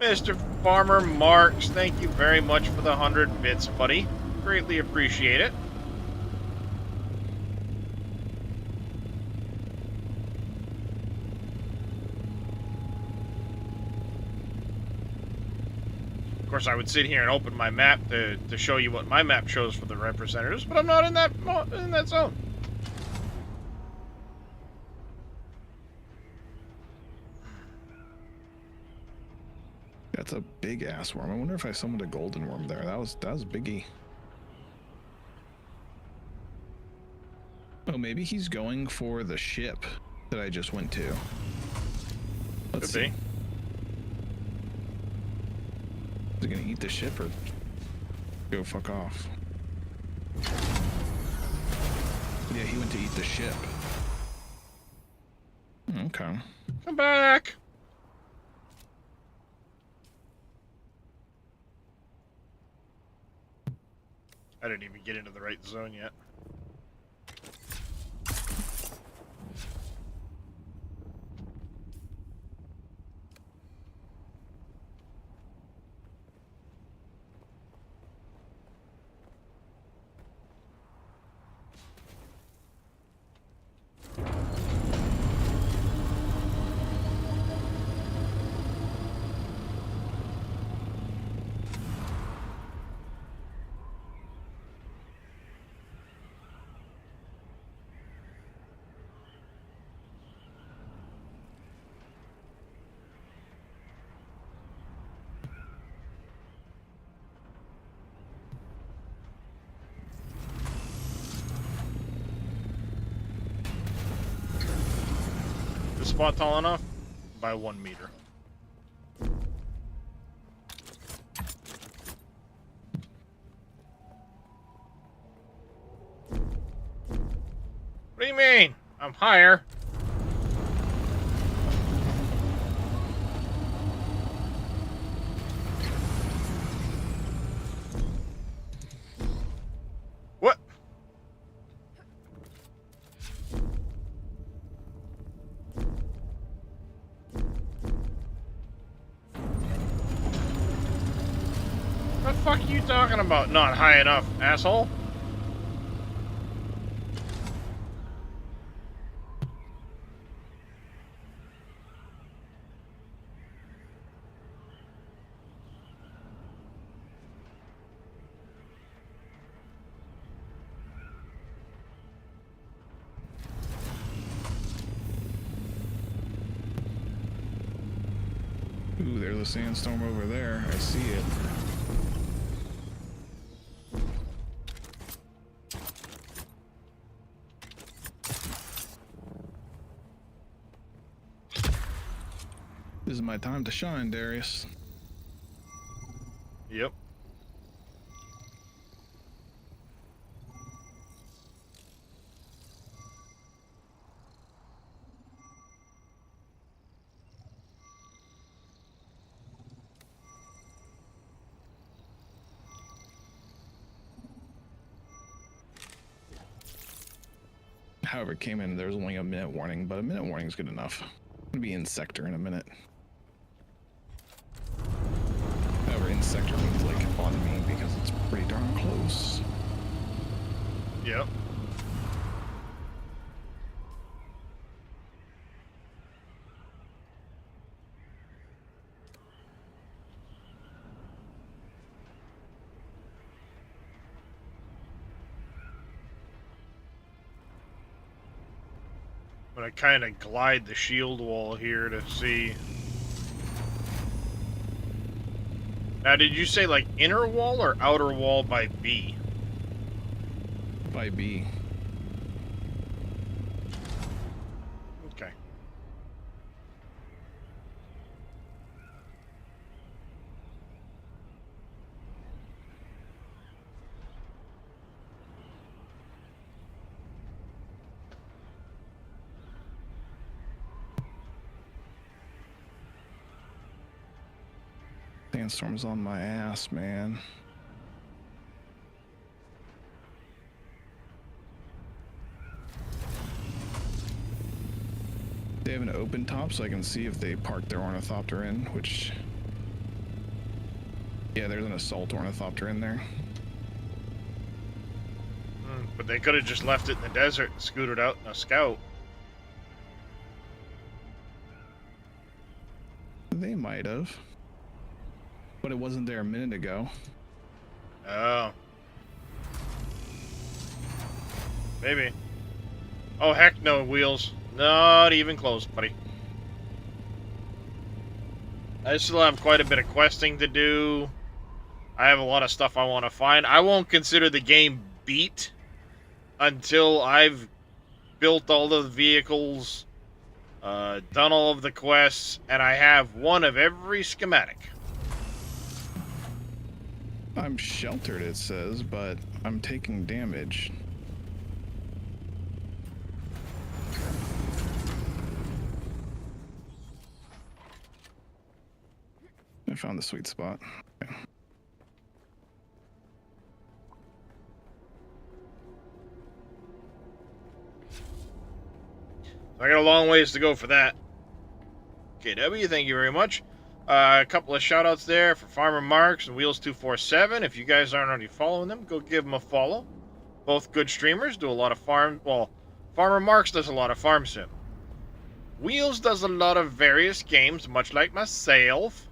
Mr. Farmer Marks, thank you very much for the 100 bits, buddy. Greatly appreciate it. Of course, I would sit here and open my map to show you what my map shows for the representatives, but I'm not in that zone.
That's a big ass worm. I wonder if I summoned a golden worm there. That was biggie. Oh, maybe he's going for the ship that I just went to. Let's see.
Could be.
Is he gonna eat the ship or go fuck off? Yeah, he went to eat the ship. Okay.
Come back. I didn't even get into the right zone yet. Spot tall enough by 1 meter. What do you mean? I'm higher. What? What the fuck are you talking about? Not high enough, asshole.
Ooh, there's a sandstorm over there. I see it. This is my time to shine, Darius.
Yep.
However, it came in, there's only a minute warning, but a minute warning is good enough. I'm gonna be in sector in a minute. However, in sector means like on me because it's pretty darn close.
Yep. But I kind of glide the shield wall here to see. Now, did you say like inner wall or outer wall by B?
By B.
Okay.
Sandstorm's on my ass, man. They have an open top so I can see if they park their ornithopter in, which Yeah, there's an assault ornithopter in there.
But they could have just left it in the desert and scooted out in a scout.
They might have. But it wasn't there a minute ago.
Oh. Maybe. Oh, heck no, Wheels. Not even close, buddy. I still have quite a bit of questing to do. I have a lot of stuff I want to find. I won't consider the game beat until I've built all the vehicles, done all of the quests, and I have one of every schematic.
I'm sheltered, it says, but I'm taking damage. I found the sweet spot. Okay.
I got a long ways to go for that. KW, thank you very much. A couple of shout-outs there for Farmer Marks and Wheels247. If you guys aren't already following them, go give them a follow. Both good streamers, do a lot of farm... Well, Farmer Marks does a lot of farm sim. Wheels does a lot of various games, much like myself.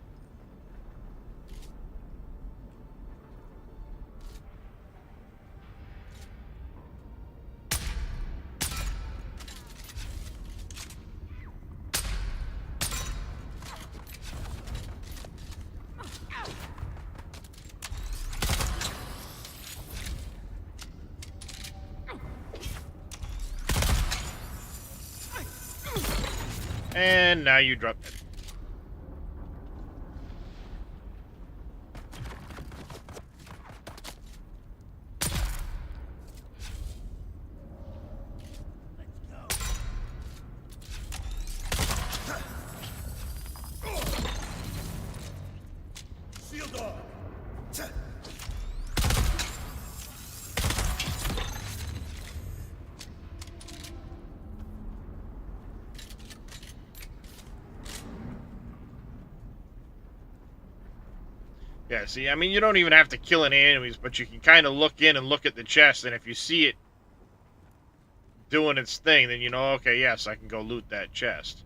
And now you drop it.
Shield on.
Yeah, see, I mean, you don't even have to kill any enemies, but you can kind of look in and look at the chest, and if you see it doing its thing, then you know, okay, yes, I can go loot that chest.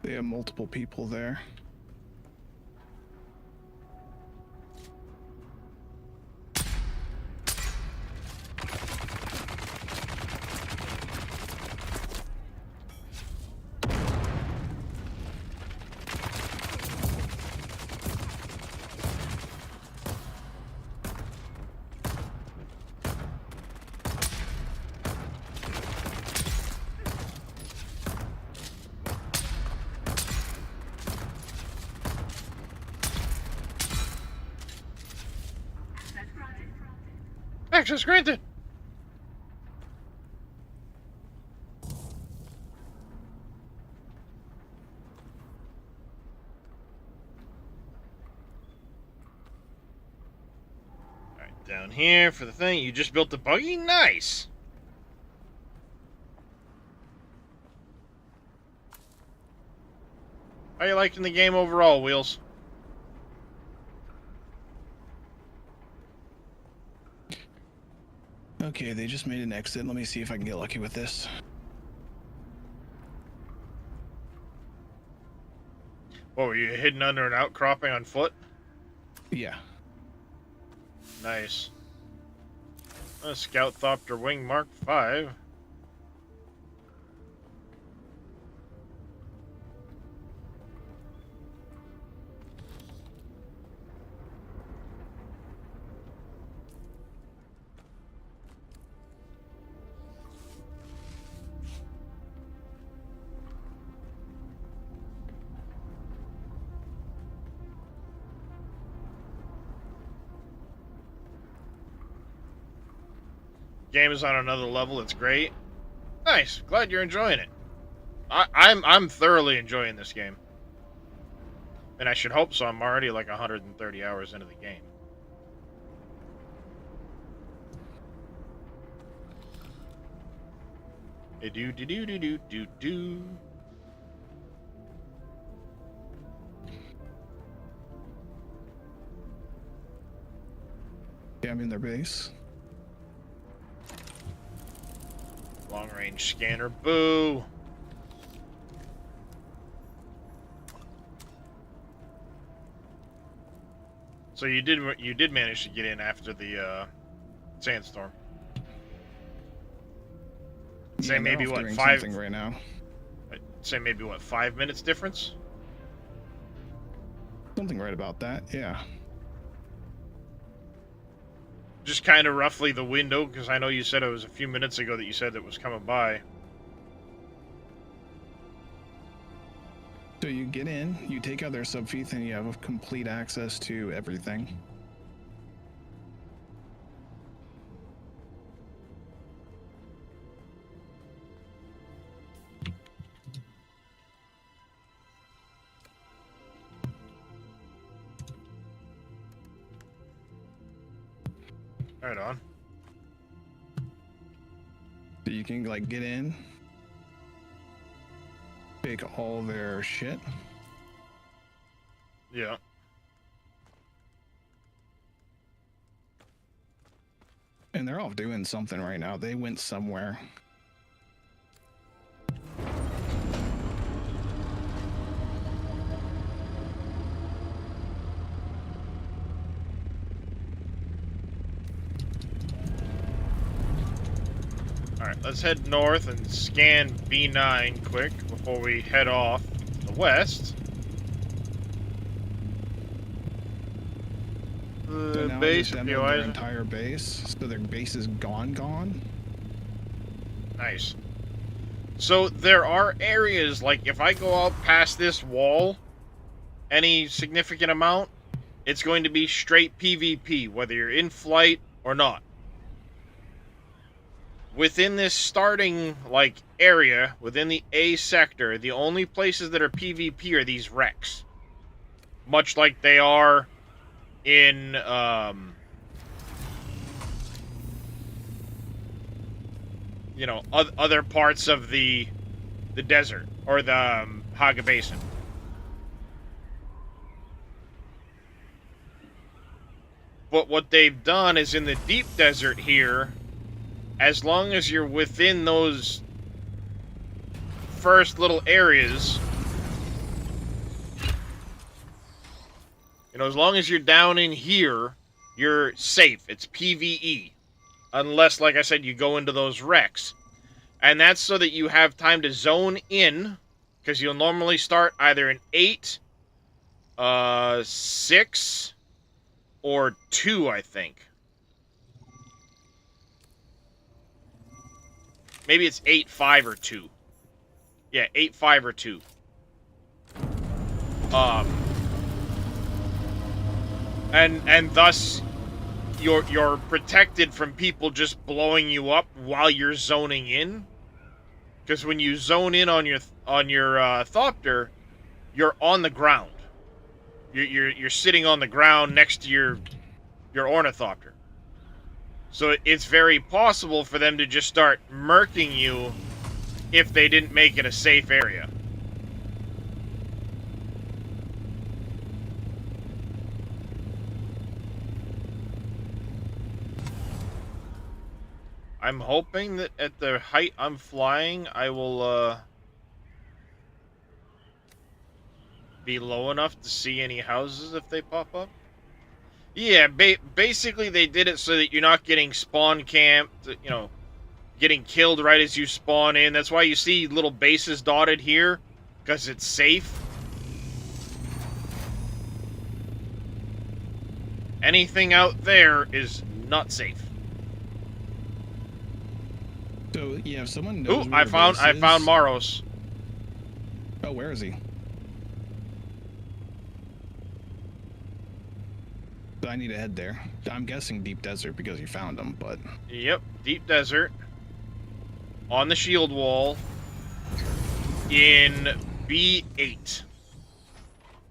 They have multiple people there.
Access granted. Alright, down here for the thing. You just built the buggy? Nice! How you liking the game overall, Wheels?
Okay, they just made an exit. Let me see if I can get lucky with this.
What, were you hidden under an outcropping on foot?
Yeah.
Nice. A Scout Thopter Wing Mark 5. Game is on another level. It's great. Nice. Glad you're enjoying it. I'm thoroughly enjoying this game, and I should hope so. I'm already like 130 hours into the game. Do do do do do do do.
Yeah, I'm in their base.
Long range scanner, boo. So you did manage to get in after the sandstorm. Say
Yeah,
maybe
they're off
what
doing
5?
something right now.
I'd say maybe what 5 minutes difference.
Something right about that. Yeah.
Just kind of roughly the window, because I know you said it was a few minutes ago that you said it was coming by.
So you get in, you take out their subfeet, and you have complete access to everything.
Right on.
So you can like get in, take all their shit.
Yeah.
And they're all doing something right now. They went somewhere.
Alright, let's head north and scan B9 quick before we head off the west.
So
The
now
base
they
of
demoed their
the
entire base. So their base is gone.
Nice. So there are areas, like if I go out past this wall, any significant amount, it's going to be straight PvP, whether you're in flight or not. Within this starting, like, area, within the A sector, the only places that are PvP are these wrecks. Much like they are in, you know, other parts of the desert, or the Haga Basin. But what they've done is in the deep desert here, as long as you're within those first little areas, you know, as long as you're down in here, you're safe. It's PvE. Unless, like I said, you go into those wrecks. And that's so that you have time to zone in, because you'll normally start either in 8, 6, or 2, I think. Maybe it's 8, 5, or 2. Yeah, 8, 5, or 2. And thus you're protected from people just blowing you up while you're zoning in. Because when you zone in on your Thopter, you're on the ground. You're sitting on the ground next to your Ornithopter. So it's very possible for them to just start murking you if they didn't make it a safe area. I'm hoping that at the height I'm flying, I will be low enough to see any houses if they pop up. Yeah, basically they did it so that you're not getting spawn camped, you know, getting killed right as you spawn in. That's why you see little bases dotted here, because it's safe. Anything out there is not safe.
So yeah, if someone knows.
Ooh,
where
I
your
found
base is-
Maros.
Oh, where is he? So I need to head there. I'm guessing deep desert because you found him, but
Yep, deep desert. On the shield wall. In B8.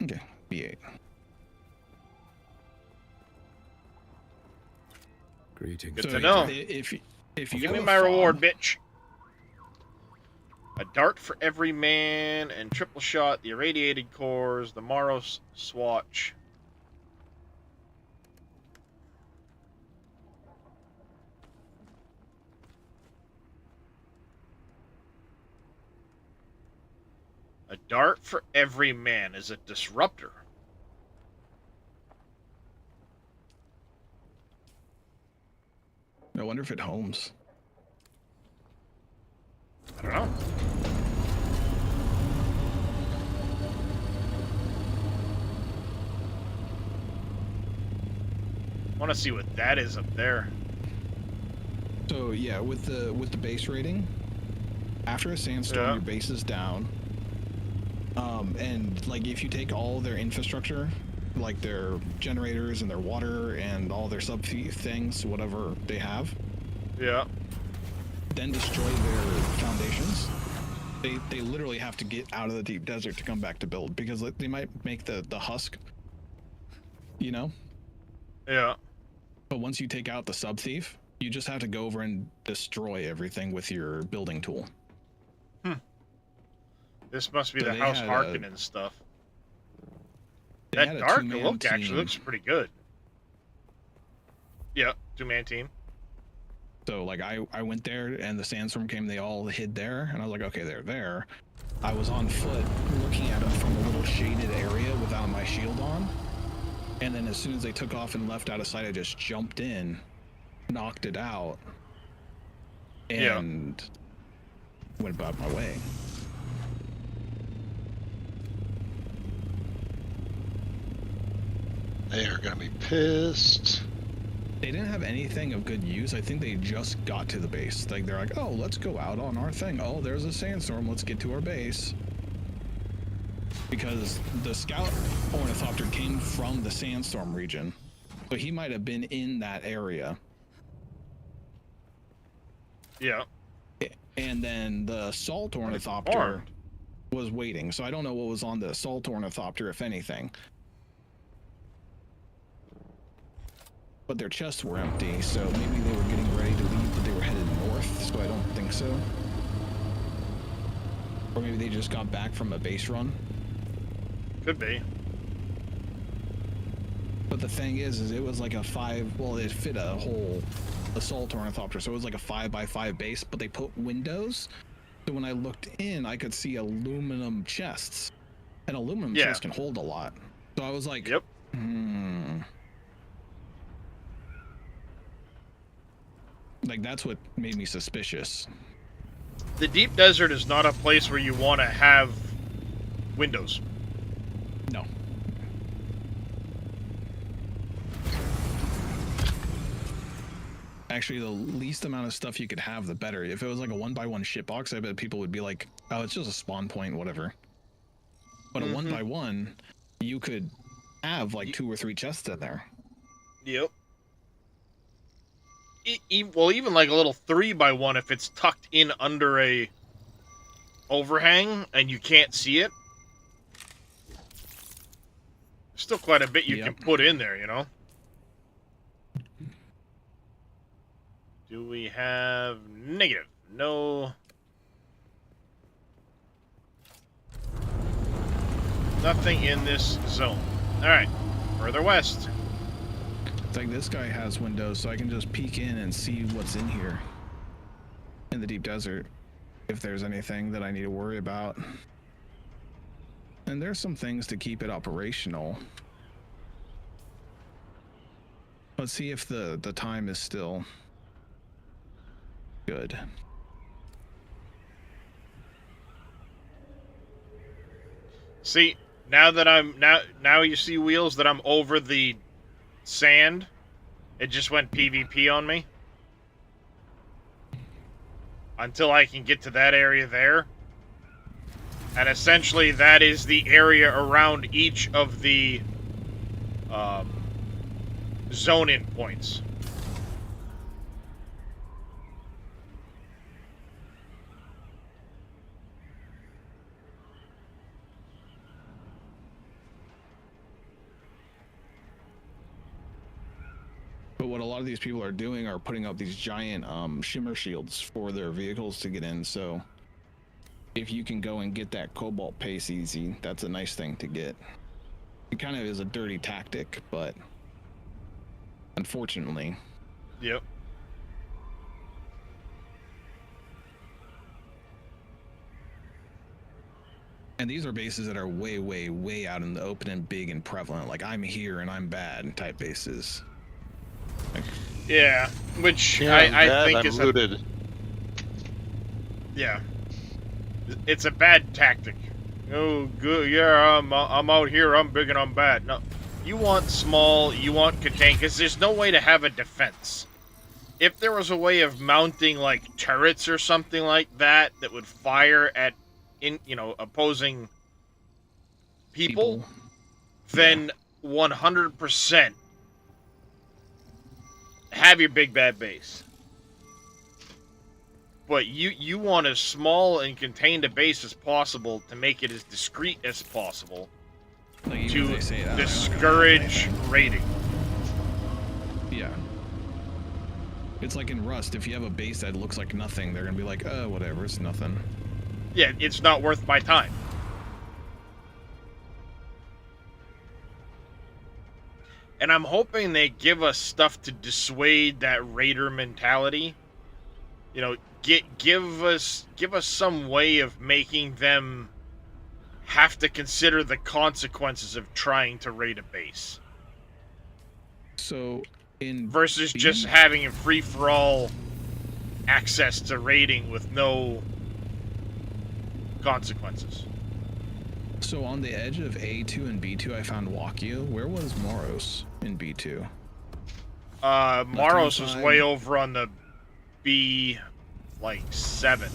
okay, B8.
Greetings.
Good
So
to know.
If you
Give
have
me
a
my reward,
fob,
bitch. A dart for every man, and triple shot, the irradiated cores, the Maros swatch. A dart for every man is a disruptor.
I wonder if it homes.
I don't know. I want to see what that is up there.
So yeah, with the base rating, after a sandstorm,
Yeah.
your base is down. And like if you take all their infrastructure, like their generators and their water and all their sub things, whatever they have,
Yeah.
then destroy their foundations. They literally have to get out of the deep desert to come back to build because like, they might make the husk, you know.
Yeah.
But once you take out the sub thief, you just have to go over and destroy everything with your building tool.
This must be
So
the
they
House
had,
Harkonnen stuff.
They
That
had a
dark
two-man
look actually
team.
looks pretty good. Yeah, 2-man team.
So like I went there and the sandstorm came, they all hid there, and I was like, okay, they're there. I was on foot looking at them from a little shaded area without my shield on. And then as soon as they took off and left out of sight, I just jumped in, knocked it out, and went about my way.
They are gonna be pissed.
They didn't have anything of good use. I think they just got to the base. Like they're like, oh, let's go out on our thing. Oh, there's a sandstorm. Let's get to our base. Because the scout ornithopter came from the sandstorm region, so he might have been in that area.
Yeah.
And then the assault ornithopter
armed.
was waiting. So I don't know what was on the assault ornithopter, if anything. But their chests were empty, so maybe they were getting ready to leave, but they were headed north, so I don't think so. Or maybe they just got back from a base run.
Could be.
But the thing is it was like a it fit a whole assault ornithopter, so it was like a 5x5 base, but they put windows. So when I looked in, I could see aluminum chests. And aluminum chests can hold a lot. So I was like,
Yep.
Like, that's what made me suspicious.
The deep desert is not a place where you want to have windows.
No. Actually, the least amount of stuff you could have, the better. If it was like a 1x1 shipbox, I bet people would be like, oh, it's just a spawn point, whatever. But a 1x1, you could have like 2 or 3 chests in there.
Yep. Well, even like a little 3x1, if it's tucked in under a overhang and you can't see it, there's still quite a bit you can put in there, you know? Do we have negative? No. Nothing in this zone. Alright, further west.
It's like this guy has windows, so I can just peek in and see what's in here. In the deep desert. If there's anything that I need to worry about. And there's some things to keep it operational. Let's see if the time is still good.
See, now that now you see, Wheels, that I'm over the sand, it just went PvP on me. Until I can get to that area there. And essentially that is the area around each of the zone-in points.
But what a lot of these people are doing are putting up these giant shimmer shields for their vehicles to get in, so if you can go and get that cobalt pace easy, that's a nice thing to get. It kind of is a dirty tactic, but unfortunately.
Yep.
And these are bases that are way, way, way out in the open and big and prevalent. Like, I'm here and I'm bad type bases. Like,
Yeah, which
Yeah,
I think
I'm
is
looted.
yeah, it's a bad tactic. Oh, good. Yeah, I'm out here. I'm big and I'm bad. No, you want small. You want contained because there's no way to have a defense. If there was a way of mounting like turrets or something like that that would fire at opposing people. Then 100% have your big bad base. But you want as small and contained a base as possible to make it as discreet as possible
like, even
to
if they say that,
discourage raiding.
Yeah. It's like in Rust, if you have a base that looks like nothing, they're gonna be like, oh, whatever, it's nothing.
Yeah, it's not worth my time. And I'm hoping they give us stuff to dissuade that raider mentality. You know, give us some way of making them have to consider the consequences of trying to raid a base.
So in
versus just having a free-for-all access to raiding with no consequences.
So on the edge of A2 and B2, I found Wakio. Where was Moros in B2?
Moros was
side.
way over on the B, like 7.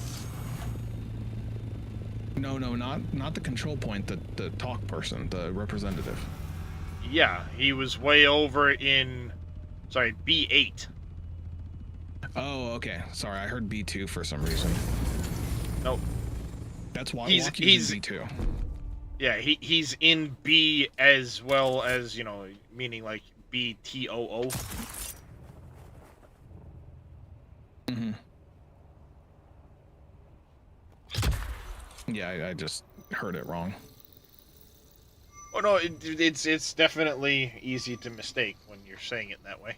No, not the control point. The talk person, the representative.
Yeah, he was way over in, sorry, B8.
Oh, okay. Sorry, I heard B2 for some reason.
Nope.
That's why
He's
Wakio's in B2.
Yeah, he's in B as well as, you know, meaning like BTOO.
Mm-hmm. Yeah, I just heard it wrong.
Oh no, it's definitely easy to mistake when you're saying it that way.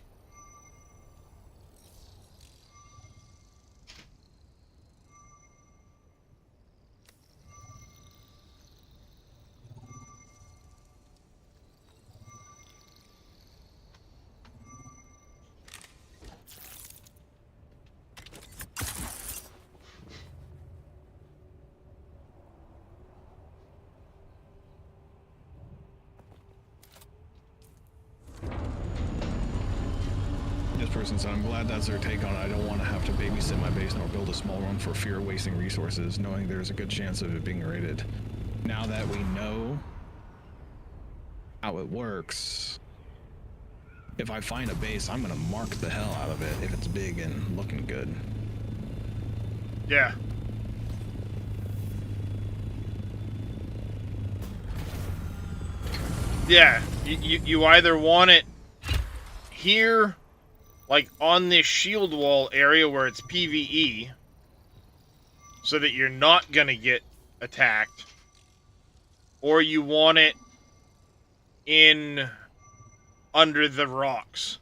This person said, I'm glad that's their take on it. I don't want to have to babysit my base nor build a small one for fear of wasting resources, knowing there's a good chance of it being raided. Now that we know how it works, if I find a base, I'm gonna mark the hell out of it if it's big and looking good.
Yeah. Yeah, you either want it here, like on this shield wall area where it's PvE, so that you're not gonna get attacked, or you want it in under the rocks.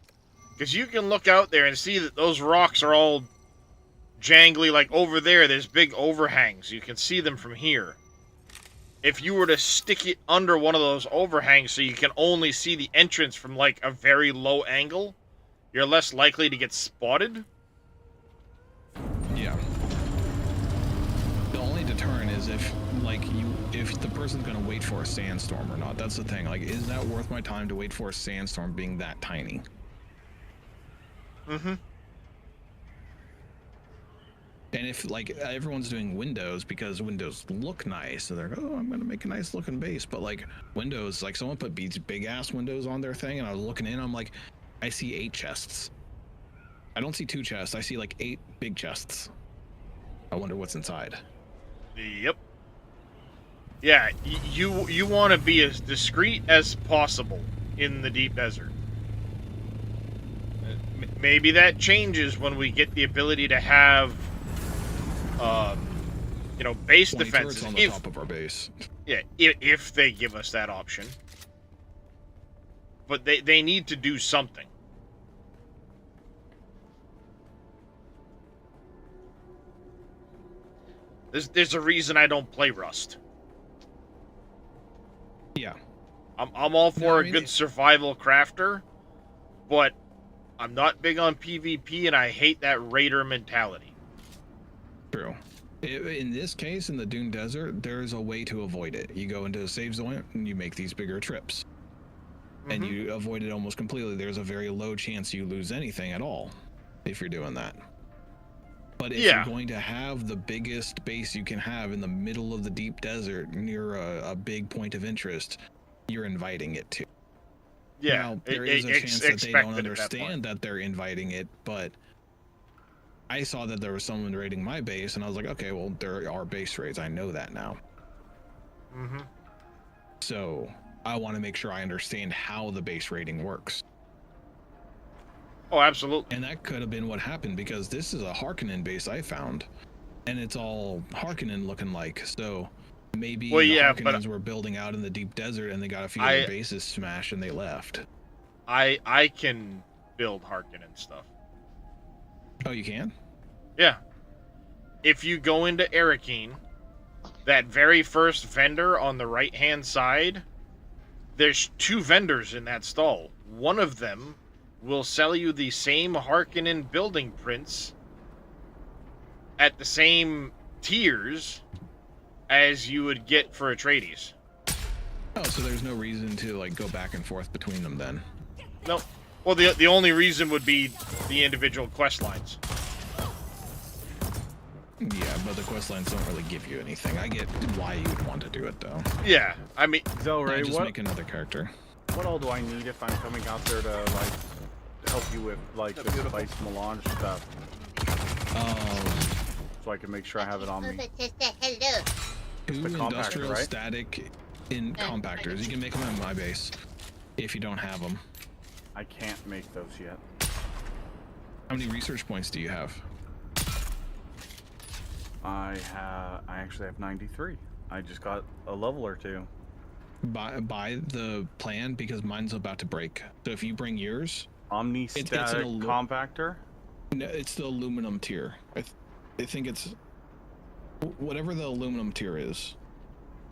Because you can look out there and see that those rocks are all jangly, like over there's big overhangs. You can see them from here. If you were to stick it under one of those overhangs so you can only see the entrance from like a very low angle, you're less likely to get spotted.
Yeah. The only deterrent is if the person's gonna wait for a sandstorm or not. That's the thing. Like, is that worth my time to wait for a sandstorm being that tiny?
Mm-hmm.
And if, like, everyone's doing windows because windows look nice, so they're like, oh, I'm gonna make a nice looking base. But like windows, like someone put these big ass windows on their thing, and I was looking in, I'm like, I see 8 chests. I don't see 2 chests. I see like 8 big chests. I wonder what's inside.
Yep. Yeah, you want to be as discreet as possible in the deep desert. Maybe that changes when we get the ability to have You know, base
20
defenses.
turrets on the
If,
top of our base.
yeah, if they give us that option. But they need to do something. There's a reason I don't play Rust.
Yeah.
I'm all for
No, I
a
mean,
good survival crafter, but I'm not big on PvP, and I hate that raider mentality.
True. In this case, in the Dune Desert, there's a way to avoid it. You go into a save zone and you make these bigger trips. And
Mhm.
you avoid it almost completely. There's a very low chance you lose anything at all if you're doing that. But if
Yeah.
you're going to have the biggest base you can have in the middle of the deep desert near a big point of interest, you're inviting it to.
Yeah,
Now, there is a chance that they
expected
don't
at that point.
understand that they're inviting it, but I saw that there was someone raiding my base, and I was like, okay, well, there are base raids. I know that now.
Mm-hmm.
So I want to make sure I understand how the base raiding works.
Oh, absolutely.
And that could have been what happened, because this is a Harkonnen base I found, and it's all Harkonnen looking like. So maybe
Well,
the
yeah, but
Harkonnens were building out in the deep desert, and they got a few of their bases smashed, and they left.
I can build Harkonnen stuff.
Oh, you can?
Yeah. If you go into Arakeen, that very first vendor on the right-hand side, there's 2 vendors in that stall. One of them will sell you the same Harkonnen building prints at the same tiers as you would get for Atreides.
Oh, so there's no reason to like go back and forth between them then.
No. Well, the only reason would be the individual quest lines.
Yeah, but the quest lines don't really give you anything. I get why you would want to do it though.
Yeah, I mean,
Zelray,
Just
what,
make another character.
what all do I need if I'm coming out there to like help you with like the spice melange stuff, so I can make sure I have it on me?
Two
the compactor,
industrial
right?
static in compactors. You can make them at my base if you don't have them.
I can't make those yet.
How many research points do you have?
I actually have 93. I just got a level or 2.
Buy the plan, because mine's about to break. So if you bring yours,
Omni
it's an
static compactor.
no, it's the aluminum tier. I think it's whatever the aluminum tier is.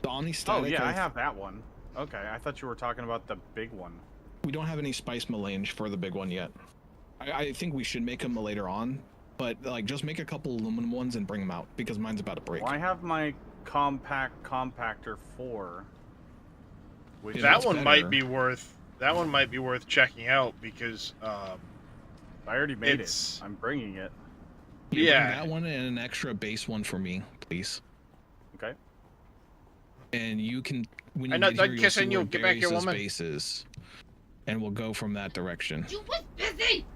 The Omni
Oh
static.
yeah, I have that one. Okay, I thought you were talking about the big one.
We don't have any spice melange for the big one yet. I think we should make them later on, but like just make a couple aluminum ones and bring them out, because mine's about to break.
Well, I have my compactor 4. Which
Yeah,
that
that's
one
better.
might be worth checking out, because
I already made it.
it's-
I'm bringing it.
You
yeah.
bring that one and an extra base one for me, please.
Okay.
And you can, when you
I'm not
get
done
here, you'll
kissing
see
you.
where
Get back here,
Darius's
woman.
base is, and we'll go from that direction.
You was busy.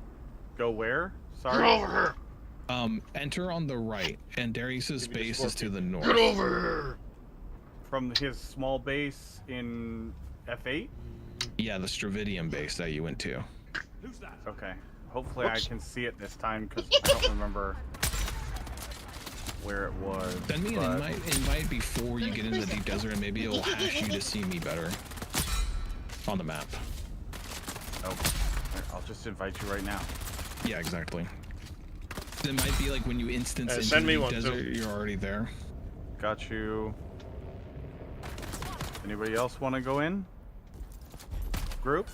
Go where? Sorry.
here.
Enter on the right, and Darius's
Give me the
base is to the north.
Get over here.
From his small base in F8?
Yeah, the Stravidium base that you went to.
Who's that?
Okay. Hopefully
Whoops.
I can see it this time, because I don't remember where it was.
Send me an
but-
invite before you get into the deep desert, and maybe it'll hash you to see me better on the map.
Oh, I'll just invite you right now.
Yeah, exactly. It might be like when you instance into
send
the
me
deep
one, too.
desert, you're already there.
Got you. Anybody else want to go in? Group?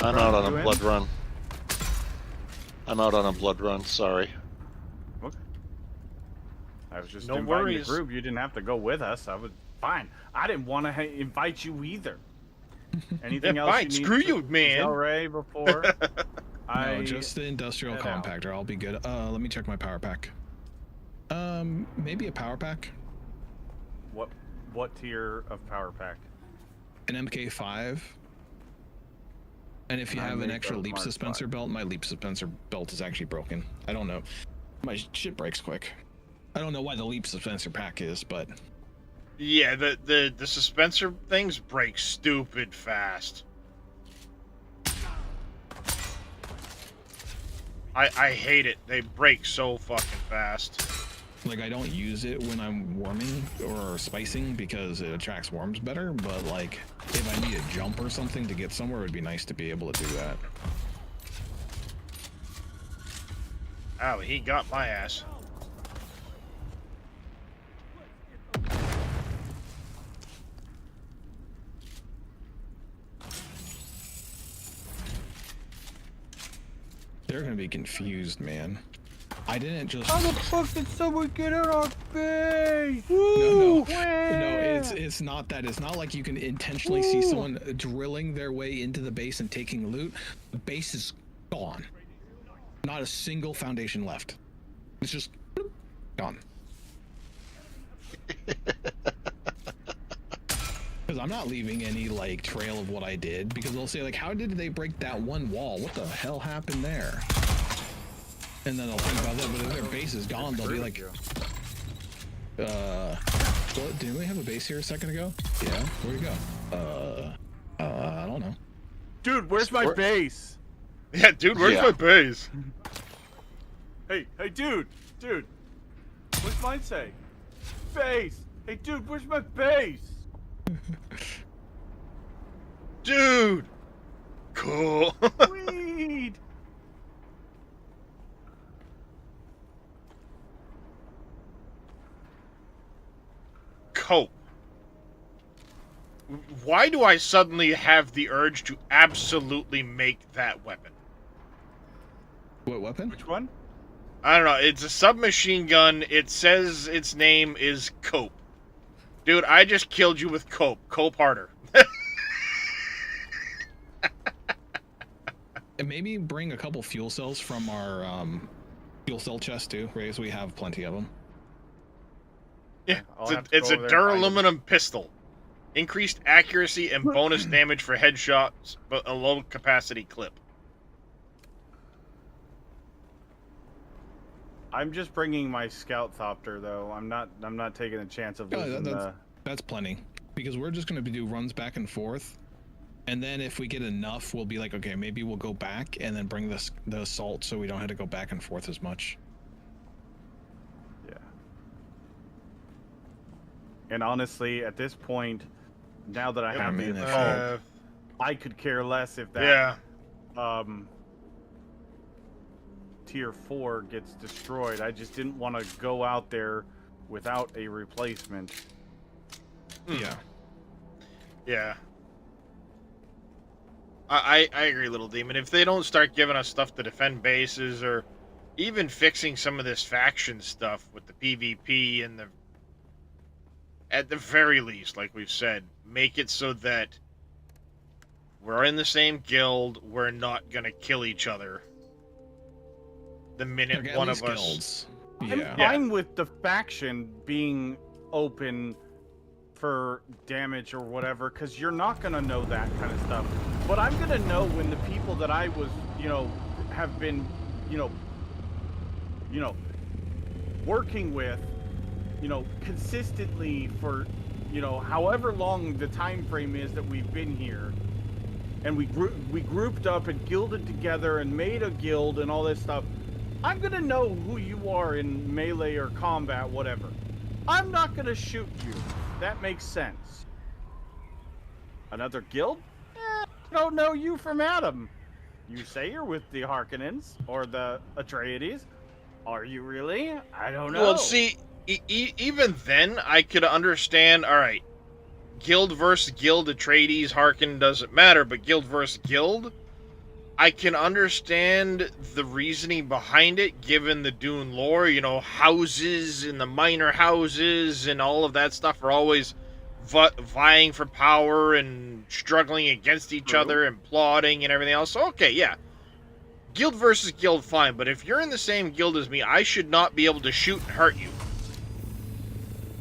I'm
Ron,
out on
you
a
in?
blood run. I'm out on a blood run, sorry.
Okay. I was just
No
inviting
worries.
the group. You didn't have to go with us. I was fine. I didn't want to invite you either. Anything
Yeah,
else?
fine.
You need
Screw
to
you, man.
tell Ray before?
No, just the industrial
head out.
compactor. I'll be good. Let me check my power pack. Maybe a power pack,
what tier of power pack?
an MK5. And if you
I
have an
make
extra
those
leap
Mark
dispenser
5.
belt, my leap dispenser belt is actually broken. I don't know. My shit breaks quick. I don't know why the leap dispenser pack is, but
Yeah, the dispenser things break stupid fast. I hate it. They break so fucking fast.
Like, I don't use it when I'm warming or spicing because it attracts worms better, but like, if I need a jump or something to get somewhere, it would be nice to be able to do that.
Oh, he got my ass.
They're gonna be confused, man. I didn't just.
How the fuck did someone get in our base?
No, it's not that. It's not like you can intentionally see someone drilling their way into the base and taking loot. The base is gone. Not a single foundation left. It's just gone. Because I'm not leaving any like trail of what I did, because they'll say like, how did they break that one wall? What the hell happened there? And then they'll think about that, but if their base is gone, they'll be like, what, didn't we have a base here a second ago? Yeah, where'd it go? I don't know.
Dude, where's my base?
Yeah, dude, where's my base?
Hey, dude, what's mine say? Base. Hey, dude, where's my base?
Dude! Cool.
Weed.
Cope. Why do I suddenly have the urge to absolutely make that weapon?
What weapon?
Which one?
I don't know. It's a submachine gun. It says its name is Cope. Dude, I just killed you with Cope. Cope harder.
And maybe bring a couple fuel cells from our fuel cell chest too, right? So we have plenty of them.
Yeah,
I'll have to
it's
go
a
over there and find
duraluminum pistol. Increased accuracy and bonus damage for headshots, but a low capacity clip.
I'm just bringing my scout thopter though. I'm not taking a chance of losing
That's plenty, because we're just going to do runs back and forth, and then if we get enough, we'll be like, okay, maybe we'll go back and then bring the assault so we don't have to go back and forth as much.
Yeah. And honestly, at this point, now that I have the assault, I could care less if that tier 4 gets destroyed. I just didn't want to go out there without a replacement.
Yeah.
Yeah. I agree, Little Demon. If they don't start giving us stuff to defend bases, or even fixing some of this faction stuff with the PvP and at the very least, like we've said, make it so that we're in the same guild, we're not gonna kill each other the minute
Like,
one
at
of
least
us...
guilds.
I'm
Yeah.
fine with the faction being open for damage or whatever, because you're not going to know that kind of stuff. But I'm going to know when the people that I was, have been, working with, consistently for, however long the time frame is that we've been here, and we grouped up and guilded together and made a guild and all this stuff. I'm gonna know who you are in melee or combat, whatever. I'm not gonna shoot you. That makes sense. Another guild? I don't know you from Adam. You say you're with the Harkonnens or the Atreides. Are you really? I don't know.
Well, see, even then, I could understand, alright, guild versus guild, Atreides, Harkonnen, doesn't matter, but guild versus guild, I can understand the reasoning behind it, given the Dune lore. Houses and the minor houses and all of that stuff are always vying for power and struggling against each other and plotting and everything else. So, okay, yeah. Guild versus guild, fine. But if you're in the same guild as me, I should not be able to shoot and hurt you.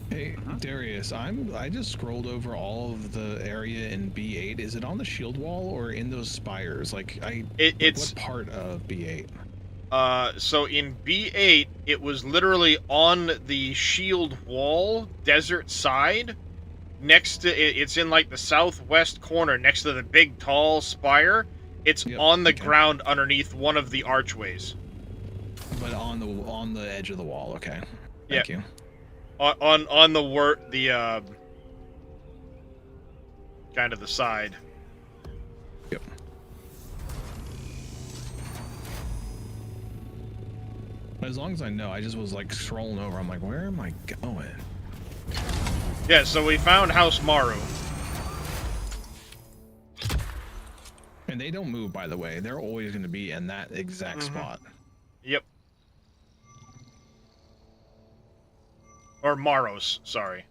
Hey, Darius, I just scrolled over all of the area in B8. Is it on the shield wall or in those spires? It's what part of B8?
So in B8, it was literally on the shield wall, desert side, next to it. It's in like the southwest corner, next to the big tall spire. It's on the ground underneath one of the archways.
But on the edge of the wall, okay. Thank you.
On the kind of the side.
Yep. As long as I know, I just was like scrolling over. I'm like, where am I going?
Yeah, so we found House Maru.
And they don't move, by the way. They're always going to be in that exact spot.
Yep. Or Maros, sorry.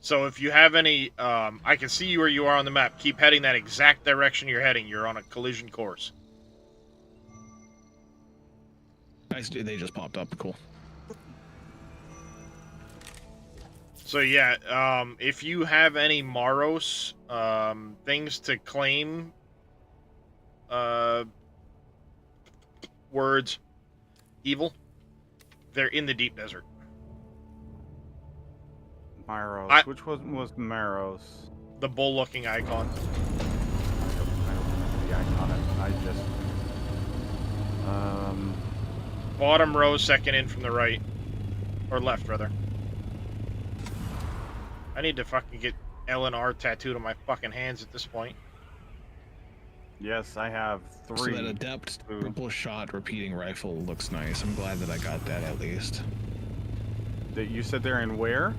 So if you have any, I can see where you are on the map. Keep heading that exact direction you're heading. You're on a collision course.
Nice, they just popped up. Cool.
So yeah, if you have any Maros, things to claim, words, evil, they're in the deep desert.
Maros. Which one was Maros?
The bull-looking icon.
I don't remember the icon. I just...
Bottom row, second in from the right. Or left, rather. I need to fucking get LNR tattooed on my fucking hands at this point.
Yes, I have 3.
So that adept triple shot repeating rifle looks nice. I'm glad that I got that at least.
That you said they're in where?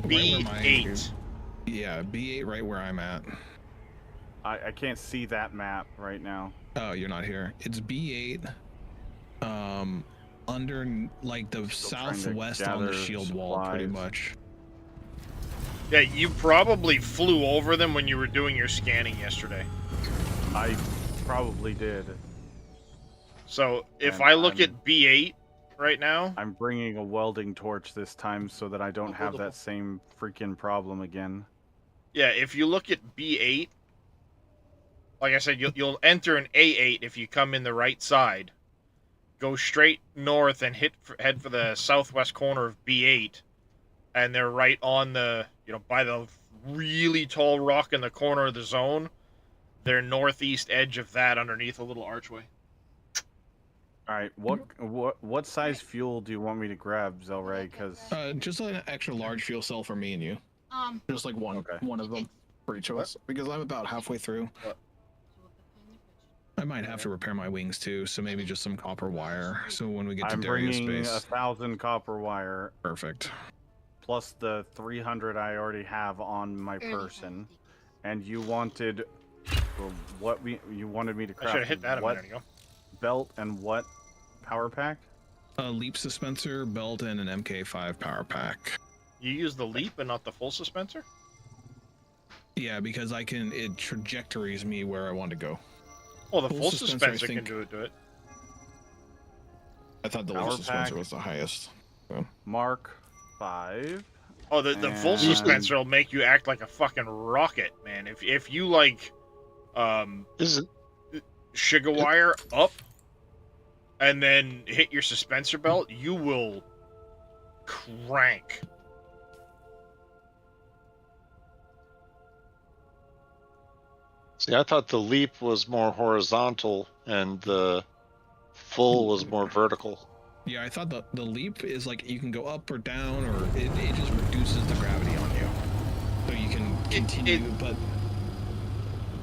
B8.
Yeah, B8 right where I'm at.
I can't see that map right now.
Oh, you're not here. It's B8. Under like the southwest on the shield wall, pretty much.
Yeah, you probably flew over them when you were doing your scanning yesterday.
I probably did.
So if
And
I look at B8 right now,
I'm bringing a welding torch this time so that I don't have that same freaking problem again.
yeah, if you look at B8, like I said, you'll enter an A8 if you come in the right side. Go straight north and head for the southwest corner of B8, and they're right on the, by the really tall rock in the corner of the zone. They're northeast edge of that underneath a little archway.
All right, what size fuel do you want me to grab, Zelray? Because
just an extra large fuel cell for me and you. Just like one of them for each of us, because I'm about halfway through. I might have to repair my wings too, so maybe just some copper wire. So when we get to
I'm
Darius
bringing
space,
1,000 copper wire.
Perfect.
Plus the 300 I already have on my person, and you wanted you wanted me to craft.
I should have hit that a
what
minute ago.
belt and what power pack?
A leap suspensor, belt, and an MK5 power pack.
You use the leap and not the full suspensor?
Yeah, because it trajectories me where I want to go.
Well, the
Full
full
suspensor, I
suspensor can
think-
do it.
I thought the
Power
leap suspensor
pack.
was the highest.
Mark 5.
Oh, the full
And-
suspensor will make you act like a fucking rocket, man. If you like,
Is it?
Shigawire up, and then hit your suspensor belt, you will crank.
See, I thought the leap was more horizontal and the full was more vertical.
Yeah, I thought the leap is like you can go up or down, or it just reduces the gravity on you. So you can continue, but...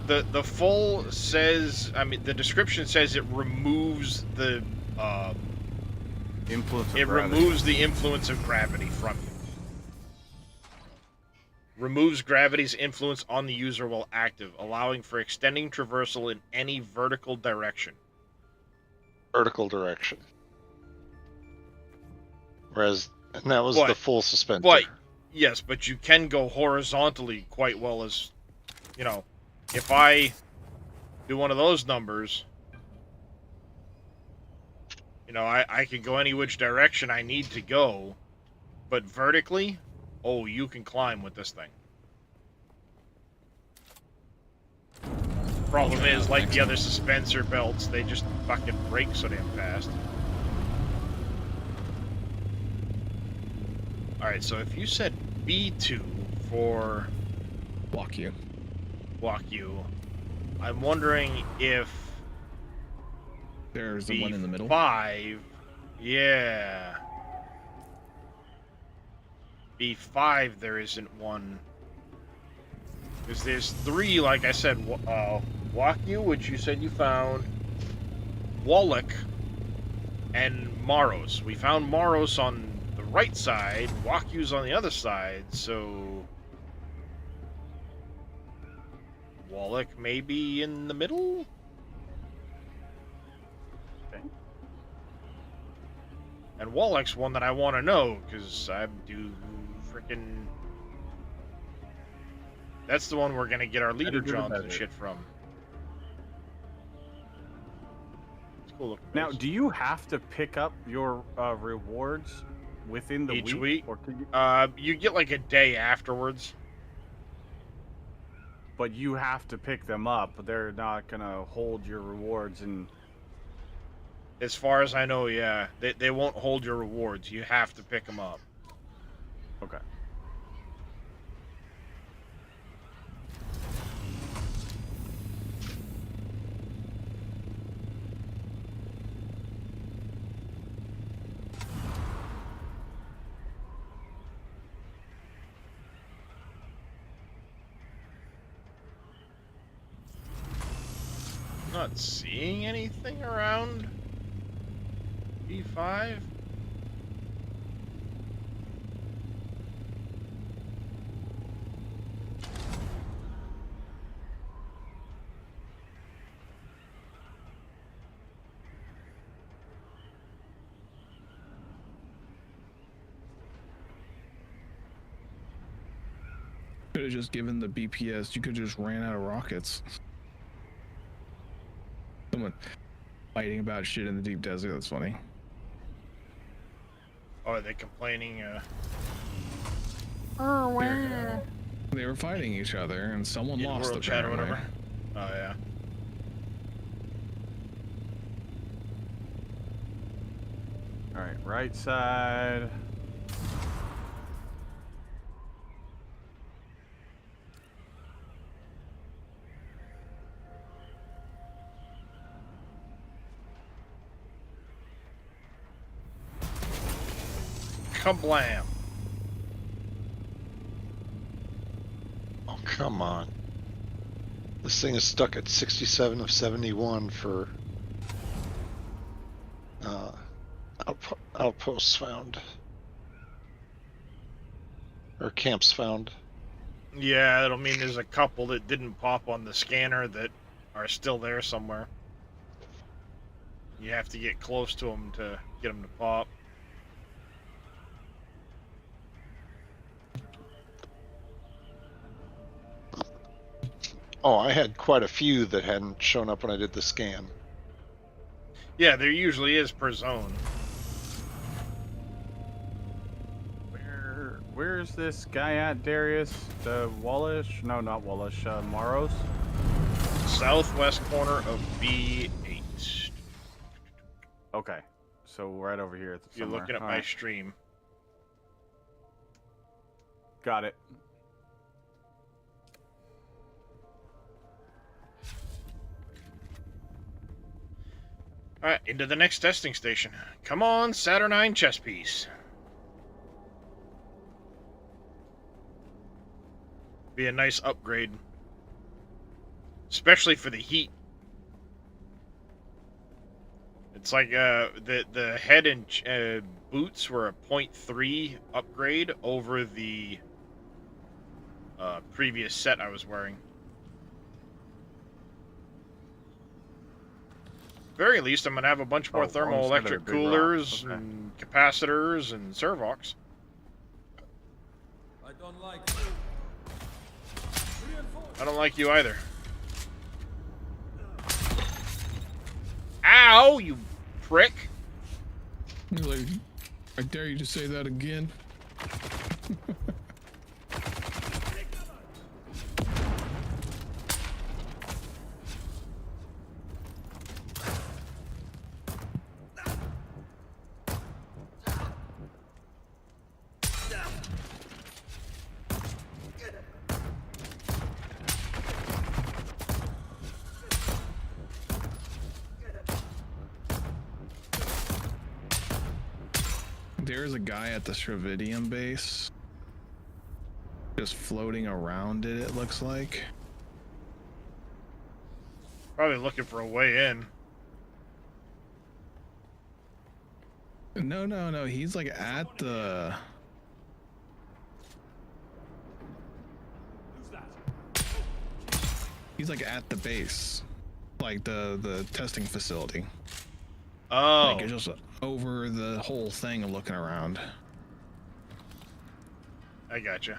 The full says, I mean, the description says it removes the,
Influence of
it
gravity.
removes the influence of gravity from you. Removes gravity's influence on the user while active, allowing for extending traversal in any vertical direction.
Vertical direction. Whereas, and that was
But-
the full suspensor.
But, yes, but you can go horizontally quite well as, if I do one of those numbers, I can go any which direction I need to go, but vertically, oh, you can climb with this thing. Problem is, like the other suspensor belts, they just fucking break so damn fast. Alright, so if you said B2 for
Block you.
block you, I'm wondering if
There's the one in the middle.
B5, yeah. B5 there isn't one. Because there's 3, like I said, Wakyu, which you said you found, Wallach, and Maros. We found Maros on the right side, Wakyu's on the other side, so... Wallach maybe in the middle?
Okay.
And Wallach's one that I want to know, because I do freaking... That's the one we're going to get our leader jumps and shit from. It's cool looking.
Now,
base.
do you have to pick up your rewards within the
Each week?
Or can you...
You get like a day afterwards.
But you have to pick them up. They're not gonna hold your rewards and...
As far as I know, yeah. They won't hold your rewards. You have to pick them up.
Okay.
Not seeing anything around B5.
Could have just given the BPS. You could have just ran out of rockets. Someone fighting about shit in the deep desert. That's funny.
Oh, are they complaining?
They were fighting each other, and someone
In
lost.
world chat or
apparently.
whatever. Oh yeah.
All right, right side.
Kablam!
Oh, come on. This thing is stuck at 67 of 71 for outposts found. Or camps found.
Yeah, that'll mean there's a couple that didn't pop on the scanner that are still there somewhere. You have to get close to them to get them to pop.
Oh, I had quite a few that hadn't shown up when I did the scan.
Yeah, there usually is per zone.
Where's this guy at, Darius? The Wallish? No, not Wallish. Maros?
Southwest corner of B8.
Okay. So right over here.
You're
somewhere.
looking at
All
my
right.
stream.
Got it.
Alright, into the next testing station. Come on, Saturnine chess piece. Be a nice upgrade. Especially for the heat. It's like the head and boots were a 0.3 upgrade over the previous set I was wearing. Very least, I'm going to have a bunch more
Oh,
thermoelectric
big
coolers
rock. Okay.
and capacitors and servox.
I don't like
I don't like you either. Ow, you prick.
He's like, I dare you to say that again. There's a guy at the Stravidium base Just floating around it, it looks like.
Probably looking for a way in.
No. He's like at the.
Who's that?
He's like at the base, like the testing facility.
Oh,
Like just over the whole thing and looking around.
I gotcha.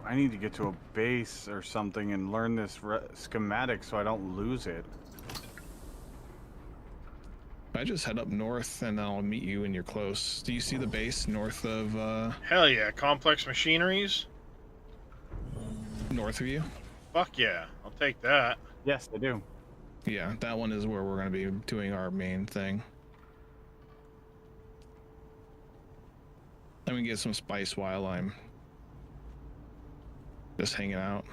I need to get to a base or something and learn this schematic so I don't lose it.
I just head up north and I'll meet you when you're close. Do you see the base north of
Hell yeah, complex machineries.
north of you?
Fuck yeah, I'll take that.
Yes, I do.
Yeah, that one is where we're gonna be doing our main thing. Then we can get some spice while I'm just hanging out.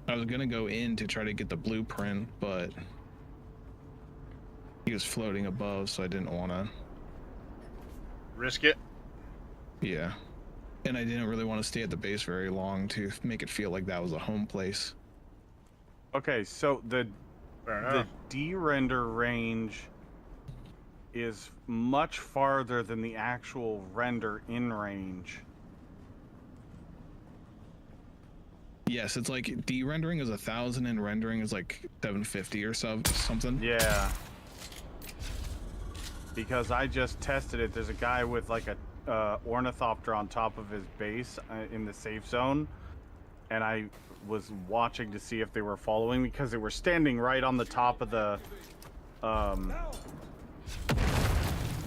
I was gonna go in to try to get the blueprint, but he was floating above, so I didn't wanna.
Risk it.
Yeah. And I didn't really want to stay at the base very long to make it feel like that was a home place.
Okay, so
Fair
the
enough.
de-render range is much farther than the actual render in range.
Yes, it's like de-rendering is 1,000 and rendering is like 750 or something.
Yeah. Because I just tested it. There's a guy with like a ornithopter on top of his base in the safe zone, and I was watching to see if they were following me because they were standing right on the top of the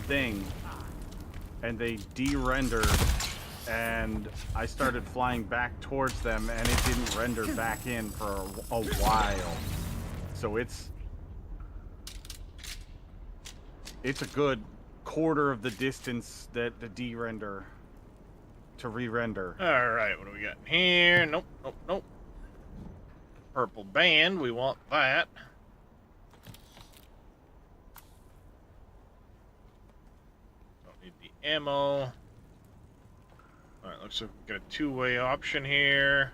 thing, and they de-rendered, and I started flying back towards them, and it didn't render back in for a while. So it's a good quarter of the distance that the de-render to re-render.
All right, what do we got here? Nope. Purple band, we want that. Don't need the ammo. All right, looks like we've got a two-way option here.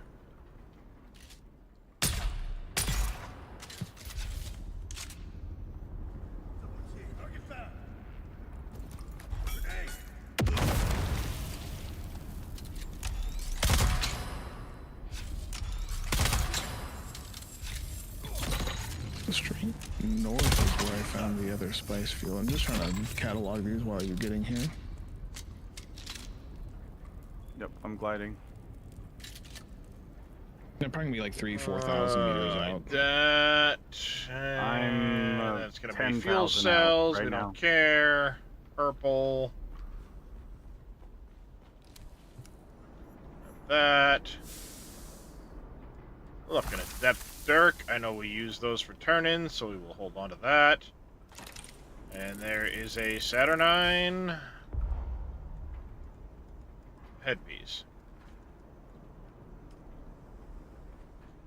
Target found.
Straight north is where I found the other spice fuel. I'm just trying to catalog these while you're getting here.
Yep, I'm gliding.
They're probably gonna be like 3,000-4,000 meters
Like
out.
that.
I'm,
That's gonna be
10,000
fuel
out
cells.
right
We
now.
don't care. Purple. That. Looking at depth Dirk. I know we use those for turn-ins, so we will hold on to that. And there is a Saturnine headpiece.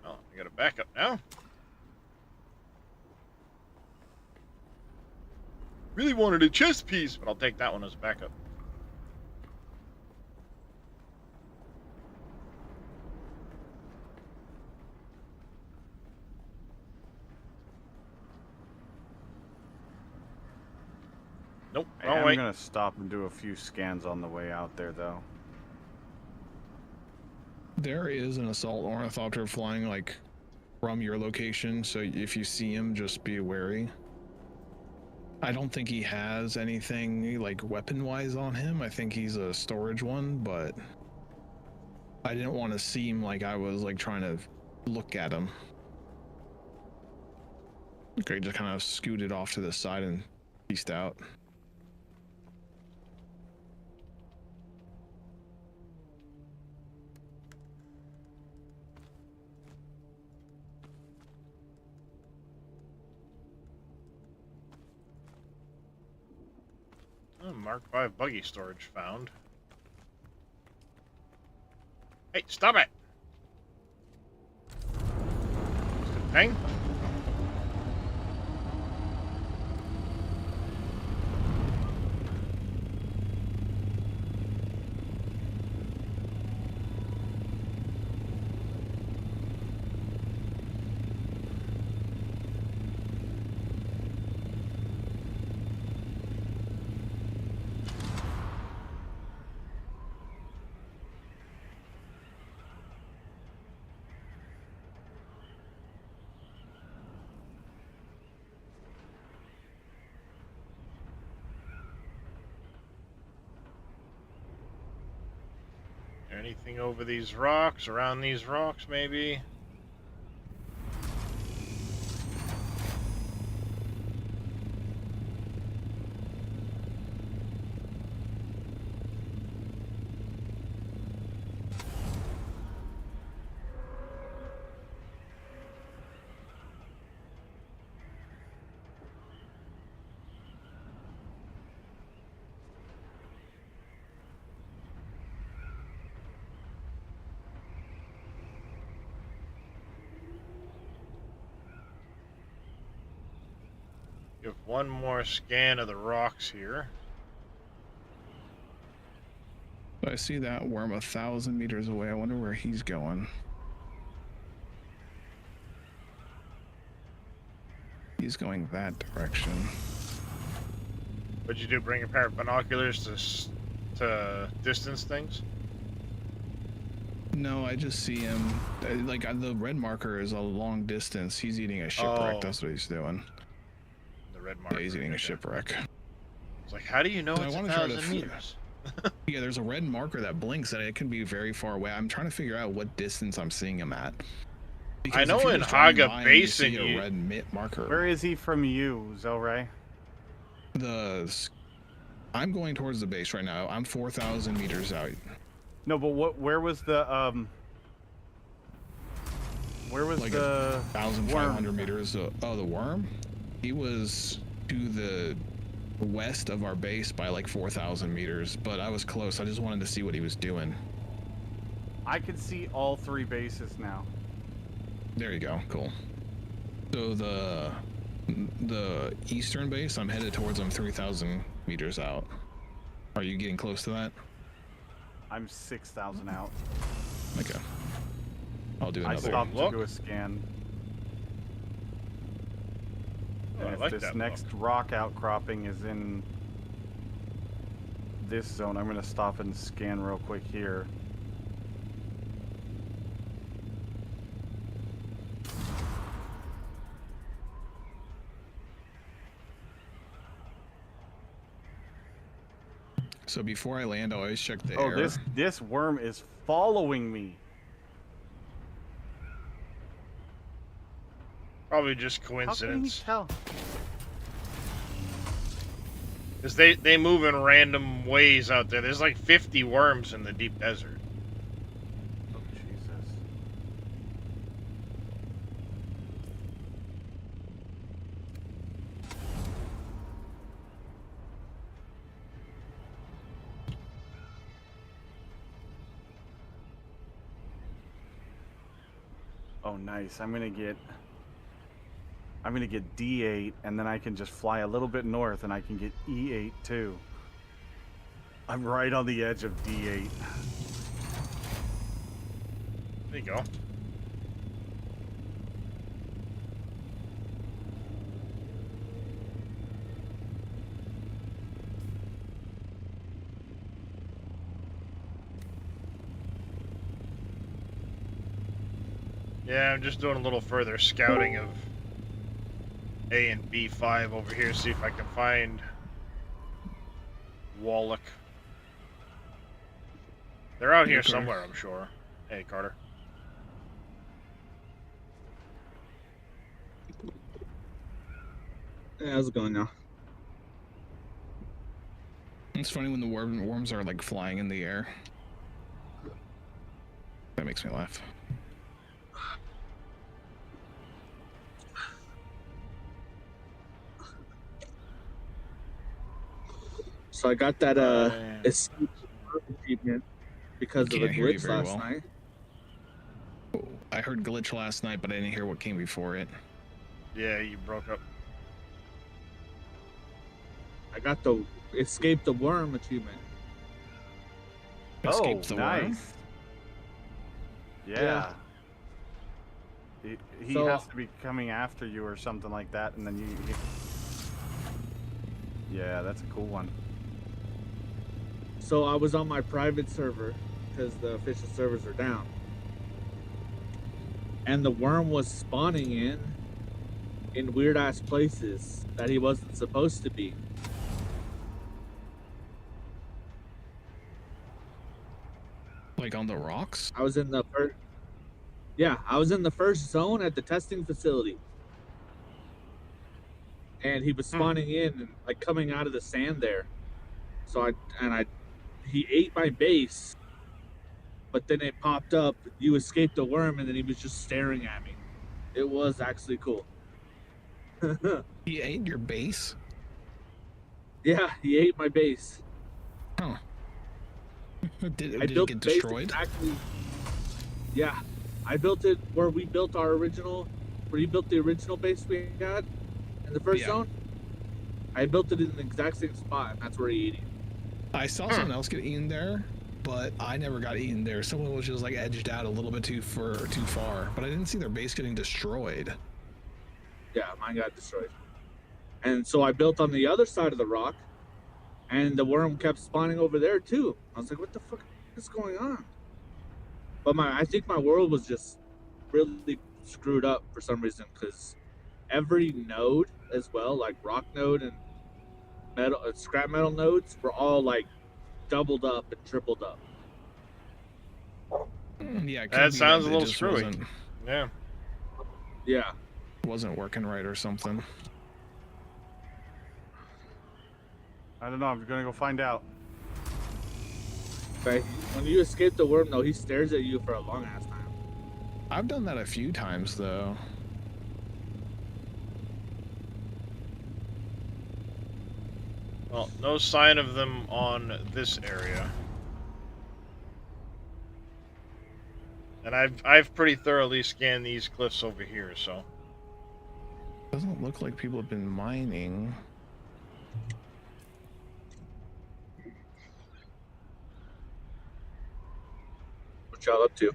Oh, I got a backup now. Really wanted a chest piece, but I'll take that one as a backup. Nope. Oh,
I'm
wait.
gonna stop and do a few scans on the way out there, though.
There is an assault ornithopter flying like from your location, so if you see him, just be wary. I don't think he has anything like weapon-wise on him. I think he's a storage one, but I didn't want to seem like I was like trying to look at him. Okay, just kind of scooted off to the side and peaced out.
Oh, Mark 5 buggy storage found. Hey, stop it! Hang. Anything over these rocks, around these rocks, maybe? Give one more scan of the rocks here.
I see that worm 1,000 meters away. I wonder where he's going. He's going that direction.
What'd you do? Bring a pair of binoculars to distance things?
No, I just see him. Like the red marker is a long distance. He's eating a shipwreck.
Oh.
That's what he's doing.
The red marker.
Yeah, he's eating a
okay.
shipwreck.
It's like, how do you know
And I
it's
wanna try to
1,000 meters?
Yeah, there's a red marker that blinks and it can be very far away. I'm trying to figure out what distance I'm seeing him at.
I know
if you're
in
just driving
Haga
by and
Basin,
you see
you-
a red marker.
Where is he from you, Zelray?
I'm going towards the base right now. I'm 4,000 meters out.
No, but where was the Where was
Like
the
1,500
worm?
meters. Oh, the worm? He was to the west of our base by like 4,000 meters, but I was close. I just wanted to see what he was doing.
I can see all 3 bases now.
There you go. Cool. So the eastern base, I'm headed towards them 3,000 meters out. Are you getting close to that?
I'm 6,000 out.
Okay. I'll do
I
another.
stopped
look.
to do a scan.
Oh, I
And if
like
this
that
next rock outcropping is in this zone, I'm gonna stop and scan real quick here.
So before I land, I always check the
Oh,
air.
this worm is following me.
Probably just
How can he
coincidence.
tell?
Because they move in random ways out there. There's like 50 worms in the deep desert.
Oh, Jesus. Oh, nice. I'm gonna get D8, and then I can just fly a little bit north, and I can get E8 too. I'm right on the edge of D8.
There you go. Yeah, I'm just doing a little further scouting of A and B5 over here, see if I can find Wallach. They're out here
Okay.
somewhere, I'm sure. Hey, Carter.
Hey, how's it going now?
It's funny when the worms are like flying in the air. That makes me laugh.
So I got that
Man.
escape achievement because of a
Can't hear you
glitch
very
last
well.
night.
I heard glitch last night, but I didn't hear what came before it.
Yeah, you broke up.
I got the escape the worm achievement.
Escape the
nice.
worm?
Yeah. He
So-
has to be coming after you or something like that, and then you. Yeah, that's a cool one.
So I was on my private server because the official servers are down. And the worm was spawning in weird ass places that he wasn't supposed to be.
Like on the rocks?
I was in the first I was in the first zone at the testing facility. And he was spawning in and like coming out of the sand there. So he ate my base. But then it popped up, you escaped the worm, and then he was just staring at me. It was actually cool.
He ate your base?
Yeah, he ate my base.
Huh. Did
I
it
built
get
the base
destroyed?
exactly. Yeah, I built it where we built our original, where you built the original base we had in the first
Yeah.
zone. I built it in the exact same spot, and that's where he ate it.
I saw someone else get eaten there, but I never got eaten there. Someone was just like edged out a little bit too far, but I didn't see their base getting destroyed.
Yeah, mine got destroyed. And so I built on the other side of the rock, and the worm kept spawning over there too. I was like, what the fuck is going on? But I think my world was just really screwed up for some reason, because every node as well, like rock node and metal, scrap metal nodes, were all like doubled up and tripled up.
Yeah, it could
That
be
sounds a
it
little
just
screwy. Yeah.
Yeah.
Wasn't working right or something.
I don't know. I'm gonna go find out.
But when you escape the worm, though, he stares at you for a long ass time.
I've done that a few times though.
Well, no sign of them on this area. And I've pretty thoroughly scanned these cliffs over here, so.
Doesn't look like people have been mining.
What y'all up to?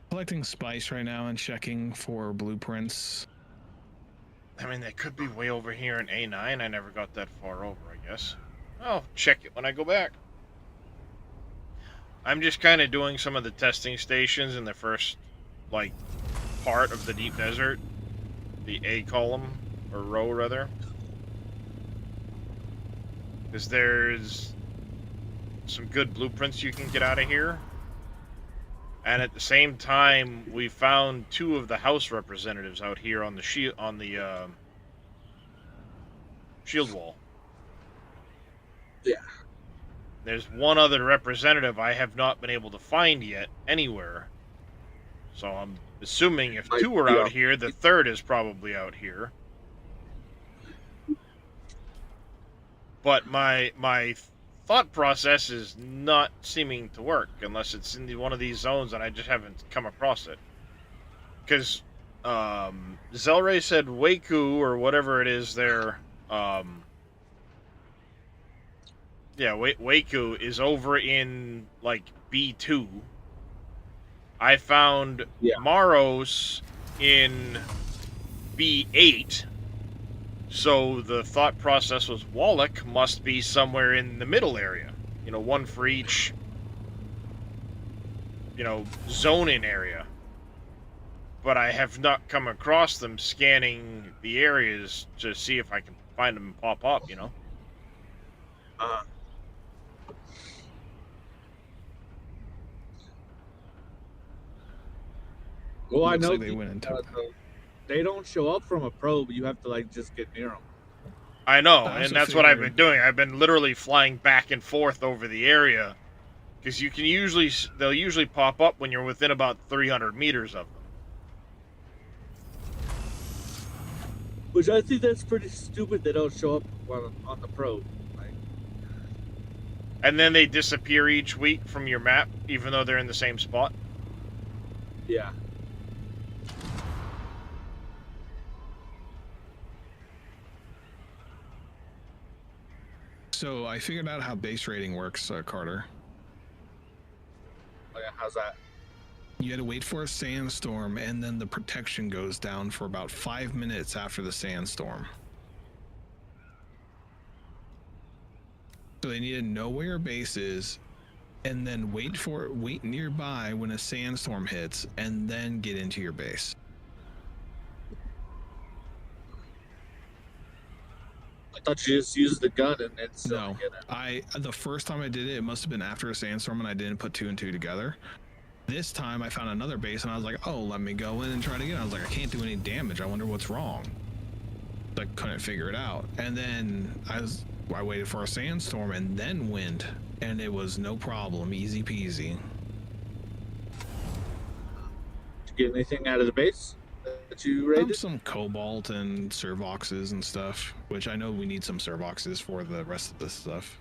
Collecting spice right now and checking for blueprints.
I mean, they could be way over here in A9. I never got that far over, I guess. I'll check it when I go back. I'm just kind of doing some of the testing stations in the first, like, part of the deep desert. The A column, or row, rather. Because there's some good blueprints you can get out of here. And at the same time, we found 2 of the house representatives out here on the shield wall.
Yeah.
There's one other representative I have not been able to find yet anywhere. So I'm assuming if 2 are out here, the 3rd is probably out here. But my thought process is not seeming to work unless it's in one of these zones and I just haven't come across it. Because Zelray said Waku, or whatever it is there, Waku is over in, like, B2. I found Maros in B8. So the thought process was Wallach must be somewhere in the middle area. You know, one for each, zone-in area. But I have not come across them scanning the areas to see if I can find them and pop up,
Well, I
Looks
know
like they went into
they don't show up from a probe. You have to like just get near them.
I know,
I
and
also
that's what I've
figured-
been doing. I've been literally flying back and forth over the area. Because they'll usually pop up when you're within about 300 meters of them.
Which I think that's pretty stupid. They don't show up on the probe. Like,
And then they disappear each week from your map, even though they're in the same spot.
Yeah.
So I figured out how base rating works, Carter.
Oh, yeah. How's that?
You had to wait for a sandstorm, and then the protection goes down for about 5 minutes after the sandstorm. So they need to know where your base is, and then wait nearby when a sandstorm hits, and then get into your base.
I thought you just used the gun and then still
No,
get it.
the first time I did it, it must have been after a sandstorm, and I didn't put 2 and 2 together. This time I found another base, and I was like, oh, let me go in and try to get it. I was like, I can't do any damage. I wonder what's wrong. I couldn't figure it out. And then I waited for a sandstorm and then wind, and it was no problem, easy peasy.
Did you get anything out of the base that you raided?
Some cobalt and servoxes and stuff, which I know we need some servoxes for the rest of this stuff.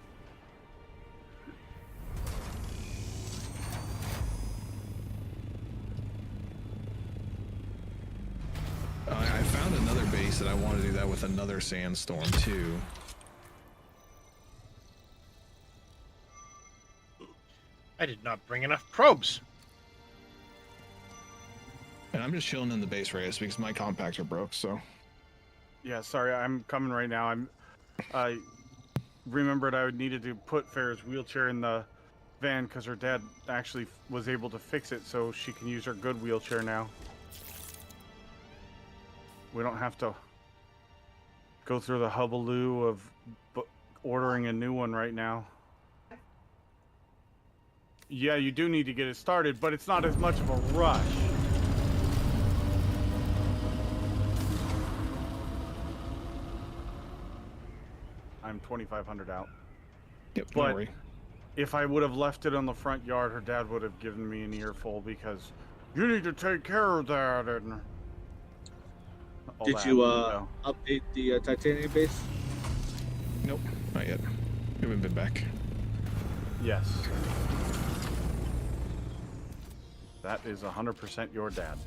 I found another base that I want to do that with another sandstorm too.
I did not bring enough probes.
And I'm just chilling in the base race because my compactor broke, so.
Yeah, sorry, I'm coming right now. I remembered I needed to put Farrah's wheelchair in the van because her dad actually was able to fix it, so she can use her good wheelchair now. We don't have to go through the hullabaloo of ordering a new one right now. Yeah, you do need to get it started, but it's not as much of a rush. I'm 2,500 out.
Yep,
But
no worry.
if I would have left it on the front yard, her dad would have given me an earful because you need to take care of that. And all
Did
that,
you
know.
update the titanium base?
Nope, not yet. We haven't been back.
Yes. That is 100% your dad.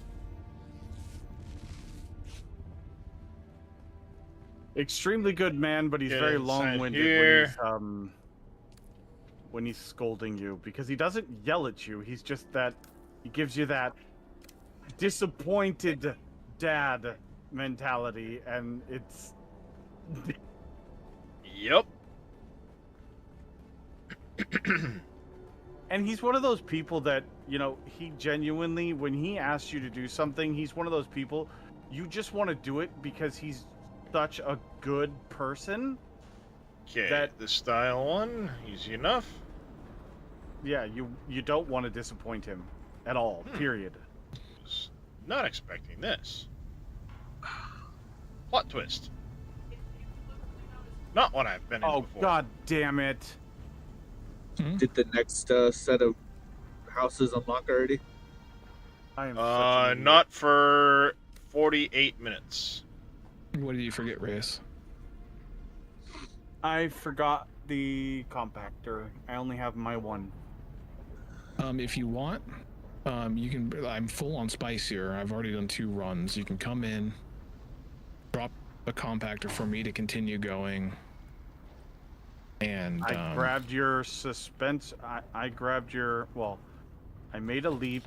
Extremely good man, but he's
Get
very
inside
long-winded
here.
when he's scolding you, because he doesn't yell at you. He's just that he gives you that disappointed dad mentality, and it's
Yep.
and he's one of those people that, you know, he genuinely, when he asks you to do something, he's one of those people you just want to do it because he's such a good person.
Okay,
That-
the style one, easy enough.
Yeah, you don't want to disappoint him at all, period.
Was not expecting this. Plot twist. Not what I've been in
Oh,
before.
god damn it.
Did the next set of houses unlock already?
I am such an idiot.
Not for 48 minutes.
What did you forget, Reyes?
I forgot the compactor. I only have my one.
If you want, you can. I'm full on spice here. I've already done 2 runs. You can come in, drop a compactor for me to continue going, and
I grabbed your suspense. I grabbed your. Well, I made a leap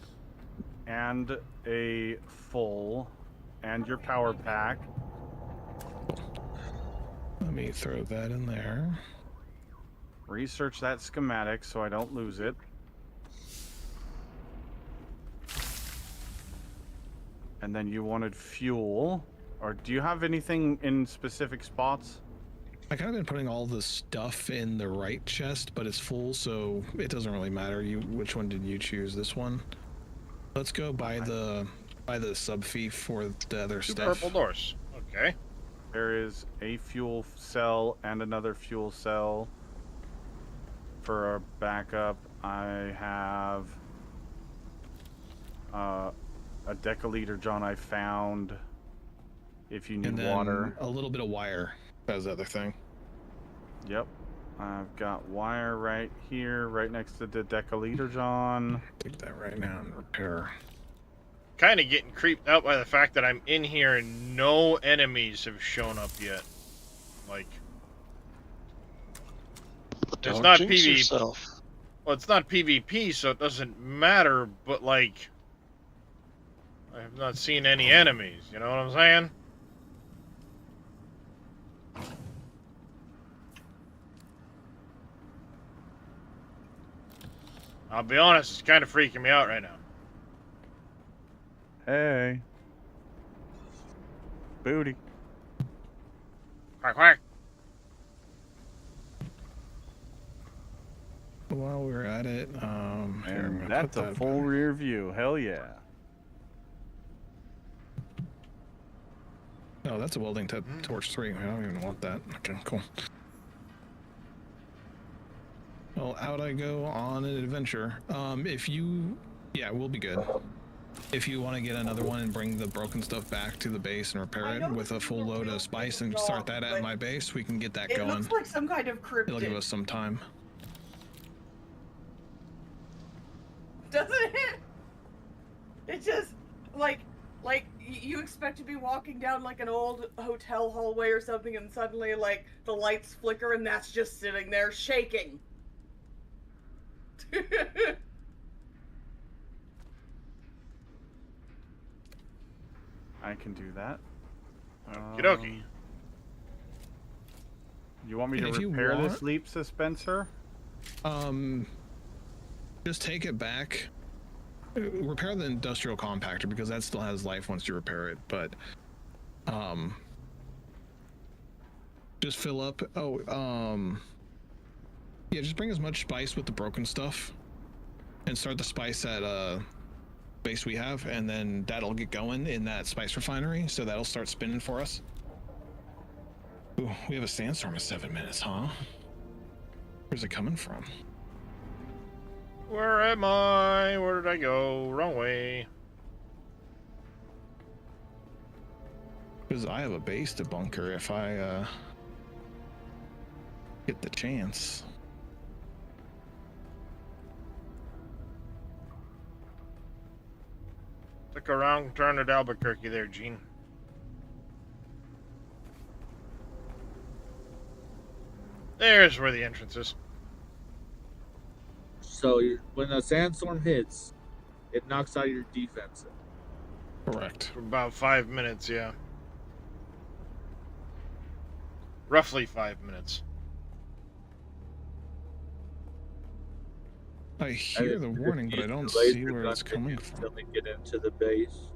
and a full and your power pack.
let me throw that in there.
Research that schematic so I don't lose it. And then you wanted fuel. Or do you have anything in specific spots?
I kind of been putting all the stuff in the right chest, but it's full, so it doesn't really matter. Which one did you choose? This one. Let's go buy the sub fee for the other
2
stuff.
purple doors. Okay.
There is a fuel cell and another fuel cell for our backup. I have a deciliter, John, I found. If you need
And then
water.
a little bit of wire. That's the other thing.
Yep. I've got wire right here, right next to the deciliter, John.
Take that right now and repair.
kind of getting creeped out by the fact that I'm in here and no enemies have shown up yet. Like, it's
Don't
not
jinx
PvP.
yourself.
Well, it's not PvP, so it doesn't matter. But like, I have not seen any enemies. You know what I'm saying? I'll be honest, it's kind of freaking me out right now.
Hey. Booty.
Quack, quack.
While we're at it, here, I'm
And
gonna
that's
put
a
that
full
back.
rear view. Hell yeah.
Oh, that's a welding torch 3. I don't even want that. Okay, cool. Well, out I go on an adventure. If you... Yeah, we'll be good. If you want to get another one and bring the broken stuff back to the base and repair
I
it
know
with
this
a
is
full
a
load
real
of spice
big
and start
dog,
that at
but
my base, we can get that
It
going.
looks like some kind of
It'll give
cryptid,
us some time.
doesn't it? It's just like you expect to be walking down like an old hotel hallway or something, and suddenly like the lights flicker, and that's just sitting there shaking.
I can do that.
Okie dokie.
You want me to
If you
repair this
want-
leap dispenser?
Just take it back. Repair the industrial compactor because that still has life once you repair it, but just fill up. Yeah, just bring as much spice with the broken stuff and start the spice at base we have, and then that'll get going in that spice refinery, so that'll start spinning for us. Ooh, we have a sandstorm in 7 minutes, huh? Where's it coming from?
Where am I? Where did I go? Wrong way.
Because I have a base to bunker if I get the chance.
Took a wrong turn at Albuquerque there, Gene. There's where the entrance is.
So when a sandstorm hits, it knocks out your defense.
Correct.
For about 5 minutes, yeah. Roughly 5 minutes.
I hear the warning, but I don't see where it's coming from.
Until we get into the base.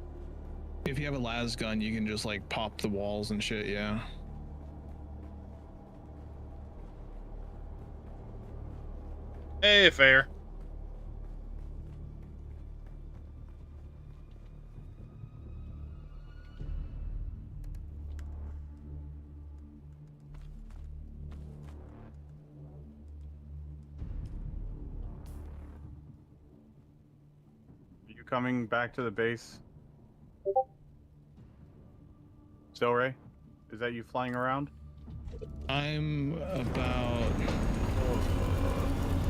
If you have a las gun, you can just like pop the walls and shit, yeah.
Hey, fair.
You coming back to the base? Still, Ray? Is that you flying around?
I'm about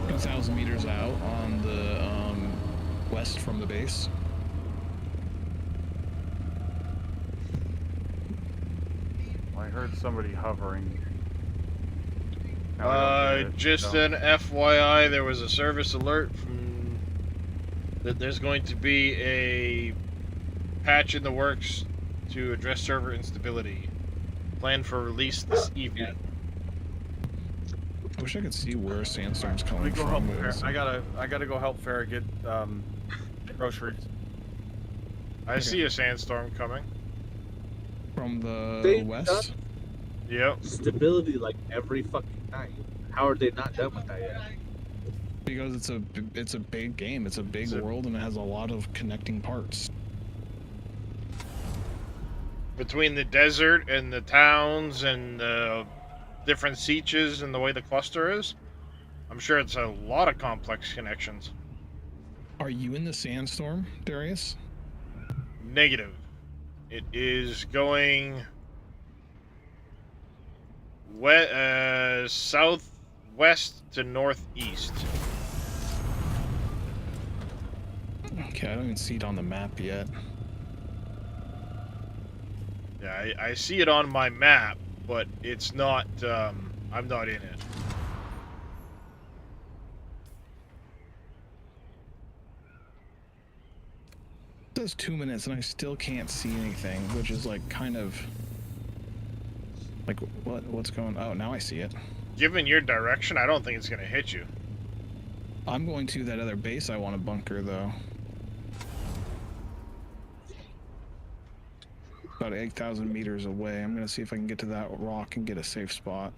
2,000 meters out on the west from the base.
I heard somebody hovering. Now I don't get it,
Just
so-
an FYI, there was a service alert from that there's going to be a patch in the works to address server instability. Planned for release this evening.
I wish I could see where sandstorm's
Let me
coming
go help
from.
Farrah. I gotta go help Farrah get groceries.
I see a sandstorm coming.
From the
They
west.
Yep.
Stability like every fucking night. How are they not done with that yet?
Because it's a big game. It's a big world and it has a lot of connecting parts.
Between the desert and the towns and the different sieges and the way the cluster is, I'm sure it's a lot of complex connections.
Are you in the sandstorm, Darius?
Negative. It is going southwest to northeast.
Okay, I don't even see it on the map yet.
Yeah, I see it on my map, but it's not, I'm not in it.
It says 2 minutes and I still can't see anything, which is like kind of like what's going. Oh, now I see it.
Given your direction, I don't think it's gonna hit you.
I'm going to that other base I want to bunker though. About 8,000 meters away. I'm gonna see if I can get to that rock and get a safe spot.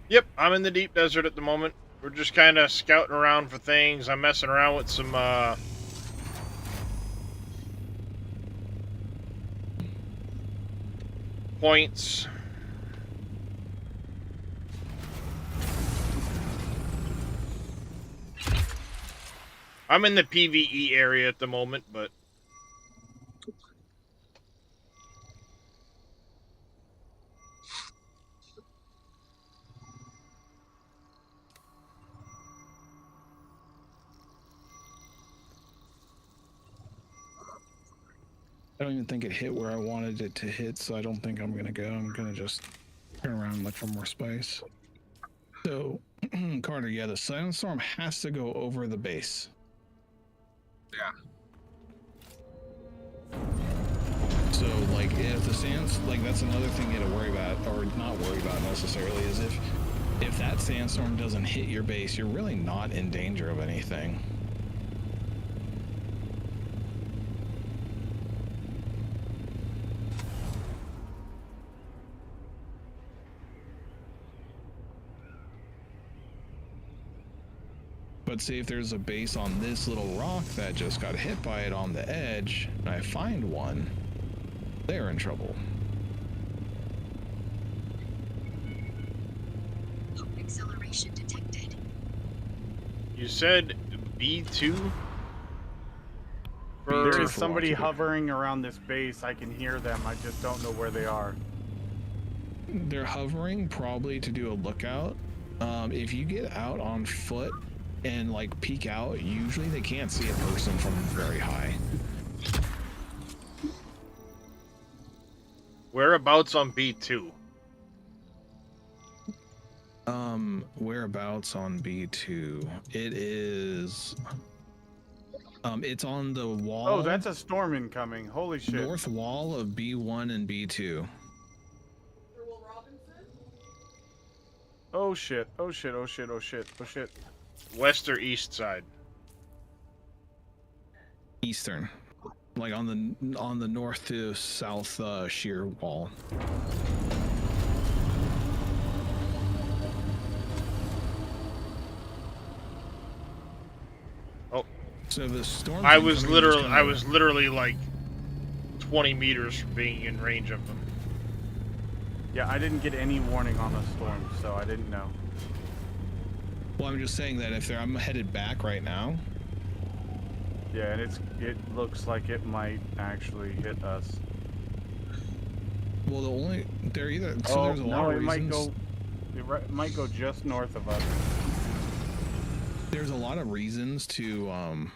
Yep, I'm in the deep desert at the moment. We're just kind of scouting around for things. I'm messing around with some, points. I'm in the PvE area at the moment, but
I don't even think it hit where I wanted it to hit, so I don't think I'm gonna go. I'm gonna just turn around and look for more spice. So, Carter, yeah, the Silent Storm has to go over the base.
Yeah.
So, like, if the sands, like, that's another thing you gotta worry about, or not worry about necessarily, is if that sandstorm doesn't hit your base, you're really not in danger of anything. But see if there's a base on this little rock that just got hit by it on the edge, and I find one, they're in trouble.
Acceleration detected.
you said B2?
There
For
is somebody
Rocky.
hovering around this base. I can hear them. I just don't know where they are.
They're hovering probably to do a lookout. If you get out on foot and like peek out, usually they can't see a person from very high.
Whereabouts on B2?
Whereabouts on B2? It is it's on the wall.
Oh, that's a storm incoming. Holy shit.
North wall of B1 and B2.
Oh shit. Oh shit. Oh shit. Oh shit. Oh shit.
West or east side?
Eastern. Like on the north to south sheer wall.
Oh.
So the storm.
I was literally like 20 meters from being in range of them.
Yeah, I didn't get any warning on the storm, so I didn't know.
Well, I'm just saying that if I'm headed back right now.
Yeah, and it looks like it might actually hit us.
Well, they're either. So
Oh
there's a lot
no,
of
it
reasons.
might go just north of us.
There's a lot of reasons to.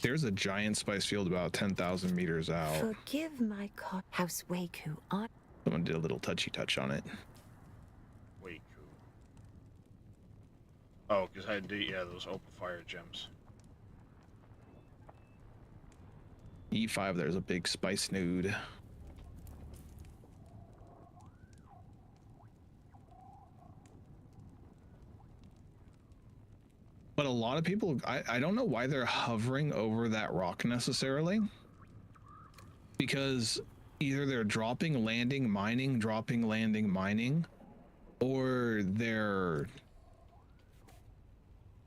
There's a giant spice field about 10,000 meters out.
Forgive my House Waku.
Someone did a little touchy touch on it.
Wait. Oh, because I did, yeah, those opal fire gems.
E5, there's a big spice nude. But a lot of people, I don't know why they're hovering over that rock necessarily. Because either they're dropping, landing, mining, dropping, landing, mining, or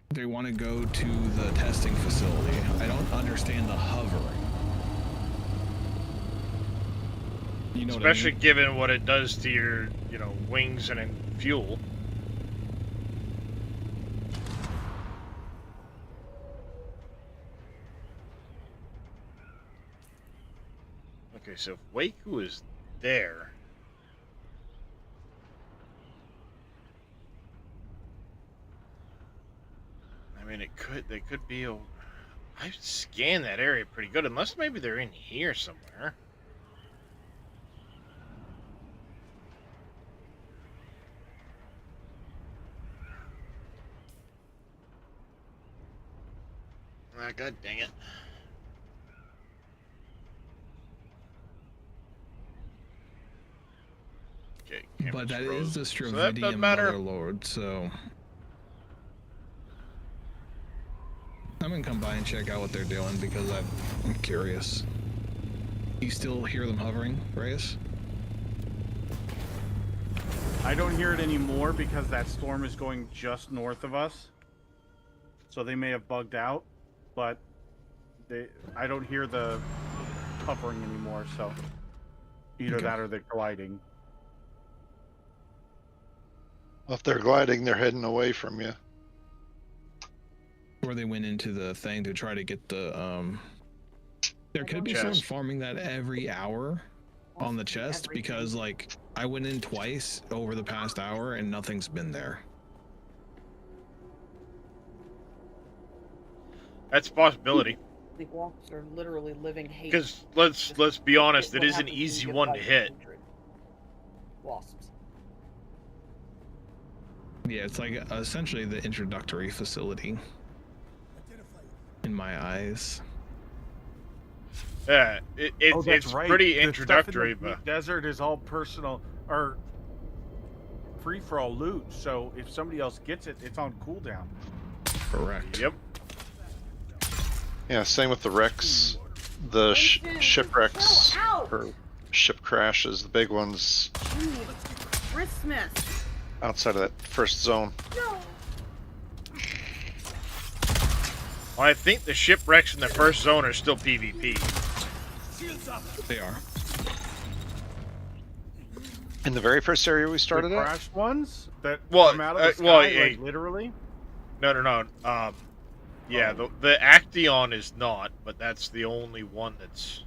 they want to go to the testing facility. I don't understand the hovering. You know
Especially
what I mean?
given what it does to your, wings and fuel. Okay, so if Waku is there. I mean, they could be. I scanned that area pretty good, unless maybe they're in here somewhere. God dang it. Okay,
But that
cameras
is the
frozen. So that
Stravidian
doesn't matter.
Motherlord, so I'm gonna come by and check out what they're doing because I'm curious. You still hear them hovering, Reyes?
I don't hear it anymore because that storm is going just north of us. So they may have bugged out, but I don't hear the hovering anymore, so either
Okay.
that or they're gliding.
Well, if they're gliding, they're heading away from you.
Or they went into the thing to try to get the there could be someone
Chest.
farming that every hour on the chest because like I went in twice over the past hour and nothing's been there.
That's a possibility.
The walks are literally living hate.
Because let's be honest, it
What
is an
happens when you
easy
get
one to
bite
hit.
100 wasps.
Yeah, it's like essentially the introductory facility in my eyes.
Yeah,
Oh, that's
it's
right.
pretty
The stuff in
introductory,
the
but
desert is all personal or free for all loot. So if somebody else gets it, it's on cooldown.
Correct.
yep.
Yeah, same with the wrecks. The shipwrecks
Chill out.
or ship crashes, the big ones
Christmas.
outside of that first zone.
No.
Well, I think the shipwrecks in the first zone are still PvP.
They are.
In the very first area we started
the
at?
crashed ones that
Well,
come out of the sky,
well,
like literally.
No. Yeah, the Action is not, but that's the only one that's.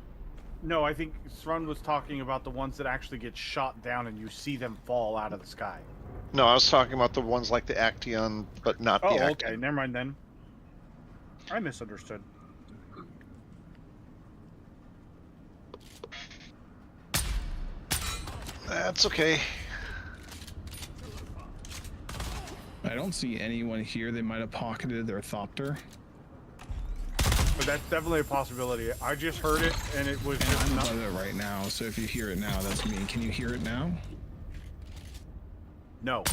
No, I think Srun was talking about the ones that actually get shot down and you see them fall out of the sky.
No, I was talking about the ones like the Action, but not the
Oh,
Action.
okay. Never mind then. I misunderstood.
That's okay.
I don't see anyone here. They might have pocketed their Thopter.
But that's definitely a possibility. I just heard it and it was
And
just
I'm
not...
above it right now, so if you hear it now, that's me. Can you hear it now?
No.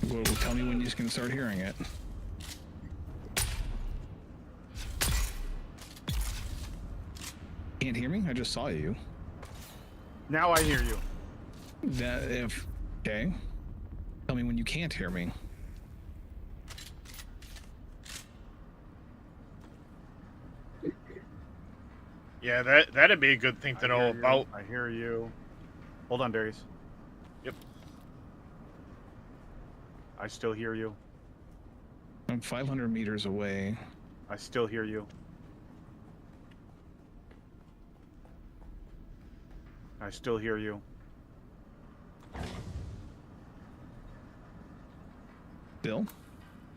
Well, tell me when you can start hearing it. Can't hear me? I just saw you.
Now I hear you.
Okay. Tell me when you can't hear me.
Yeah, that'd be a good thing to know about.
I hear you. Hold on, Darius.
Yep.
I still hear you.
I'm 500 meters away.
I still hear you. I still hear you.
Bill?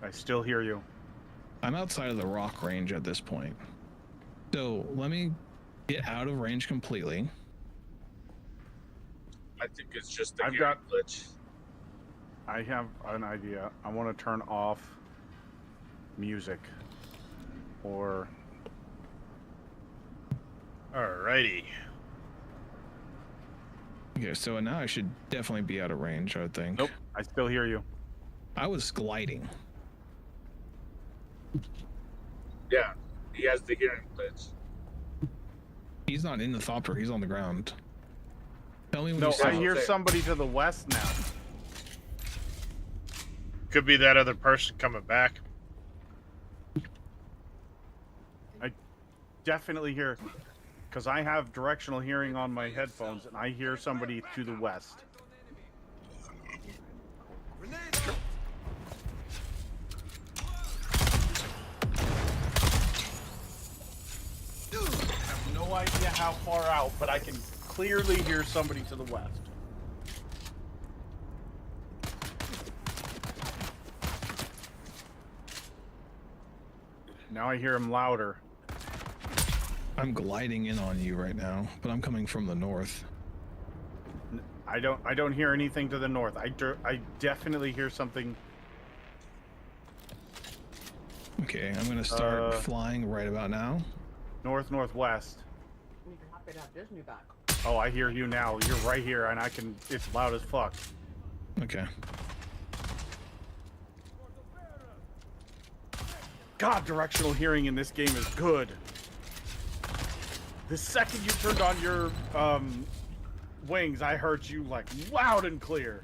I still hear you.
I'm outside of the rock range at this point. So let me get out of range completely.
I think it's just a
I've
hearing
got-
glitch.
I have an idea. I want to turn off music. Or...
Alrighty.
Okay, so now I should definitely be out of range, I would think.
Nope. I still hear you.
I was gliding.
Yeah, he has the hearing glitch.
He's not in the Thopter, he's on the ground. Tell me when
No,
you
I
stop.
hear somebody to the west now.
Could be that other person coming back.
Definitely hear... Because I have directional hearing on my headphones, and I hear somebody to the west. I have no idea how far out, but I can clearly hear somebody to the west. Now I hear him louder.
I'm gliding in on you right now, but I'm coming from the north.
I don't hear anything to the north. I definitely hear something.
Okay, I'm gonna start flying right about now.
Northwest.
I'm happy to have Disney back.
Oh, I hear you now. You're right here, and I can. It's loud as fuck.
Okay.
God, directional hearing in this game is good. The second you turned on your wings, I heard you like loud and clear.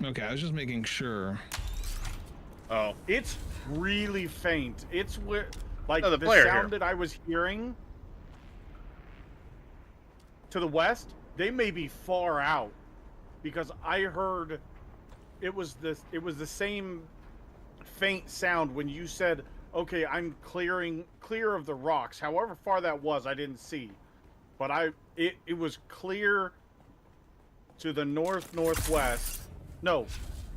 Okay, I was just making sure.
Oh.
It's really faint. It's where, like,
the
the
player
sound
here.
that I was hearing to the west, they may be far out, because I heard it was the same faint sound when you said, "Okay, I'm clear of the rocks." However far that was, I didn't see, but it was clear to the northwest. No,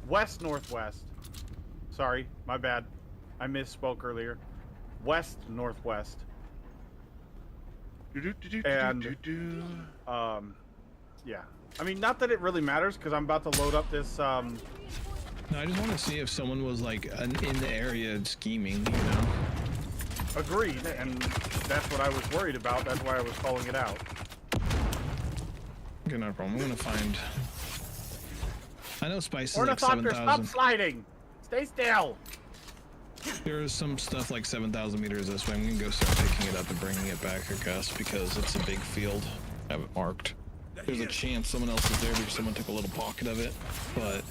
west-northwest. Sorry, my bad. I misspoke earlier. West-northwest. And, yeah. I mean, not that it really matters, because I'm about to load up this,
No, I just want to see if someone was, like, in the area scheming, you know?
Agreed, and that's what I was worried about. That's why I was calling it out.
Okay, no problem. I'm gonna find... I know Spice is like
Ornithopter, stop
7,000.
sliding! Stay still!
There's some stuff like 7,000 meters this way. I'm gonna go start picking it up and bringing it back, I guess, because it's a big field. I have it marked. There's a chance someone else is there because someone took a little pocket of it, but...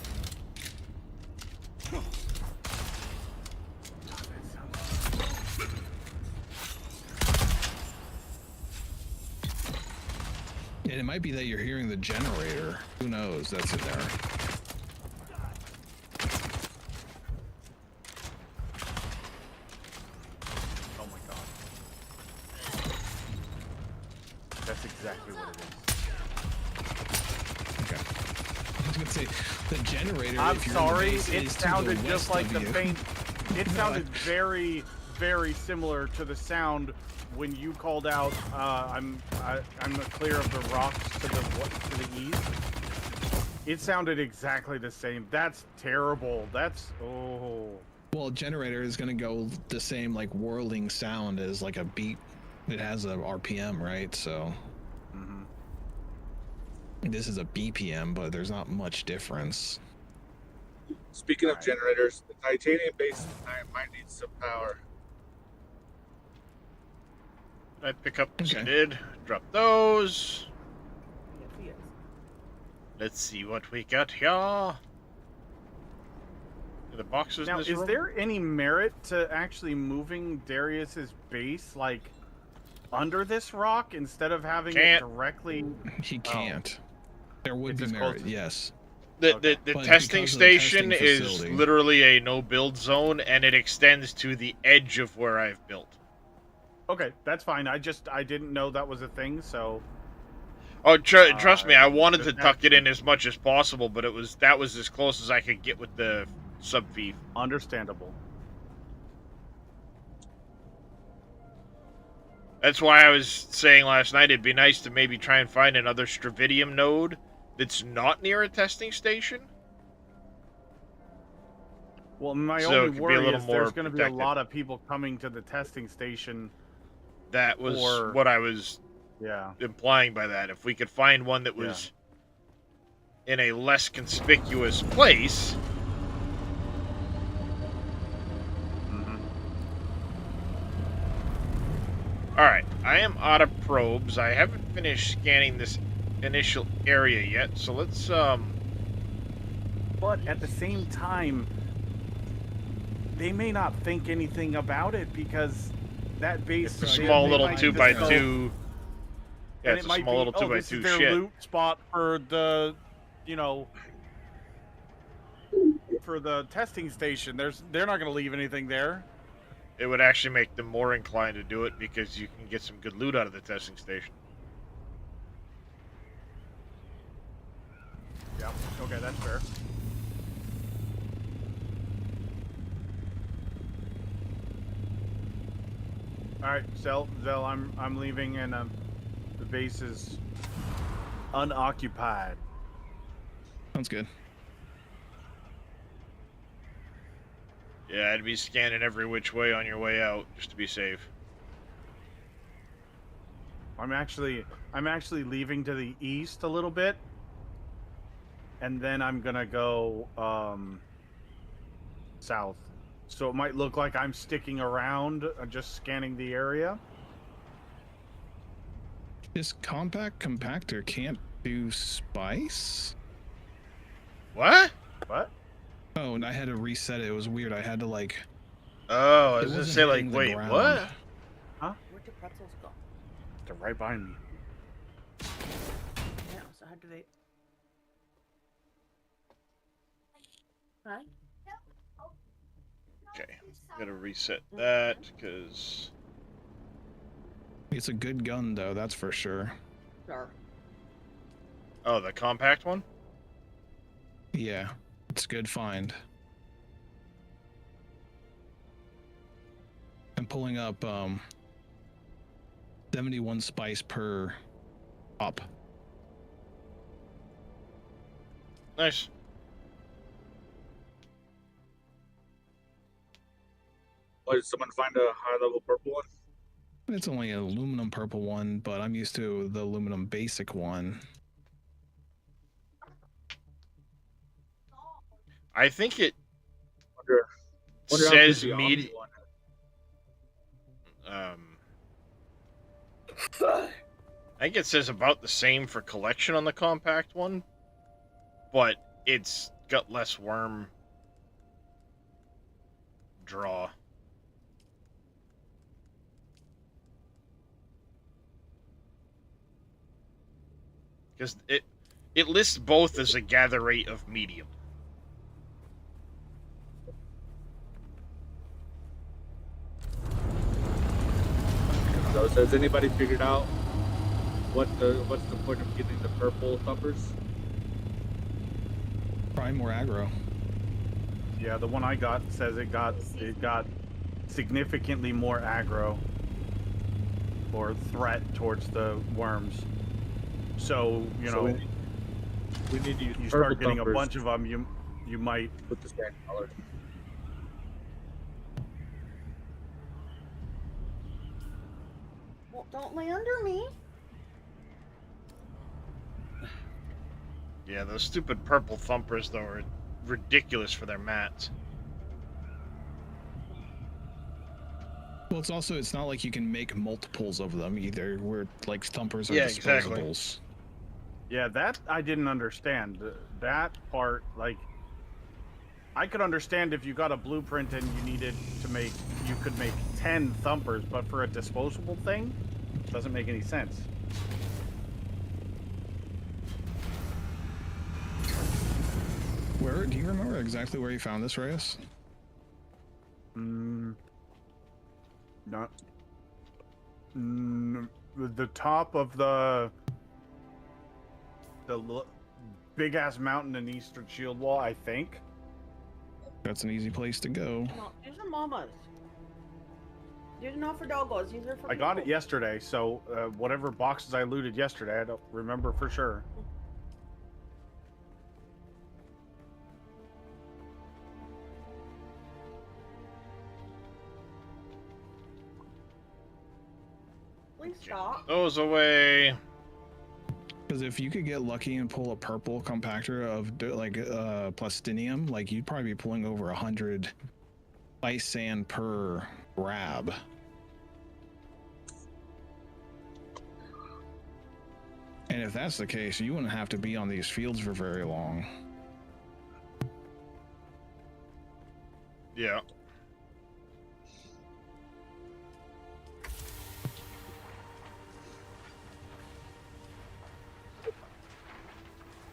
And it might be that you're hearing the generator. Who knows? That's in there.
Oh my god. That's exactly what it is.
Okay. I was gonna say, the generator,
I'm
if you're in the
sorry,
base,
it
is to
sounded
the
just
west
like
of
the
you.
faint... It
No,
sounded very, very similar to the sound when you called out, I'm clear of the rocks to the east. It sounded exactly the same. That's terrible. That's... Oh...
Well, generator is gonna go the same like whirling sound as like a beat. It has a RPM, right? So this is a BPM, but there's not much difference.
Speaking of generators, the titanium base might need some power.
I pick up what you did. Drop those.
Yes.
Let's see what we got here. The boxes
Now,
in this
is
room?
there any merit to actually moving Darius's base, like, under this rock instead of having it directly...
He can't. There would
It's
be
as
merit,
close-
yes.
The
But
testing
because of the
station
testing
is
facility-
literally a no-build zone, and it extends to the edge of where I've built.
Okay, that's fine. I didn't know that was a thing, so...
Oh, trust me, I wanted to
that-
tuck it in as much as possible, but that was as close as I could get with the sub-thief.
Understandable.
That's why I was saying last night it'd be nice to maybe try and find another Stravidium node that's not near a testing station.
Well, my
So it
only
could be a
worry
little
is
more
there's going to be a
protected.
lot of people coming to the testing station.
That was
Or-
what I was
Yeah.
implying by that. If we could find one that was in a less conspicuous place. Alright, I am out of probes. I haven't finished scanning this initial area yet, so let's
But at the same time, they may not think anything about it because that base...
it's a
they
small little
might
2x2. Yeah,
and
it's
it
a
might
small
be,
little
oh, this
2x2
is their
shit.
loot spot for the, for the testing station. They're not going to leave anything there.
It would actually make them more inclined to do it because you can get some good loot out of the testing station.
Yeah. Okay, that's fair. All right, Zell, I'm leaving, and the base is unoccupied.
Sounds good.
Yeah, I'd be scanning every which way on your way out, just to be safe.
I'm actually leaving to the east a little bit, and then I'm gonna go south. So it might look like I'm sticking around, just scanning the area.
This compact compactor can't do spice?
What?
What?
Oh, and I had to reset it. It was weird. I had to like.
Oh, I
It
was gonna
wasn't
say, like,
hitting the
wait,
ground.
what?
Where'd the pretzels go?
They're right behind me.
Yeah, so how do they? Huh?
Okay, gotta reset that, because...
It's a good gun, though. That's for sure.
Sure.
Oh, the compact one?
Yeah, it's a good find. I'm pulling up 71 spice per up.
Nice.
Or did someone find a high level purple one?
It's only an aluminum purple one, but I'm used to the aluminum basic one.
I think it
Wonder how good
says
the Omni
medium.
one is.
I think it says about the same for collection on the compact one, but it's got less worm draw. Because it lists both as a gather rate of medium.
So has anybody figured out what's the point of getting the purple thumpers?
Probably more aggro.
Yeah, the one I got says it got significantly more aggro or threat towards the worms. So you
So
know,
we need to use
you
purple
start getting a
thumpers
bunch of them, you might.
with the same color.
Well, don't lay under me.
Yeah, those stupid purple thumpers, though, are ridiculous for their mats.
Well, it's not like you can make multiples of them either, where like thumpers are
Yeah,
disposables.
exactly.
Yeah, that I didn't understand. That part, like, I could understand if you got a blueprint and you could make 10 thumpers, but for a disposable thing, it doesn't make any sense.
Where do you remember exactly where you found this, Reyes?
Not. The top of the big ass mountain in Eastern Shield Wall, I think.
That's an easy place to go.
No, these are mamas. These are not for doggos. These are for
I got it
people.
yesterday, so whatever boxes I looted yesterday, I don't remember for sure.
Please stop.
Those away.
Because if you could get lucky and pull a purple compactor of like plastinium, like you'd probably be pulling over 100 ice sand per grab. And if that's the case, you wouldn't have to be on these fields for very long.
Yeah.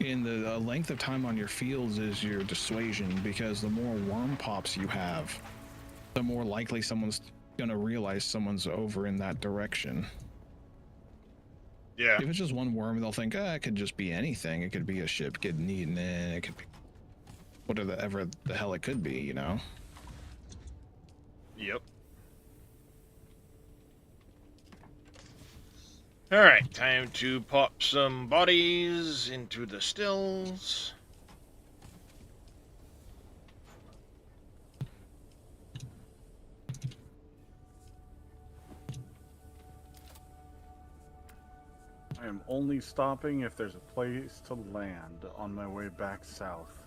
And the length of time on your fields is your dissuasion, because the more worm pops you have, the more likely someone's gonna realize someone's over in that direction.
Yeah.
If it's just one worm, they'll think, it could just be anything. It could be a ship getting eaten, it could be whatever the hell it could be, you know?
Yep. Alright, time to pop some bodies into the stills.
I am only stopping if there's a place to land on my way back south.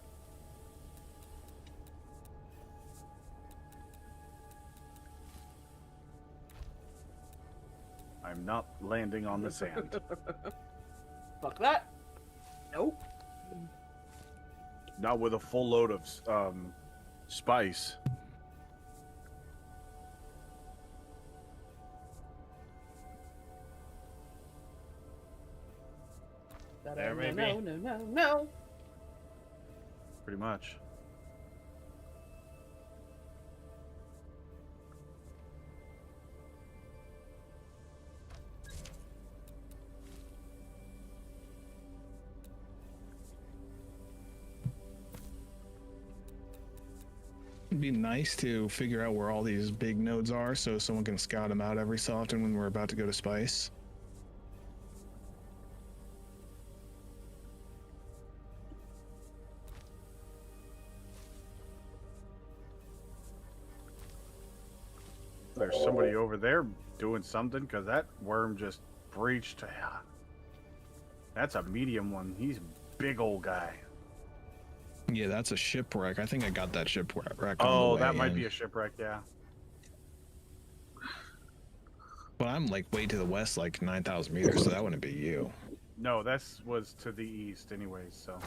I'm not landing on the sand.
Fuck that. Nope.
Not with a full load of spice.
There may be.
No.
Pretty much.
It'd be nice to figure out where all these big nodes are so someone can scout them out every so often when we're about to go to Spice.
There's somebody over there doing something because that worm just breached. That's a medium one. He's a big old guy.
Yeah, that's a shipwreck. I think I got that shipwreck.
Oh, that might be a shipwreck, yeah.
But I'm like way to the west, like 9,000 meters, so that wouldn't be you.
No, this was to the east anyways, so.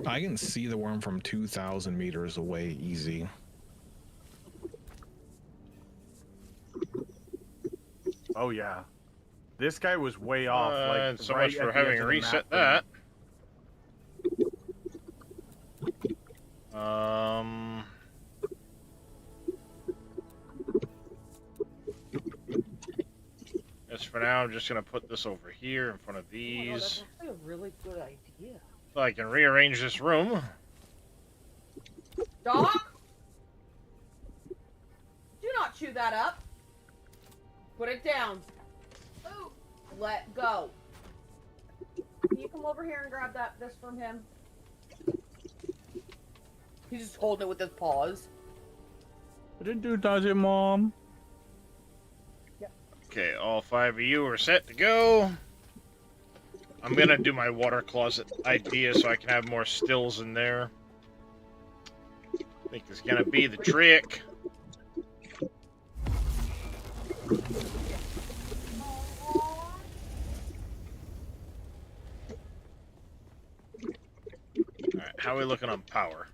I can see the worm from 2,000 meters away, easy.
Oh, yeah. This guy was way off. Like,
so
right
much for
at the edge
having
of the
reset
map.
that. As for now, I'm just gonna put this over here in front of these.
Oh, that's actually a really good idea.
So I can rearrange this room.
Doc? Do not chew that up. Put it down. Ooh. Let go. Can you come over here and grab this from him? He's just holding it with his paws.
I didn't do nothing, Mom.
Okay, all 5 of you are set to go. I'm gonna do my water closet idea so I can have more stills in there. I think it's gonna be the trick. Alright, how are we looking on power?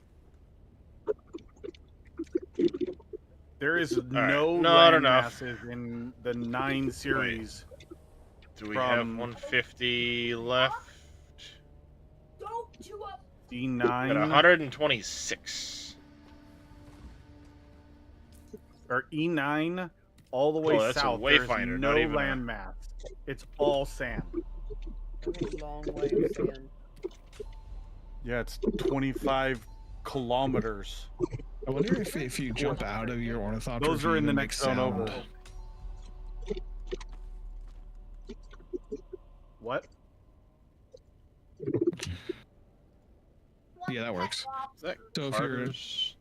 There is
right,
no
not
land
enough.
masses in the 9 series.
Do we have 150 left?
Don't chew up.
D9.
Got 126.
Or E9 all the way
Oh, that's a
south. There's
wayfinder,
no
not even
land mass. It's all sand.
That's a long way of sand.
Yeah, it's 25 kilometers.
I wonder if you jump out of your ornithopter.
Those are in the
make
next zone over.
sound.
What?
Yeah, that works.
Is that
So
Carter's?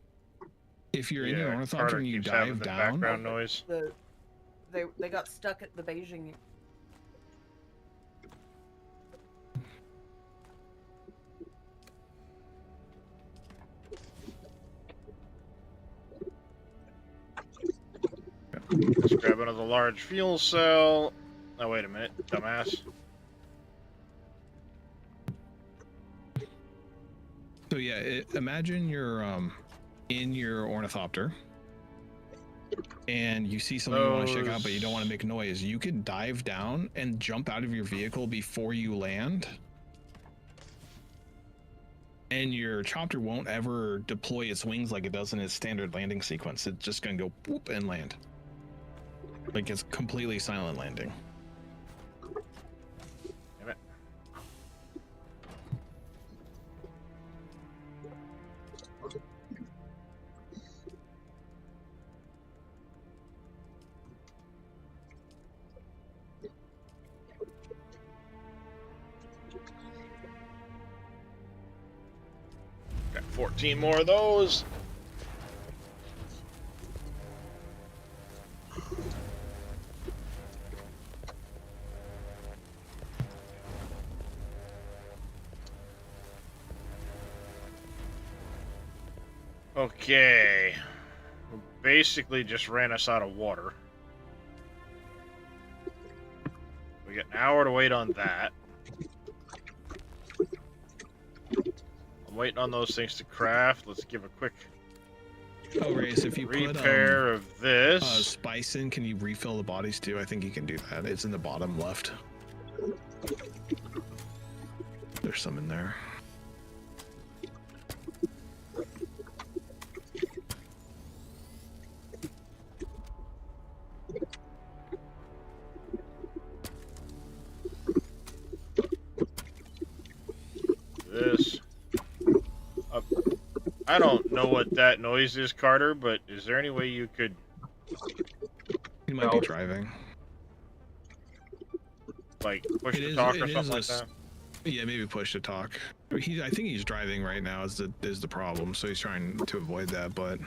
if you're in your ornithopter
Carter
and you
keeps having
dive
the
down,
background noise.
They got stuck at the Beijing.
Let's grab another large fuel cell. Oh, wait a minute, dumbass.
so yeah, imagine you're in your ornithopter and you see something you want to check out, but you don't want to make noise. You could dive down and jump out of your vehicle before you land. And your chopper won't ever deploy its wings like it does in its standard landing sequence. It's just going to go whoop and land. Like it's completely silent landing.
Damn it. Got 14 more of those. Okay. Basically just ran us out of water. We got an hour to wait on that. I'm waiting on those things to craft. Let's give a quick
Oh, Race, if you
repair of this.
put spice in, can you refill the bodies too? I think you can do that. It's in the bottom left. There's some in there.
This. I don't know what that noise is, Carter, but is there any way you could...
He might be driving.
Like, push to talk or something like that?
Yeah, maybe push to talk. I think he's driving right now is the problem, so he's trying to avoid that, but...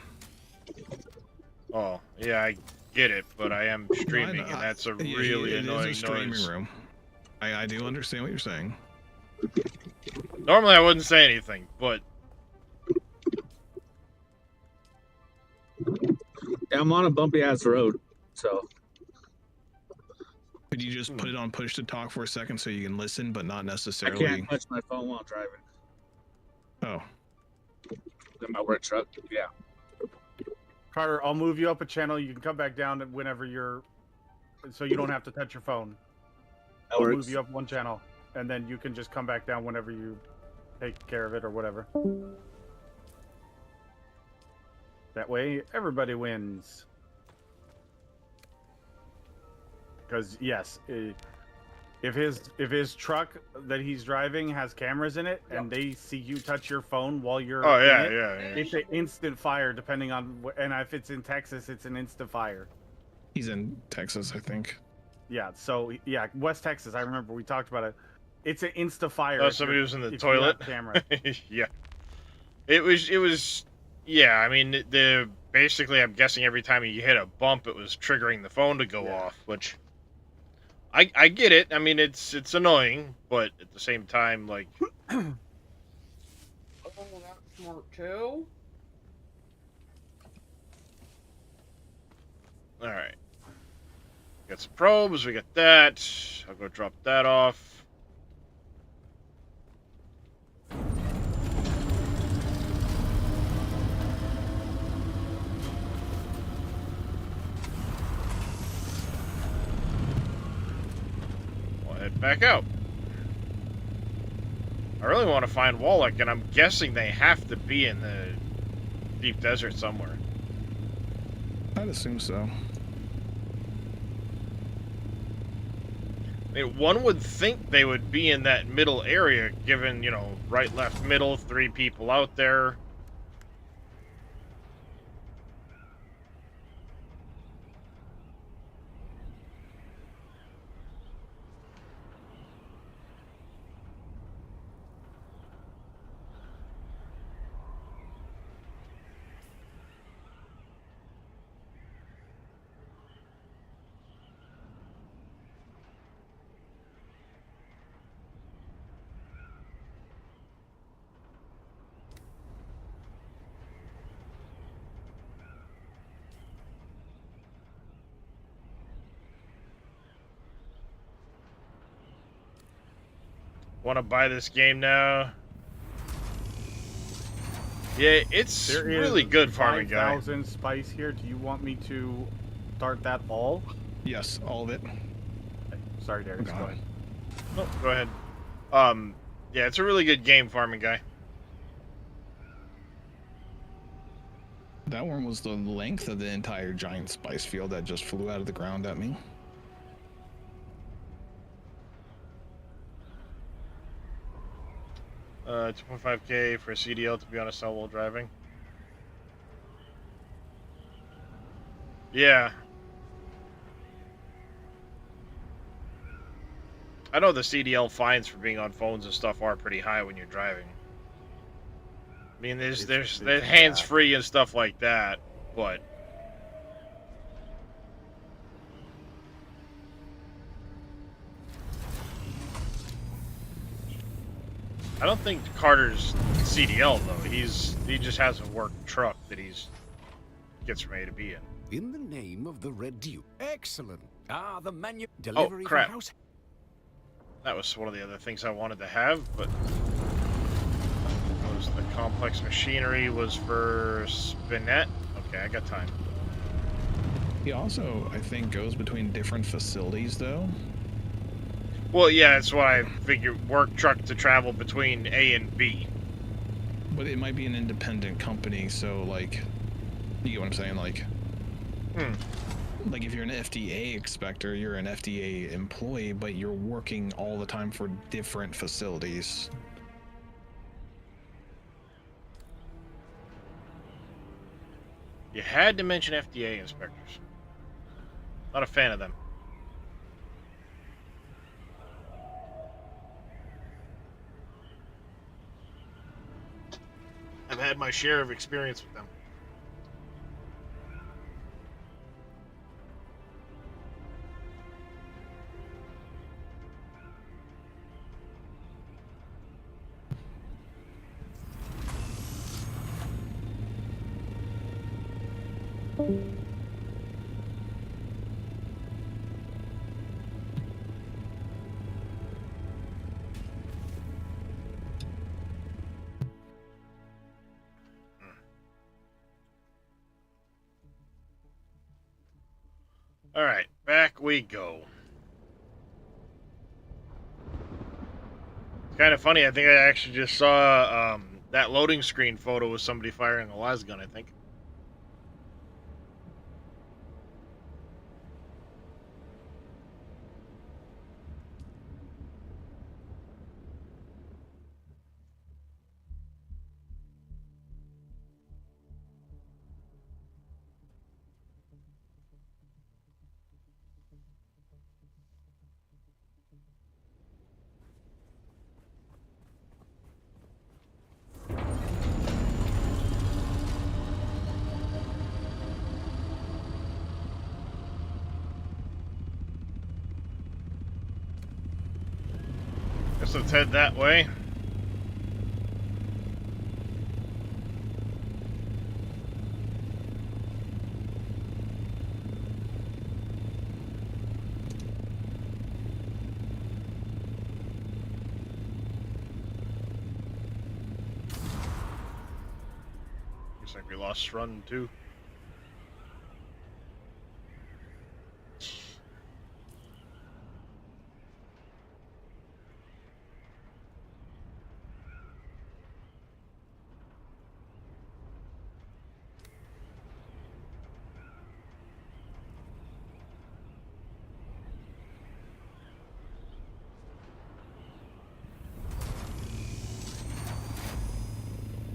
Oh, yeah, I get it, but I am streaming,
No,
and that's a really annoying
it is a streaming
noise.
room. I do understand what you're saying.
Normally I wouldn't say anything, but...
Yeah, I'm on a bumpy ass road, so.
Could you just put it on push to talk for a second so you can listen, but not
I
necessarily...
can't touch my phone while driving.
Oh.
In my work truck, yeah.
Carter, I'll move you up a channel. You can come back down whenever you're, so you don't have to touch your phone.
That
I'll
works.
move you up one channel, and then you can just come back down whenever you take care of it or whatever. That way, everybody wins. Because yes, if his truck that he's driving has cameras in it, and they see you touch your phone while you're
Oh, yeah,
in it,
yeah.
it's an instant fire. Depending on, and if it's in Texas, it's an instant fire.
He's in Texas, I think.
Yeah, so yeah, West Texas. I remember we talked about it. It's an insta fire.
Oh,
if
somebody
you're-
was in the
if you
toilet?
have camera.
Yeah. It was, yeah, I mean, basically, I'm guessing every time you hit a bump, it was triggering the phone to go off, which, I get it. I mean, it's annoying, but at the same time, like...
Oh, that's smart too.
Alright. Got some probes, we got that. I'll go drop that off. We'll head back out. I really want to find Wallach, and I'm guessing they have to be in the deep desert somewhere.
I'd assume so.
I mean, one would think they would be in that middle area, given, you know, right, left, middle, 3 people out there. Want to buy this game now? Yeah, it's
There is
really good, Farming Guy.
5,000 spice here. Do you want me to start that all?
Yes, all of it.
Sorry, Darius.
Go
Go
ahead.
ahead.
Oh, go ahead. Yeah, it's a really good game, Farming Guy.
That one was the length of the entire giant spice field that just flew out of the ground at me.
Uh, 2.5K for a CDL to be on a cell while driving. Yeah. I know the CDL fines for being on phones and stuff are pretty high when you're driving. I mean, there's hands-free and stuff like that, but... I don't think Carter's CDL though. He just has a work truck that gets from A to B in.
In the name of the Red Duke. Excellent. Ah, the delivery
crap.
for house.
That was one of the other things I wanted to have, but was the complex machinery was for Spinette. Okay, I got time.
He also, I think, goes between different facilities, though.
Well, yeah, that's why I figured work truck to travel between A and B.
But it might be an independent company, so, like, you get what I'm saying? Like, like if you're an FDA inspector, you're an FDA employee, but you're working all the time for different facilities.
You had to mention FDA inspectors. Not a fan of them. I've had my share of experience with them. All right, back we go. It's kind of funny. I think I actually just saw that loading screen photo with somebody firing a las gun, I think. Guess let's head that way. Looks like we lost run too.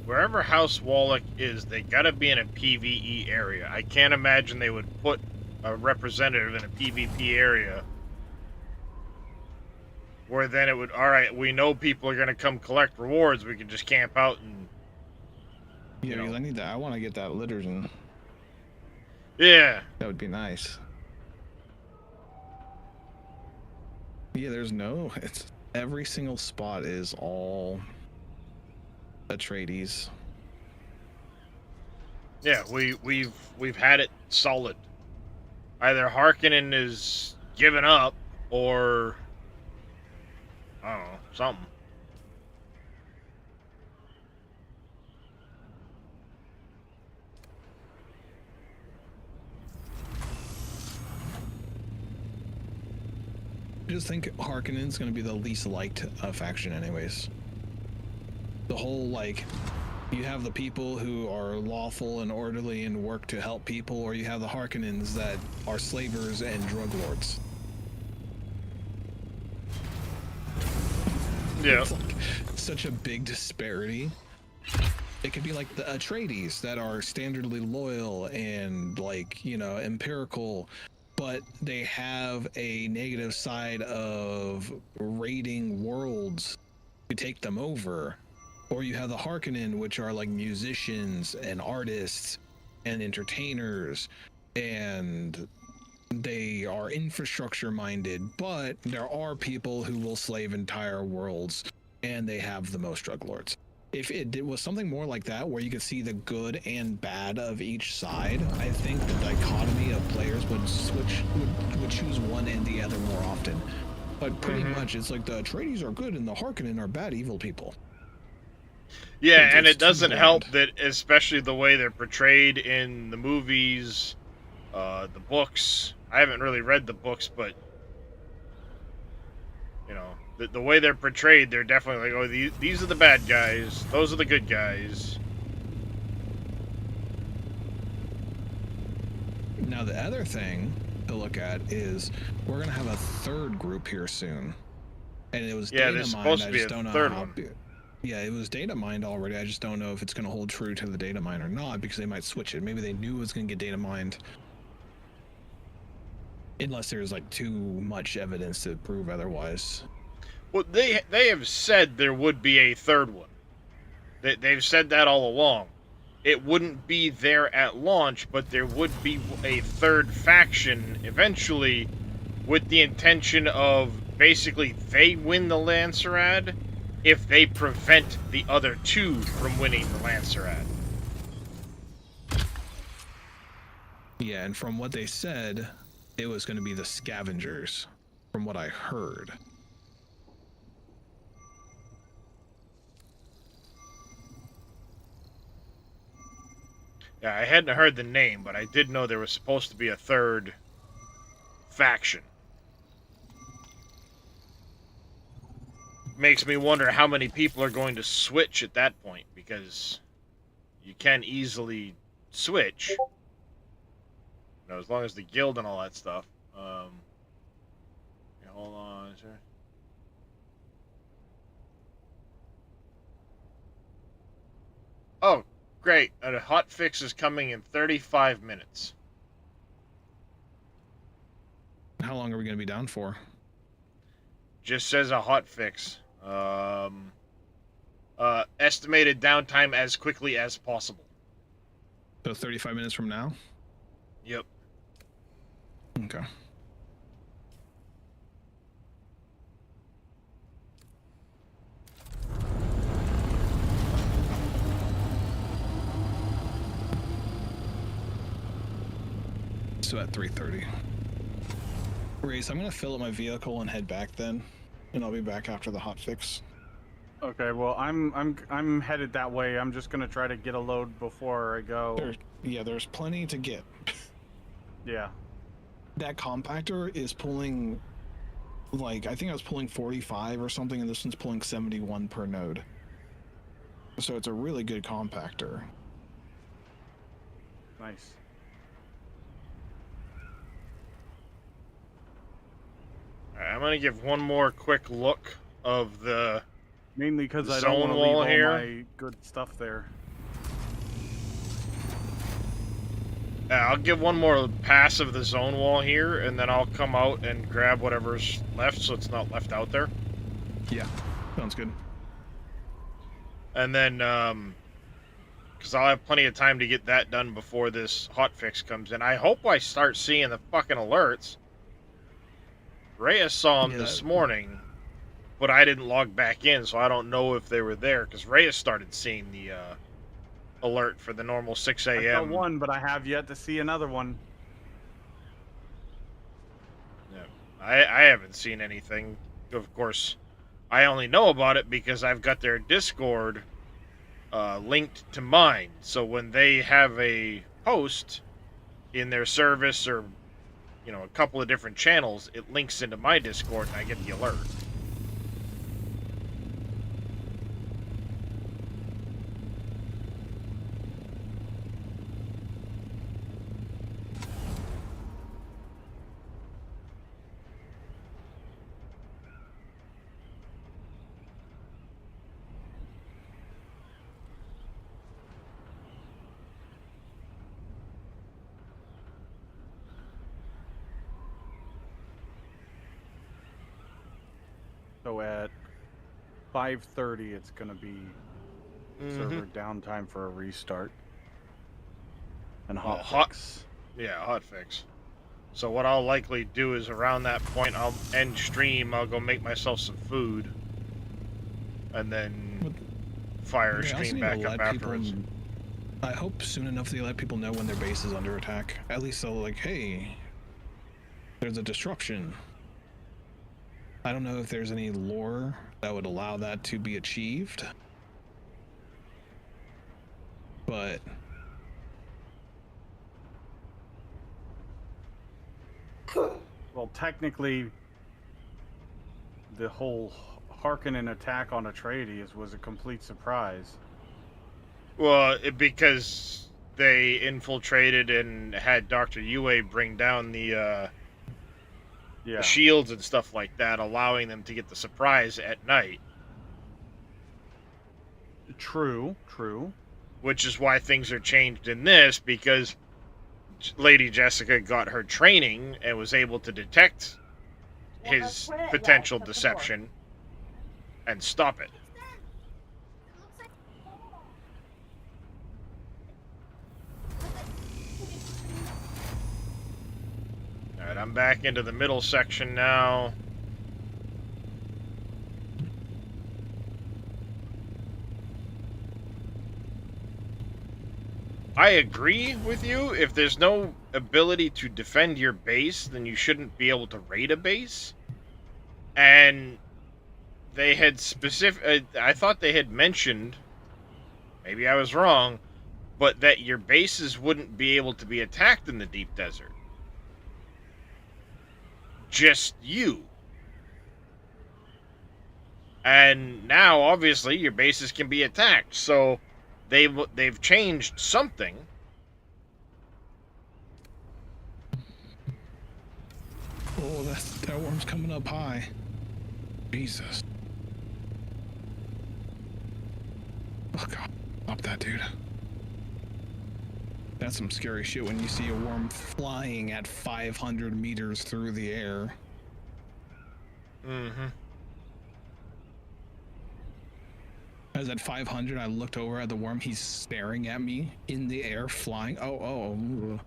Wherever House Wallach is, they gotta be in a PvE area. I can't imagine they would put a representative in a PvP area where then it would, alright, we know people are gonna come collect rewards, we can just camp out and...
Yeah, because I need that. I want to get that Litterton.
Yeah.
That would be nice. Yeah, there's no... It's every single spot is all... Atreides.
Yeah, we've had it solid. Either Harkonnen is giving up, or I don't know, something.
I just think Harkonnen's going to be the least liked faction, anyways. The whole, like, you have the people who are lawful and orderly and work to help people, or you have the Harkonnens that are slavers and drug lords.
Yeah.
It's like such a big disparity. It could be like the Atreides that are standardly loyal and, like, you know, empirical, but they have a negative side of raiding worlds to take them over. Or you have the Harkonnen, which are like musicians and artists and entertainers, and they are infrastructure minded, but there are people who will slave entire worlds and they have the most drug lords. If it was something more like that, where you could see the good and bad of each side, I think the dichotomy of players would would choose one and the other more often. But pretty much, it's like the Atreides are good and the Harkonnen are bad evil people.
Yeah, and
It's
it doesn't
too
help
bland.
that, especially the way they're portrayed in the movies, the books. I haven't really read the books, but you know, the way they're portrayed, they're definitely like, oh, these are the bad guys, those are the good guys.
Now, the other thing to look at is we're gonna have a third group here soon, and it was
Yeah,
data
there's
mined.
supposed to
I
be
just
a
don't know
third
how.
one.
Yeah, it was data mined already. I just don't know if it's gonna hold true to the data mine or not, because they might switch it. Maybe they knew it was gonna get data mined, unless there's like too much evidence to prove otherwise.
Well, they have said there would be a third one. They've said that all along. It wouldn't be there at launch, but there would be a third faction eventually, with the intention of basically they win the Lancerad if they prevent the other two from winning the Lancerad.
Yeah, and from what they said, it was going to be the Scavengers, from what I heard.
Yeah, I hadn't heard the name, but I did know there was supposed to be a third faction. Makes me wonder how many people are going to switch at that point, because you can easily switch. You know, as long as the guild and all that stuff. Yeah, hold on, sir. Oh, great. A hot fix is coming in 35 minutes.
How long are we going to be down for?
Just says a hot fix. Estimated downtime as quickly as possible.
So 35 minutes from now?
Yep.
Okay. So at 3:30. Reese, I'm gonna fill up my vehicle and head back then, and I'll be back after the hot fix.
Okay, well, I'm headed that way. I'm just gonna try to get a load before I go.
There's plenty to get.
Yeah.
That compactor is pulling, like, I think I was pulling 45 or something, and this one's pulling 71 per node. So it's a really good compactor.
Nice.
Alright, I'm gonna give one more quick look of the
Mainly because I
zone
don't want to leave
wall
all
here.
my good stuff there.
Yeah, I'll give one more pass of the zone wall here, and then I'll come out and grab whatever's left so it's not left out there.
Yeah, sounds good.
And then, because I'll have plenty of time to get that done before this hotfix comes in. I hope I start seeing the fucking alerts. Reyes saw them this morning, but I didn't log back in, so I don't know if they were there, because Reyes started seeing the alert for the normal 6
I saw
a.m.
one, but I have yet to see another one.
Yeah, I haven't seen anything. Of course, I only know about it because I've got their Discord linked to mine. So when they have a post in their service or, you know, a couple of different channels, it links into my Discord and I get the alert.
So at 5:30, it's gonna be server downtime for a restart. And hotfix.
Yeah, hotfix. So what I'll likely do is around that point, I'll end stream, I'll go make myself some food. and then fire a
They also
stream
need to
back up
let people-
afterwards.
I hope soon enough they let people know when their base is under attack. At least they'll like, hey, there's a disruption. I don't know if there's any lore that would allow that to be achieved. But
Well, technically, the whole Harkonnen attack on Atreides was a complete surprise.
Well, because they infiltrated and had Dr. Yue bring down the shields and stuff like that, allowing them to get the surprise at night.
True.
Which is why things are changed in this, because Lady Jessica got her training and was able to detect his potential deception and stop it. Alright, I'm back into the middle section now. I agree with you. If there's no ability to defend your base, then you shouldn't be able to raid a base. And they had I thought they had mentioned, maybe I was wrong, but that your bases wouldn't be able to be attacked in the deep desert. Just you. And now, obviously, your bases can be attacked, so they've changed something.
oh, that worm's coming up high. Jesus. Oh god, stop that, dude. That's some scary shit when you see a worm flying at 500 meters through the air.
Mm-hmm.
As at 500, I looked over at the worm. He's staring at me in the air, flying. Oh.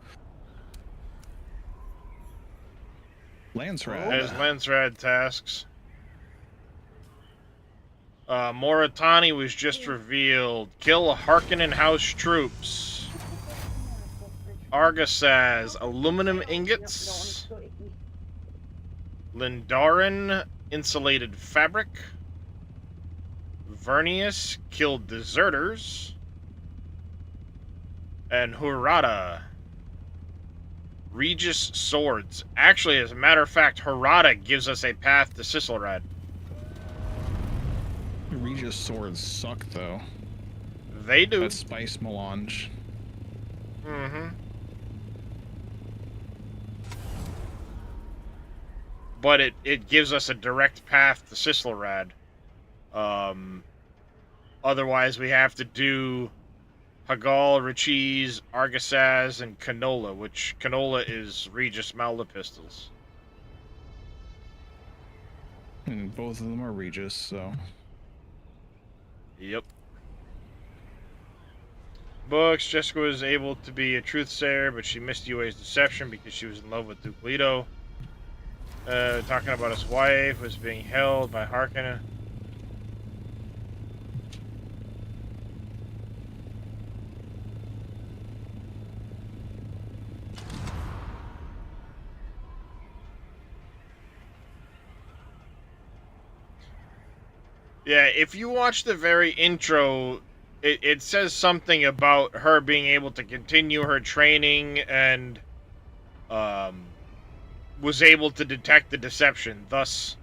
Landsrad.
There's Landsrad tasks. Moritani was just revealed. Kill Harkonnen House troops. Argasaz, aluminum ingots. Lindarin, insulated fabric. Vernius killed deserters. And Hurata, Regis swords. Actually, as a matter of fact, Hurata gives us a path to Sisselrad.
Regis swords suck, though.
They do.
That spice melange.
Mm-hmm. But it gives us a direct path to Sisselrad. Otherwise, we have to do Hagal, Richiz, Argasaz, and Canola, which Canola is Regis Malda pistols.
And both of them are Regis, so.
Yep. Books. Jessica was able to be a truthsayer, but she missed Yue's deception because she was in love with Duke Leto. Talking about his wife was being held by Harkonnen. Yeah, if you watch the very intro, it says something about her being able to continue her training and was able to detect the deception. Thus,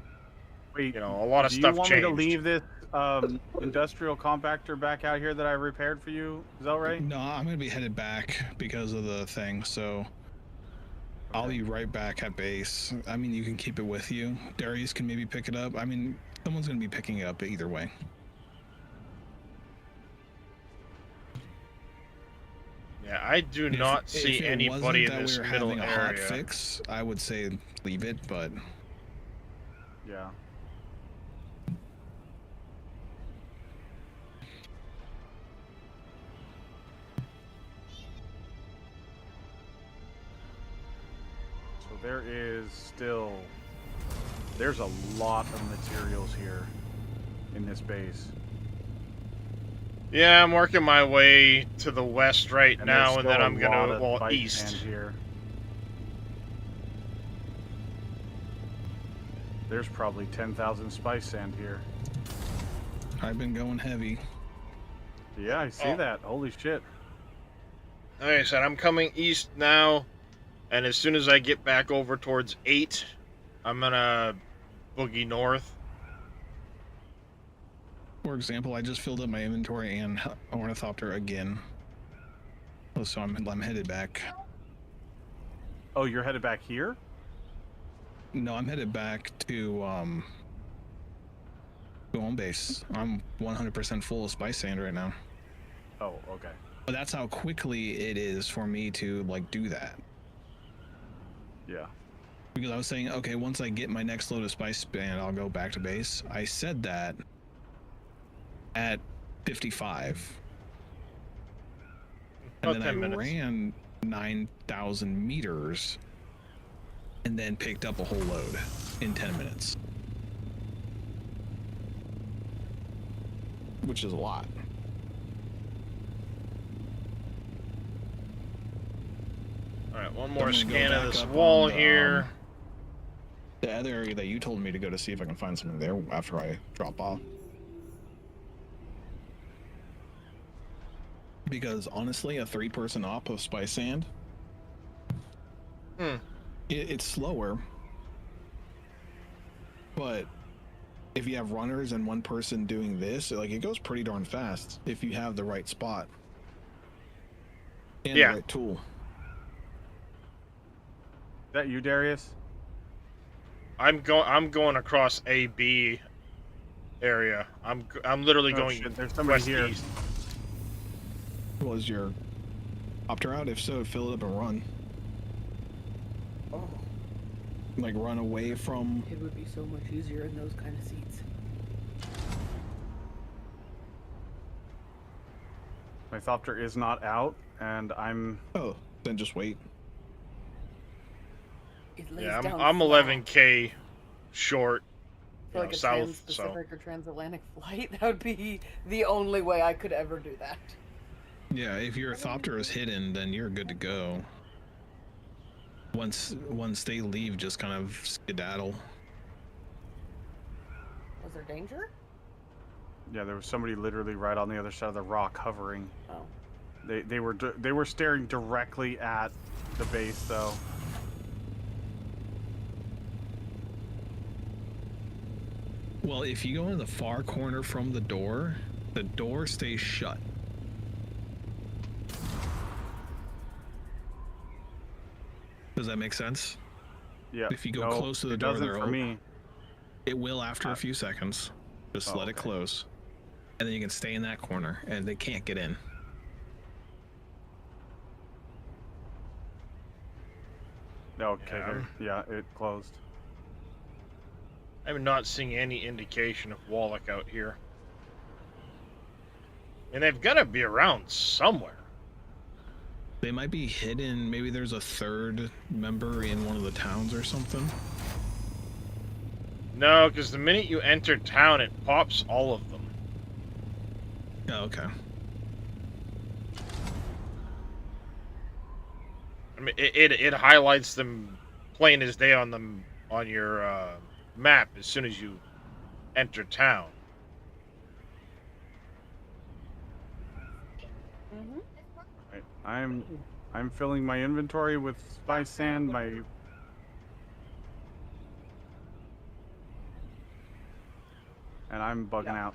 Wait,
a lot of stuff changed.
Do you want me to leave this industrial compactor back out here that I repaired for you? Is that right?
No, I'm gonna be headed back because of the thing, so I'll be right back at base. I mean, you can keep it with you. Darius can maybe pick it up. I mean, someone's gonna be picking it up either way.
Yeah, I do not see anybody in this middle area.
Hot fix, I would say leave it, but
yeah. So there's a lot of materials here in this base.
Yeah, I'm working my way to the west right
And
now,
there's
and then
still
I'm
a
gonna,
lot of
well,
spice
east.
sand here. There's probably 10,000 spice sand here.
I've been going heavy.
Yeah, I see
Oh.
that. Holy shit.
Like I said, I'm coming east now, and as soon as I get back over towards 8, I'm gonna boogie north.
For example, I just filled up my inventory and Ornithopter again. Oh, so I'm headed back.
Oh, you're headed back here?
No, I'm headed back to home base. I'm 100% full of spice sand right now.
Oh, okay.
But that's how quickly it is for me to like do that.
Yeah.
Because I was saying, okay, once I get my next load of spice sand, I'll go back to base. I said that at 55. And
About
then
10
I
minutes.
ran 9,000 meters and then picked up a whole load in 10 minutes. Which is a lot.
Alright, one
I'm
more
gonna go
scan of
back
this
up
wall
on the,
here.
The other area that you told me to go to see if I can find something there after I drop off. Because honestly, a 3-person op of spice sand, it's slower. But if you have runners and one person doing this, like it goes pretty darn fast if you have the right spot and
Yeah.
the right tool.
Is that you, Darius?
I'm going across AB area. I'm literally
Oh,
going
shit, there's somebody
west
here.
east.
Was your opter out? If so, fill it up and run.
Oh,
Like run away from.
it would be so much easier in those kind of seats.
My Thopter is not out, and I'm...
Oh, then just wait.
It lays
Yeah,
down
I'm
flat.
11K short.
For like a
south,
trans-Pacific or transatlantic flight, that would be the only way I could ever do that.
Yeah, if your Thopter is hidden, then you're good to go. Once they leave, just kind of skedaddle.
Was there danger?
Yeah, there was somebody literally right on the other side of the rock hovering.
Oh.
They were staring directly at the base, though.
Well, if you go in the far corner from the door stays shut. Does that make sense?
Yeah.
If you go
no,
close to the
it
door,
doesn't
they're
for
open.
me.
It will after a few seconds. Just
Oh,
let it
okay.
close. And then you can stay in that corner and they can't get in.
Okay,
Yeah.
yeah, it closed.
I'm not seeing any indication of Wallach out here. And they've got to be around somewhere.
They might be hidden. Maybe there's a third member in one of the towns or something.
No, because the minute you enter town, it pops all of them.
Oh, okay.
I mean, it highlights them plain as day on your map as soon as you enter town.
Mm-hmm.
Right. I'm filling my inventory with spice sand. And I'm bugging out.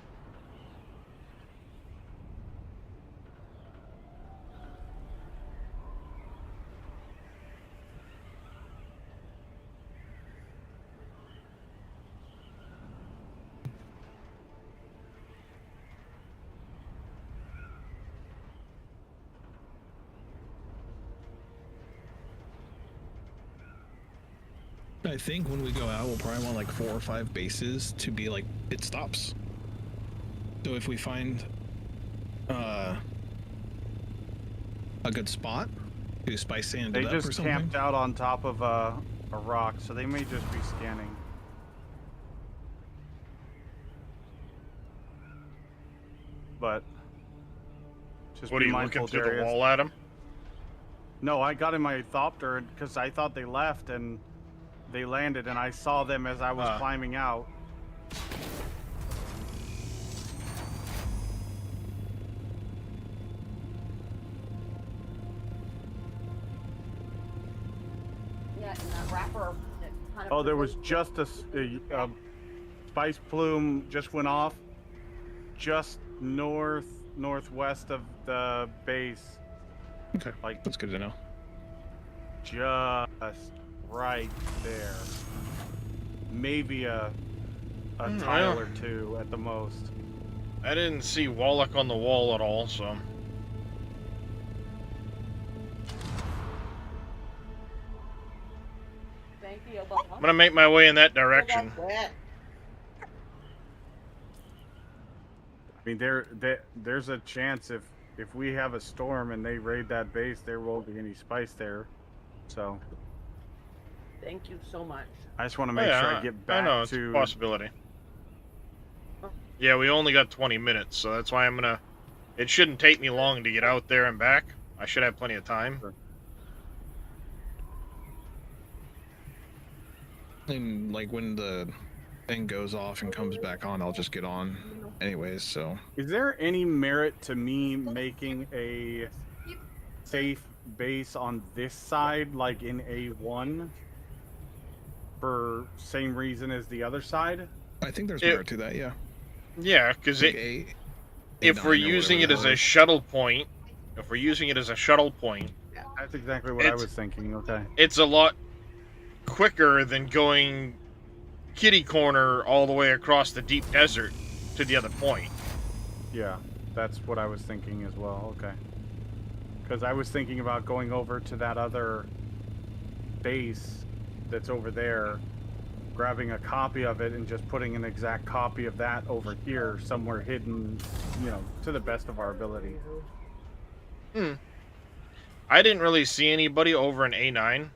I think when we go out, we'll probably want like 4 or 5 bases to be like pit stops. So if we find a good spot to spice sand
They
it up or
just
something.
camped out on top of a rock, so they may just be scanning. but just
What are
be
you
mindful,
looking through the
Darius.
wall at him?
No, I got in my thopter because I thought they left and they landed, and I saw them as I was climbing out.
Yeah, and that wrapper that kind of.
Oh, there was just a spice plume just went off, just northwest of the base.
Okay,
Like
that's good to know.
Just right there. Maybe a
Hmm,
tile
well.
or two at the most.
I didn't see Wallach on the wall at all, so.
Thank you,
I'm gonna make my way in that direction.
I mean, there's a chance if we have a storm and they raid that base, there won't be any spice there. So
Thank you so much.
I just want to make sure I get back
I know, it's
to.
a possibility. Yeah, we only got 20 minutes, so that's why I'm gonna... It shouldn't take me long to get out there and back. I should have plenty of time.
Sure.
And like when the thing goes off and comes back on, I'll just get on anyways, so.
Is there any merit to me making a safe base on this side, like in A1, for same reason as the other side?
I think there's merit to that, yeah.
Yeah, because
Like
if we're using it as a shuttle point,
That's exactly what I was thinking. Okay.
it's a lot quicker than going kitty corner all the way across the deep desert to the other point.
Yeah, that's what I was thinking as well. Okay. Because I was thinking about going over to that other base that's over there, grabbing a copy of it and just putting an exact copy of that over here somewhere hidden, to the best of our ability.
I didn't really see anybody over in A9,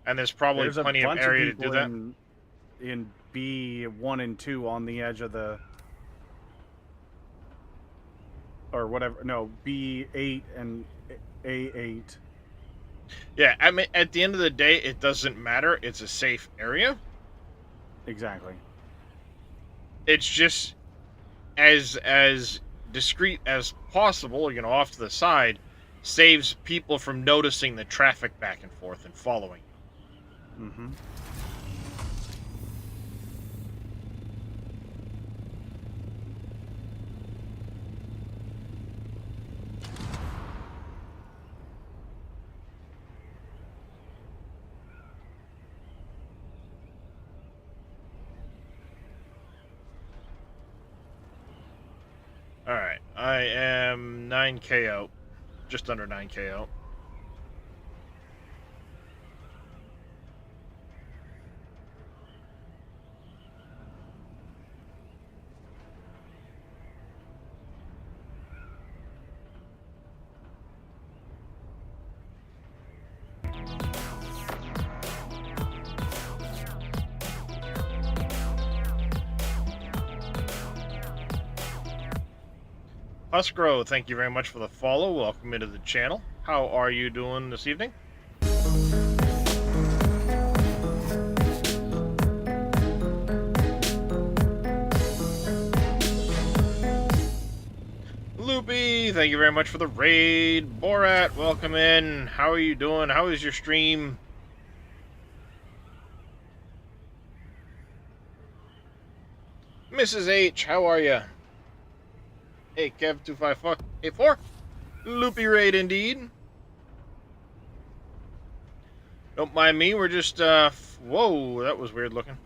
and there's probably
There's
plenty
a
of
bunch
area
of
to
people
do that.
in B1 and 2 on the edge of the, or whatever. No, B8 and A8.
Yeah, I mean, at the end of the day, it doesn't matter. It's a safe area.
Exactly.
It's just as discreet as possible, off to the side, saves people from noticing the traffic back and forth and following.
Mm-hmm.
Alright, I am 9k out. Just under 9k out. Huskro, thank you very much for the follow. Welcome into the channel. How are you doing this evening? Loopy, thank you very much for the raid. Borat, welcome in. How are you doing? How is your stream? Mrs. H, how are you? Hey, Kev25484. Loopy raid indeed. Don't mind me, we're just, whoa, that was weird looking.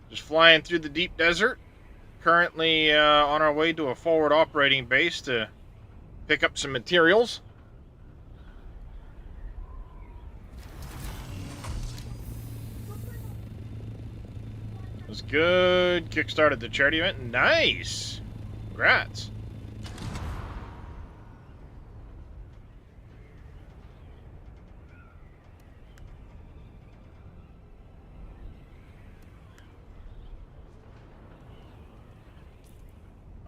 Just flying through the deep desert. Currently on our way to a forward operating base to pick up some materials. It was good. Kickstarted the charity event. Nice. Congrats.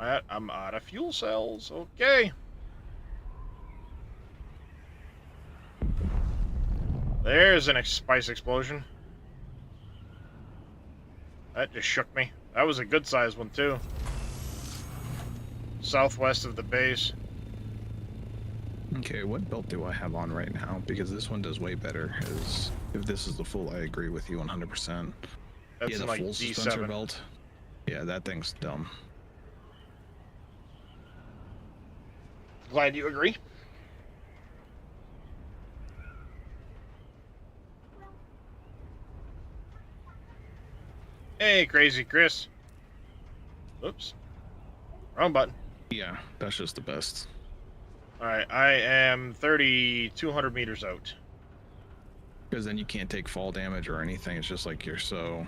I'm out of fuel cells. Okay. There's an spice explosion. That just shook me. That was a good sized one too. Southwest of the base.
Okay, what belt do I have on right now? Because this one does way better. If this is the full, I agree with you 100%.
That's
Yeah, the
like
full
D7.
suspensor belt. Yeah, that thing's dumb.
Glad you agree. Hey, Crazy Chris. Oops. Wrong button.
Yeah, that's just the best.
Alright, I am 3,200 meters out.
Because then you can't take fall damage or anything. It's just like you're so...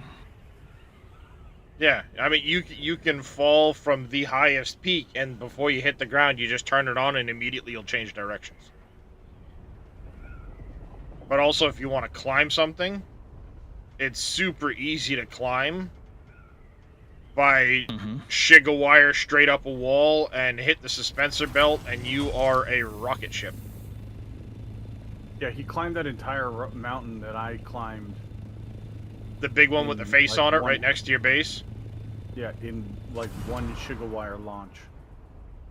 Yeah, I mean, you can fall from the highest peak, and before you hit the ground, you just turn it on, and immediately you'll change directions. But also, if you want to climb something, it's super easy to climb by shig a wire straight up a wall and hit the suspensor belt, and you are a rocket ship.
Yeah, he climbed that entire mountain that I climbed.
The big one with the face on it right next to your base?
Yeah, in like one sugar wire launch.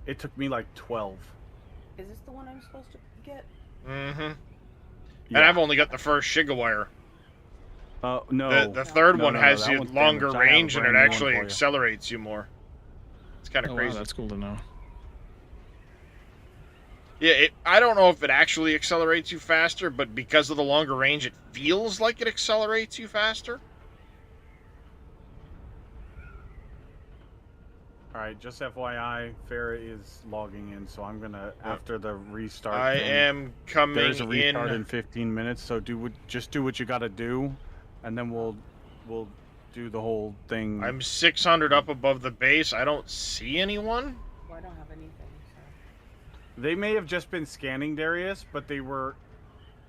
It took me like 12.
Is this the one I'm supposed to get?
Mm-hmm.
Yeah.
And I've only got the first sugar wire.
No.
The third one has
that
you
one's
longer
damaged. I have a
range, and it
brand new one
actually
for you.
accelerates you more. It's kind of
Oh,
crazy.
wow, that's cool to know.
Yeah, I don't know if it actually accelerates you faster, but because of the longer range, it feels like it accelerates you faster.
Alright, just FYI, Farah is logging in, so I'm gonna, after the restart
I
thing,
am coming
there's a restart
in.
in 15 minutes, so just do what you gotta do, and then we'll do the whole thing.
I'm 600 up above the base. I don't see anyone.
Well, I don't have anything, so...
They may have just been scanning Darius, but they were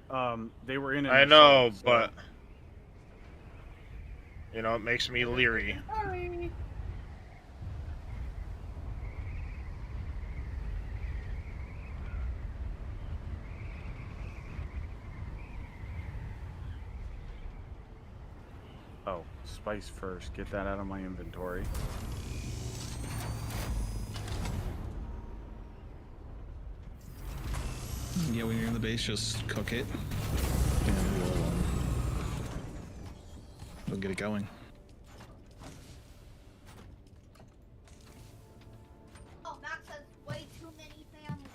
in an
I know,
assault, so-
but you know, it makes me leery.
Sorry.
Oh, spice first. Get that out of my inventory.
Yeah, when you're in the base, just cook it. And we'll get it going.
Oh, Max has way too many families.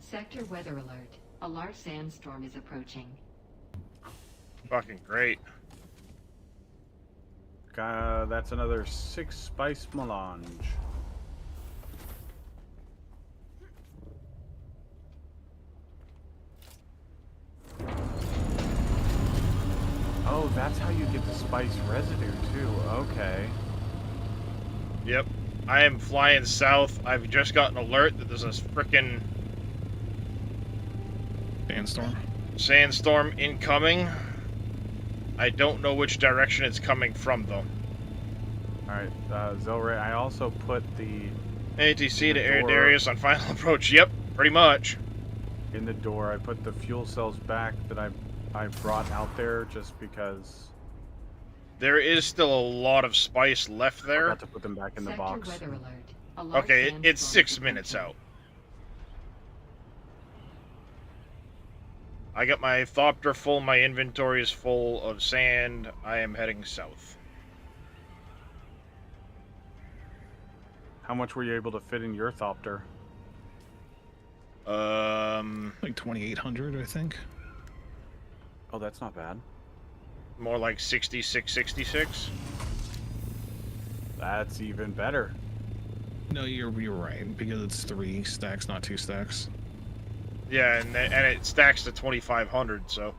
Sector weather alert. A large sandstorm is approaching.
Fucking great.
That's another 6 spice melange. Oh, that's how you get the spice residue too. Okay.
Yep. I am flying south. I've just got an alert that there's a frickin' sandstorm incoming. I don't know which direction it's coming from, though.
Alright, Zelray, I also put the...
ATC to Air
door-
Darius on final approach. Yep, pretty much.
In the door, I put the fuel cells back that I brought out there just because...
There is still a lot of spice left
I
there.
forgot to put them back in the
Sector
box.
weather alert. A large
Okay, it's
sandstorm
6
is
minutes
approaching.
out. I got my Thopter full, my inventory is full of sand. I am heading south.
How much were you able to fit in your Thopter?
Like 2,800, I think.
Oh, that's not bad.
More like 66, 66.
That's even better.
No, you're right, because it's 3 stacks, not 2 stacks.
Yeah, and it stacks to 2,500, so.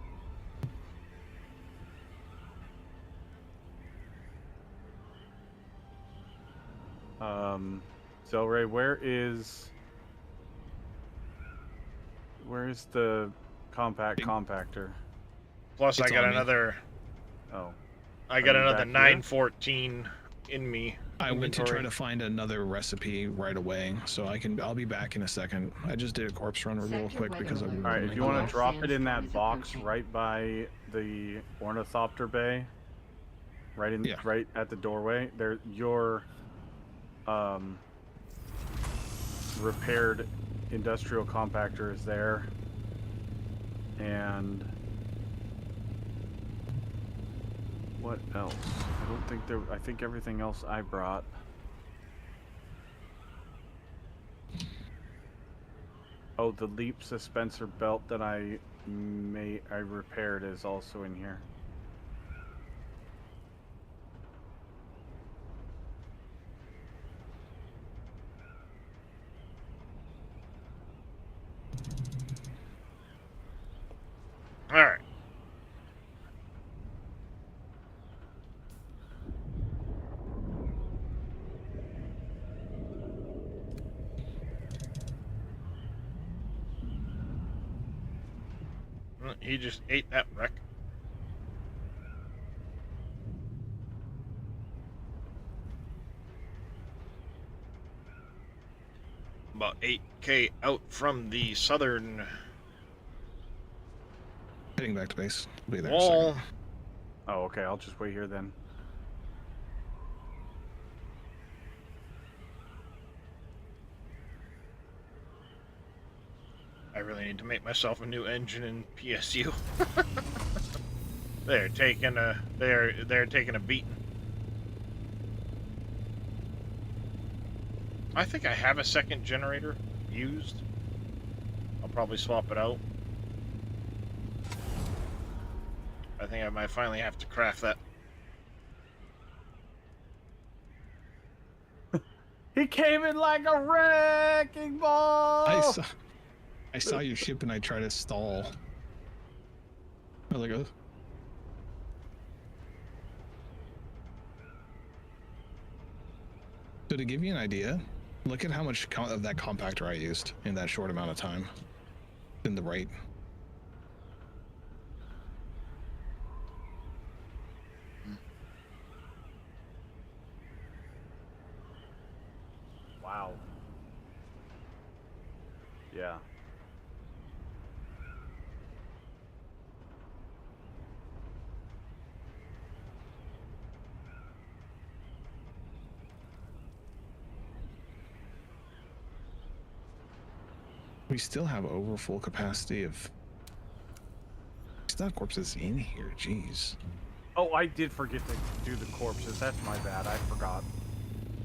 Zelray, where is the compact compactor?
Plus, I
It's
got
on me.
another.
Oh.
I got
you
another
back here?
914 in me.
I went to try
inventory.
to find another recipe right away, so I'll be back in a second. I just did a corpse run real
Sector
quick
weather
because I'm.
alert.
All right, if you
A
want
large
to drop it in
sandstorm
that
is
box
approaching.
right by the ornithopter bay,
Yeah.
right at the doorway, there your repaired industrial compactor is there, and what else? I don't think there. I think everything else I brought. Oh, the leap suspensor belt that I repaired is also in here.
All right. He just ate that wreck. About 8K out from the southern
Heading back to base. I'll be there in a second.
wall.
Oh, okay. I'll just wait here then.
I really need to make myself a new engine in PSU. they're taking a beating. I think I have a second generator used. I'll probably swap it out. I think I might finally have to craft that.
He came in like a wrecking ball.
I saw your ship and I tried to stall. I was like, oh. So to give you an idea, look at how much of that compactor I used in that short amount of time. In the right.
Wow. Yeah.
We still have over full capacity of. Still have corpses in here, jeez.
Oh, I did forget to do the corpses. That's my bad. I forgot.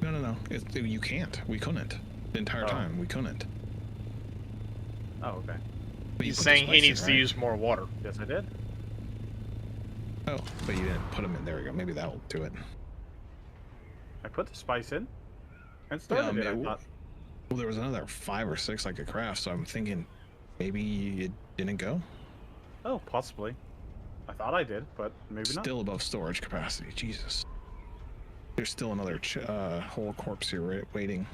No. You can't. We couldn't. The entire time, we couldn't.
Oh, okay.
But you
He's
put the
saying he
spice in,
needs to
right?
use more water.
Yes, I did.
Oh, but you didn't put them in. There we go. Maybe that'll do it.
I put the spice in and started it. I thought.
Well, there was another 5 or 6 I could craft, so I'm thinking maybe it didn't go.
Oh, possibly. I thought I did, but maybe not.
Still above storage capacity. Jesus. There's still another whole corpse here waiting.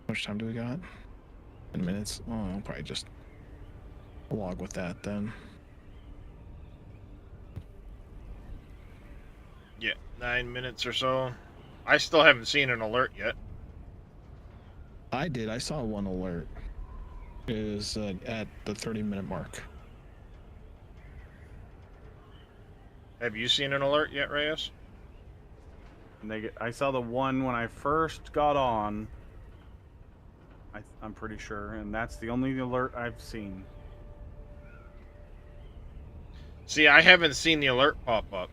How much time do we got? 10 minutes? Oh, I'll probably just log with that then.
Yeah, 9 minutes or so. I still haven't seen an alert yet.
I did. I saw one alert. It was at the 30-minute mark.
Have you seen an alert yet, Reyes?
I saw the one when I first got on. I'm pretty sure, and that's the only alert I've seen.
See, I haven't seen the alert pop up.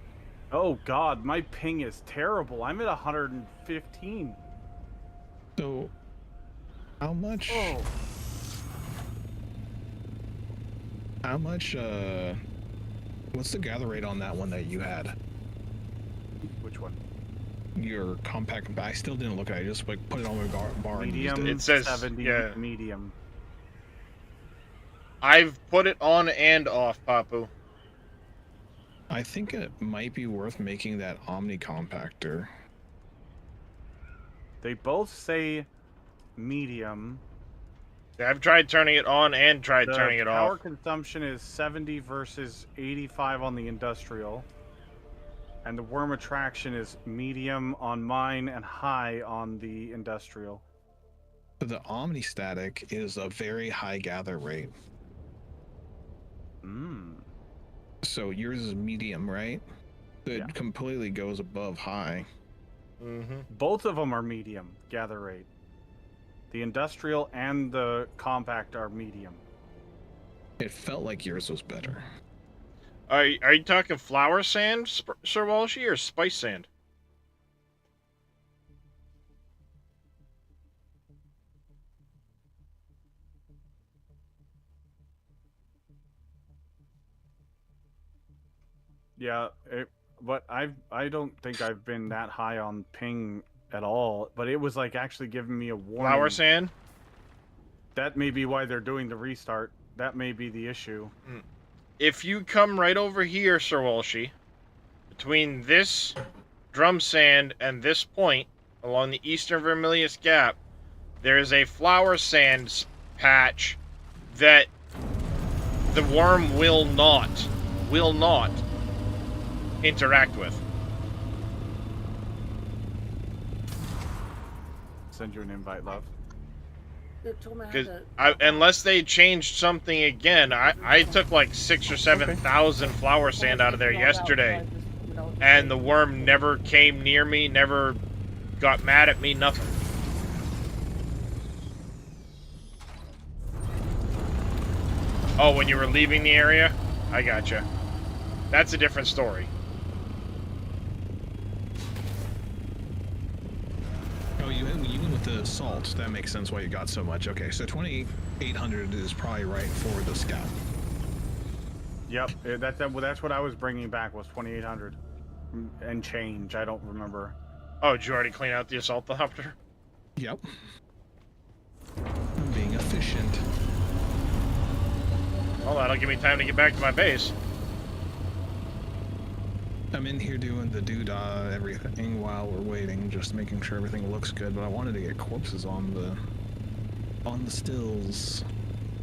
Oh God, my ping is terrible. I'm at 115.
So, how much?
Oh.
How much? What's the gather rate on that one that you had?
Which one?
Your compact. I still didn't look at it. I just like put it on my bar and
Medium.
used it.
It says
70.
yeah.
Medium.
I've put it on and off, Papu.
I think it might be worth making that Omni compactor.
They both say medium.
I've tried turning it on and tried
The
turning it
power
off.
consumption is 70 versus 85 on the industrial. And the worm attraction is medium on mine and high on the industrial.
So the Omni static is a very high gather rate. So yours is medium, right? It
Yeah.
completely goes above high.
Both of them are medium gather rate. The industrial and the compact are medium.
It felt like yours was better.
Are you talking flower sand, Sir Walshy, or spice sand?
Yeah, but I don't think I've been that high on ping at all. But it was like actually giving me a warning.
Flower sand?
That may be why they're doing the restart. That may be the issue.
If you come right over here, Sir Walshy, between this drum sand and this point, along the eastern Vermilius Gap, there is a flower sand patch that the worm will not interact with.
Send you an invite, love.
It told me how
Because
to...
unless they changed something again, I took like 6,000 or 7,000 flower sand out of there yesterday, and the worm never came near me, never got mad at me, nothing. Oh, when you were leaving the area? I gotcha. That's a different story.
Oh, you went with the salt. That makes sense why you got so much. Okay, so 2,800 is probably right for the scout.
Yep, that's what I was bringing back was 2,800 and change. I don't remember.
Oh, did you already clean out the assault helicopter?
Yep. I'm being efficient.
Well, that'll give me time to get back to my base.
I'm in here doing the doodah everything while we're waiting, just making sure everything looks good. But I wanted to get corpses on the stills.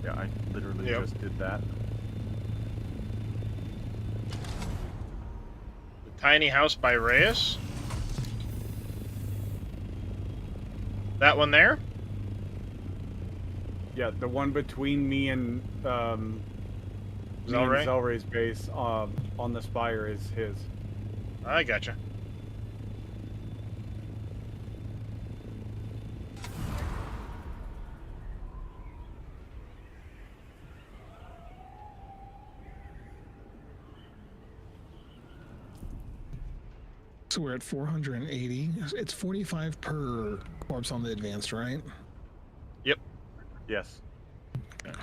Yeah, I literally just did that.
The tiny house by Reyes. That one there?
Yeah, the one between me and
Zelray?
Zelray's base on the spire is his.
I gotcha.
So we're at 480. It's 45 per corpse on the advanced, right?
Yep.
Yes.
Okay.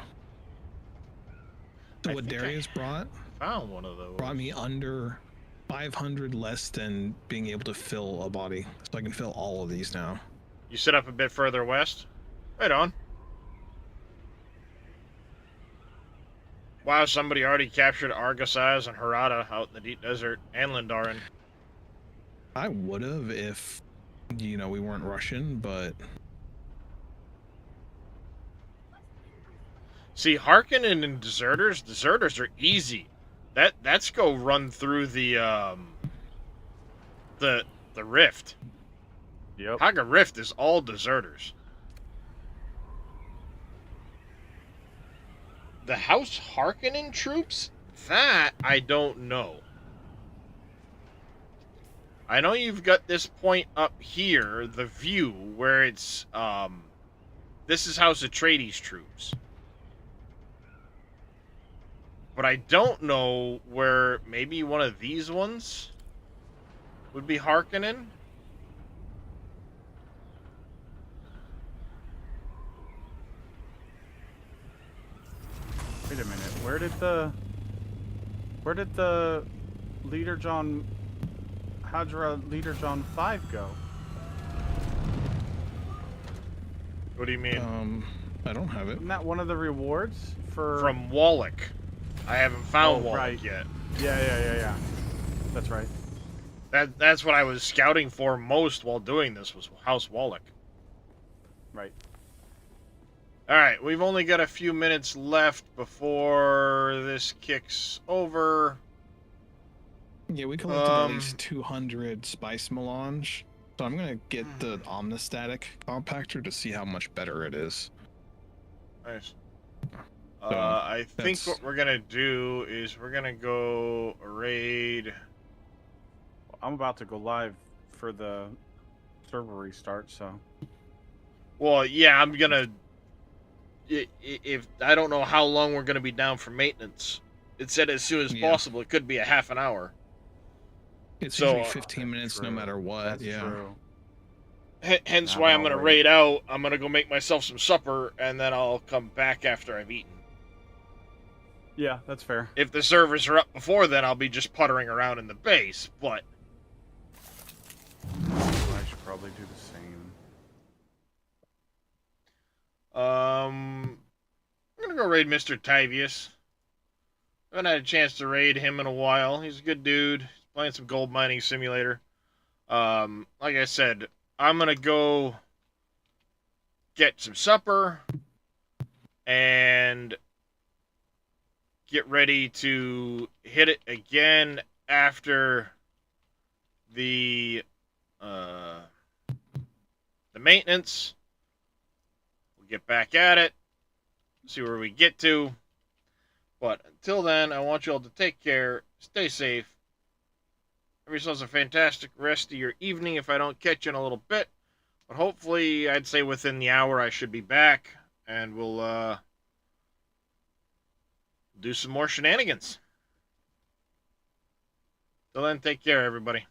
So what Darius brought
Found one of those.
brought me under 500 less than being able to fill a body. So I can fill all of these now.
You set up a bit further west? Right on. Wow, somebody already captured Argosaz and Harada out in the deep desert, and Lindarin.
I would have if, you know, we weren't rushing, but...
See, Harkonnen and Deserters are easy. That's go run through the rift.
Yep.
Haga Rift is all Deserters. The House Harkonnen troops? That I don't know. I know you've got this point up here, the view, where it's, this is House Atreides troops. But I don't know where maybe one of these ones would be Harkonnen.
Wait a minute. Where did the Leader John Hadra Leader John 5 go?
What do you mean?
I don't have it.
Isn't that one of the rewards for
From Wallach. I haven't found Wallach
right.
yet.
Yeah. That's right.
That's what I was scouting for most while doing this was House Wallach.
Right.
Alright, we've only got a few minutes left before this kicks over.
Yeah, we collected at least 200 spice melange. So I'm gonna get the Omnistatic compactor to see how much better it is.
Nice.
So,
I think
that's-
what we're gonna do is we're gonna go raid.
I'm about to go live for the server restart, so.
Well, yeah, I'm gonna. If I don't know how long we're gonna be down for maintenance. It said as soon as
Yeah.
possible. It could be a half an hour.
It's
So,
usually 15 minutes no
True.
matter what.
That's
Yeah.
true.
Hence
Now
why I'm
I'll
gonna
wait.
raid out. I'm gonna go make myself some supper, and then I'll come back after I've eaten.
Yeah, that's fair.
If the servers are up before then, I'll be just puttering around in the base. But
I should probably do the same.
I'm gonna go raid Mr. Tivius. I haven't had a chance to raid him in a while. He's a good dude. He's playing some gold mining simulator. Like I said, I'm gonna go get some supper and get ready to hit it again after the maintenance. We'll get back at it, see where we get to. But until then, I want you all to take care, stay safe. Have yourselves a fantastic rest of your evening if I don't catch you in a little bit. But hopefully, I'd say within the hour I should be back, and we'll do some more shenanigans. Till then, take care, everybody.